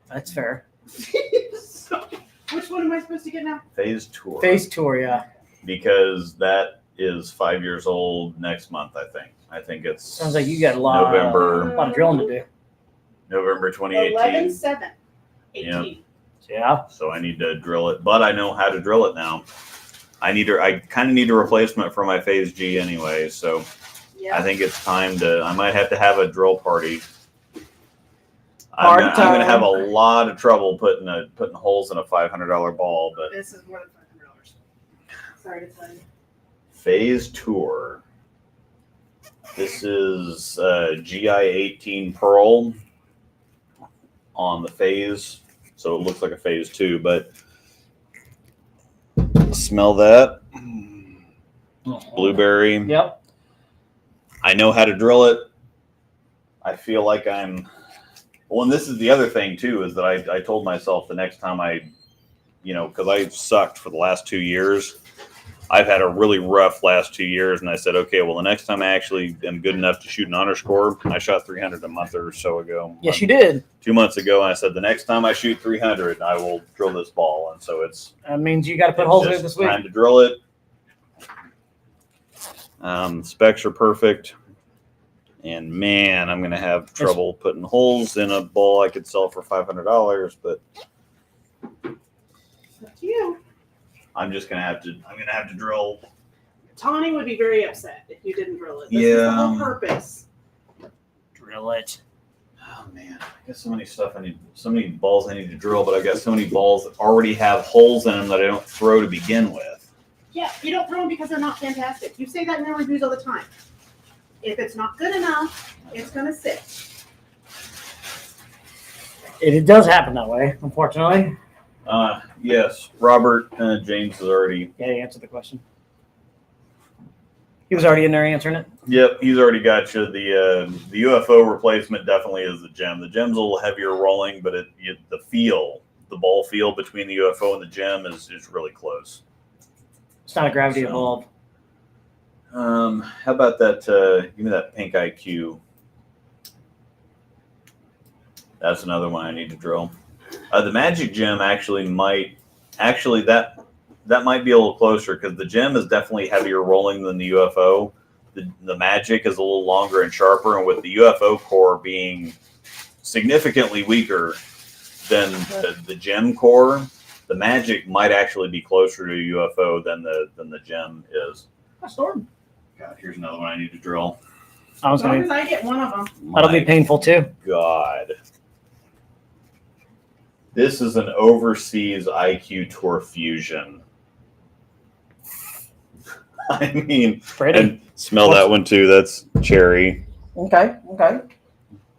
That's fair. So, which one am I supposed to get now? Phase tour. Phase tour, yeah. Because that is 5 years old next month. I think it's Sounds like you got a lot of drilling to do. November 2018. 11/7/18. Yeah. Yeah. So I need to drill it, but I know how to drill it now. I kind of need a replacement for my Phase G anyway, so Yeah. I think it's time to. I might have to have a drill party. Party I'm going to time. have a lot of trouble putting holes in a $500 ball, but This is more than $500. Sorry to tell you. Phase Tour. This is GI18 Pearl on the Phase, so it looks like a Phase 2, but smell that. Blueberry. Yep. I know how to drill it. I feel like I'm. Well, and this is the other thing too, is that I told myself the next time because I've sucked for the last 2 years. I've had a really rough last 2 years, and I said, okay, well, the next time I actually am good enough to shoot an honor score, I shot 300 a month or so ago. Yes, you did. 2 months ago, and I said, the next time I shoot 300, I will drill this ball. And so That means you got to put holes in it this week. time to drill it. Specs are perfect. And man, I'm going to have trouble putting holes in a ball I could sell for $500, but Up to you. I'm just going to have to drill. Tawny would be very upset if you didn't drill it. This is the whole purpose. Drill it. Oh man, I got so many balls I need to drill, but I've got so many balls that already have holes in them that I don't throw to begin with. Yeah, you don't throw them because they're not fantastic. You say that in their reviews all the time. If it's not good enough, it's going to sit. It does happen that way, unfortunately. Yes, Robert James is already. Yeah, he answered the question. He was already in there answering it. Yep, he's already got you. The UFO replacement definitely is the gem. The gem's a little heavier rolling, but the ball feel between the UFO and the gem is really close. It's not a gravity evolved. How about that? Give me that pink IQ. That's another one I need to drill. The magic gem might be a little closer because the gem is definitely heavier rolling than the UFO. The magic is a little longer and sharper, and with the UFO core being significantly weaker than the gem core, the magic might actually be closer to UFO than the gem is. God, here's another one I need to drill. As long as I get one of them. That'll be painful too. God. This is an overseas IQ Tour Fusion. I mean, Pretty. and smell that one too. That's cherry. Okay.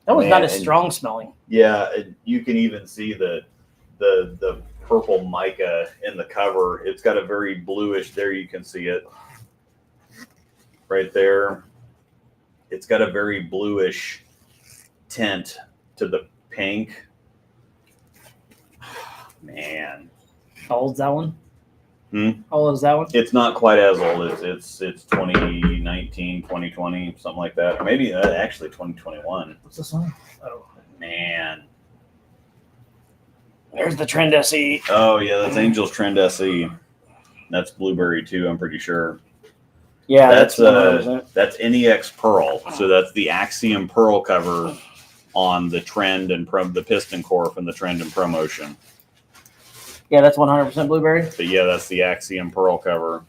That was not Man, as strong smelling. Yeah, you can even see the purple mica in the cover. It's got a very bluish. There you can see it right there. It's got a very bluish tint to the pink. Man, How old's that one? Hmm? How old is that one? it's not quite as old. It's 2019, 2020, something like that. Or maybe actually 2021. What's this one? Oh, Man. there's the Trend SE. Oh yeah, that's Angel's Trend SE. That's blueberry too. I'm pretty sure. Yeah, That's that's 100%. that's NEX Pearl. So that's the Axiom Pearl cover on the Trend and the piston core from the Trend and ProMotion. Yeah, that's 100% blueberry. But yeah, that's the Axiom Pearl cover.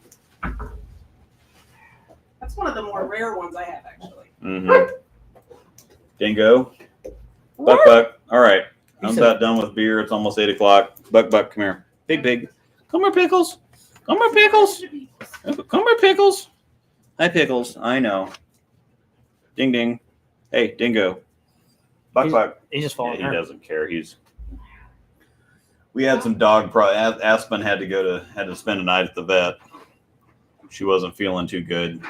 That's one of the more rare ones I have, actually. Mm-hmm. Dingo. Buck. All right. He I'm said- about done with beer. It's almost 8 o'clock. Buck, come here. Big. Come here, Pickles. Come here, Pickles. Come here, Pickles. Hi, Pickles. I know. Ding. Hey, Dingo. Buck. He's just Yeah, falling. he Her. doesn't care. We had some dog Aspen had to spend a night at the vet. She wasn't feeling too good,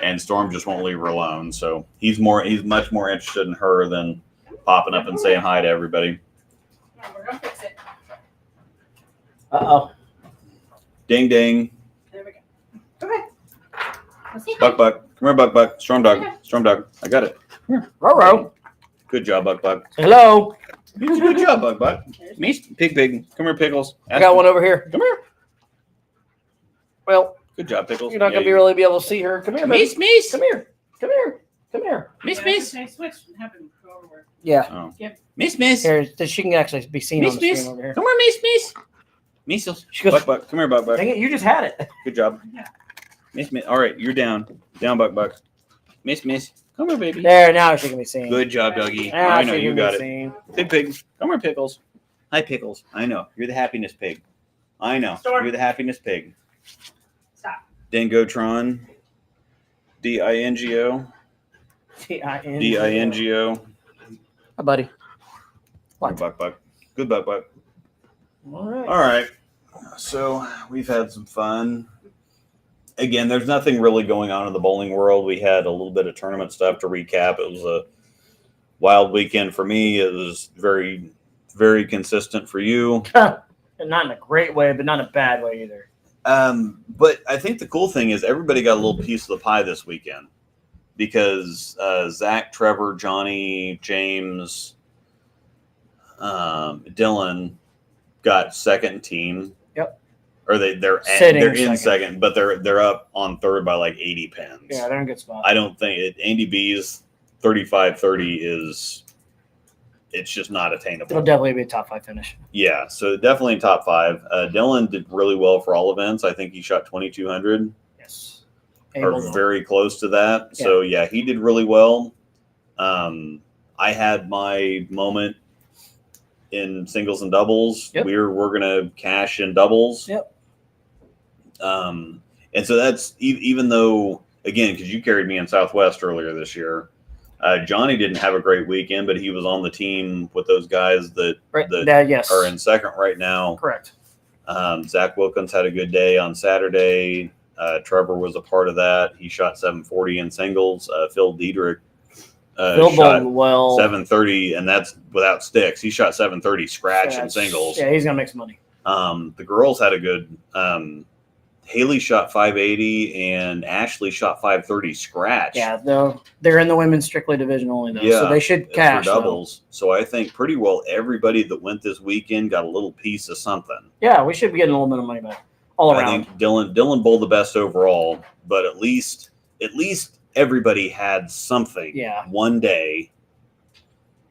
and Storm just won't leave her alone. So he's much more interested in her than popping up and saying hi to everybody. No, we're gonna fix it. Uh-oh. Ding. There we go. Okay. Let's see. Buck. Come here, Buck. Storm dog. I got it. Roro. Good job, Buck. Hello. Good job, Buck. Me, Pig. Come here, Pickles. I got one over here. Come here. Well, Good job, Pickles. you're not going to really be able to see her. Come here, baby. Meese. Come here. Meese. Switch and have him go over. Yeah. Oh. Yep. Meese. Here, she can actually be seen on the screen over here. Come here, Meese. Measles. She goes, Buck. Come here, Buck. dang it, you just had it. Good job. Yeah. Miss. All right, you're down. Down, Buck. Miss. Come here, baby. There, now she can be seen. Good job, Dougie. Now I know she you can got be it. seen. Pig. Come here, Pickles. Hi, Pickles. I know. You're the happiness pig. I know. Storm. You're the happiness pig. Stop. Dingotron. Dingo. Dingo. Hi, buddy. What? Buck. Good Buck. All right. All right. So we've had some fun. Again, there's nothing really going on in the bowling world. We had a little bit of tournament stuff to recap. It was a wild weekend for me. It was very, very consistent for you. And not in a great way, but not in a bad way either. But I think the cool thing is everybody got a little piece of the pie this weekend because Zach, Trevor, Johnny, James, Dylan got second team. Yep. Or they're in second, but they're up on third by like 80 pins. Yeah, they're in a good spot. I don't think Andy B's 35-30 is it's just not attainable. It'll definitely be a top 5 finish. Yeah, so definitely top 5. Dylan did really well for all events. I think he shot 2,200 Yes. or very close to that. Yeah. So yeah, he did really well. I had my moment in singles and doubles. Yep. We're gonna cash in doubles. Yep. And so that's even though again because you carried me in Southwest earlier this year. Johnny didn't have a great weekend, but he was on the team with those guys that yes. are in second right now. Correct. Zach Wilkins had a good day on Saturday. Trevor was a part of that. He shot 740 in singles. Phil Diedrich shot 730, and that's without sticks. He shot 730 scratch in singles. Yeah, he's going to make some money. The girls had a good Haley shot 580 and Ashley shot 530 scratch. Yeah, they're in the women's strictly division only, though. Yeah, so they should cash. For doubles. So I think pretty well everybody that went this weekend got a little piece of something. Yeah, we should be getting a little bit of money back all around. I think Dylan bowled the best overall, but at least everybody had something one day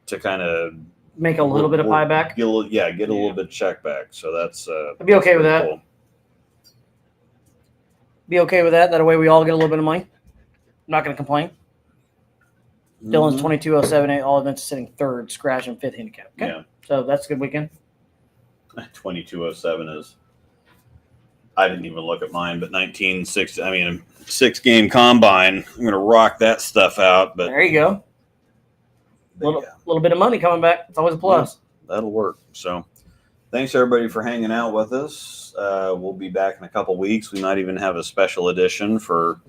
to kind of make a little bit of pie back. Get a little bit of check back. So that's I'd be okay with that. Cool. Be okay with that. That way we all get a little bit of money. I'm not going to complain. Mm-hmm. Dylan's 22.078. All events sitting third, scratch and 5th handicap. Okay. Yeah. So that's a good weekend. 22.07 is. I didn't even look at mine, but 1960. I mean, a 6-game combine. I'm going to rock that stuff out. But there you go. Little bit of money coming back. It's always a plus. That'll work. So thanks everybody for hanging out with us. We'll be back in a couple weeks. We might even have a special edition for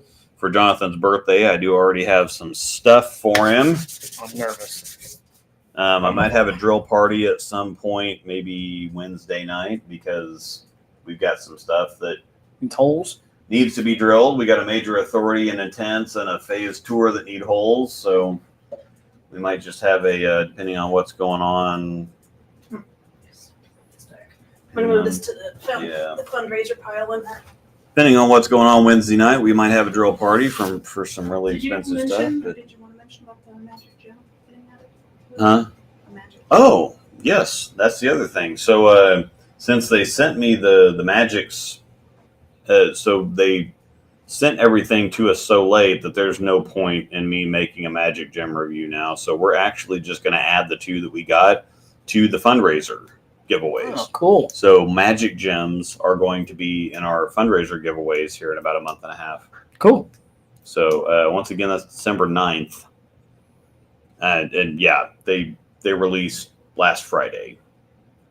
Jonathan's birthday. I do already have some stuff for him. I'm nervous. I might have a drill party at some point, maybe Wednesday night, because we've got some stuff that Holes. needs to be drilled. We got a major authority and intense and a phase tour that need holes. So we might just have a, depending on what's going on. I'm gonna move this to Yeah. the fundraiser pile in there. Depending on what's going on Wednesday night, we might have a drill party for some really expensive stuff. Did you want to mention about the magic gym? Huh? Magic. Oh, yes, that's the other thing. So since they sent me the Magics, so they sent everything to us so late that there's no point in me making a Magic Gem review now. So we're actually just going to add the 2 that we got to the fundraiser giveaways. Oh, cool. So Magic Gems are going to be in our fundraiser giveaways here in about a month and a half. Cool. So once again, that's December 9th. And yeah, they released last Friday.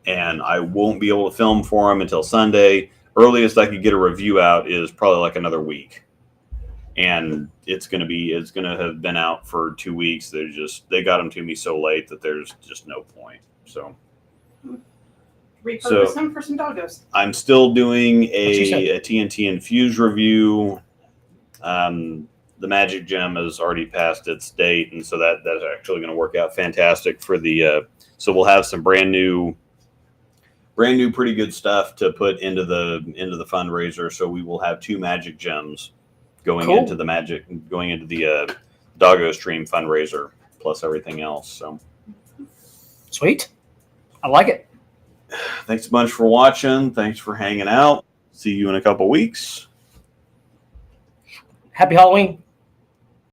And I won't be able to film for them until Sunday. Earliest I could get a review out is probably like another week. And it's going to have been out for 2 weeks. They got them to me so late that there's just no point. So Repurpose them for some doggos. I'm still doing she said. a TNT Infuse review. The Magic Gem has already passed its date, and so that's actually going to work out fantastic for the. So we'll have some brand new, pretty good stuff to put into the fundraiser. So we will have 2 Magic Gems going Cool. into the Doggo Stream fundraiser plus everything else. So Sweet. I like it. thanks a bunch for watching. Thanks for hanging out. See you in a couple weeks. Happy Halloween.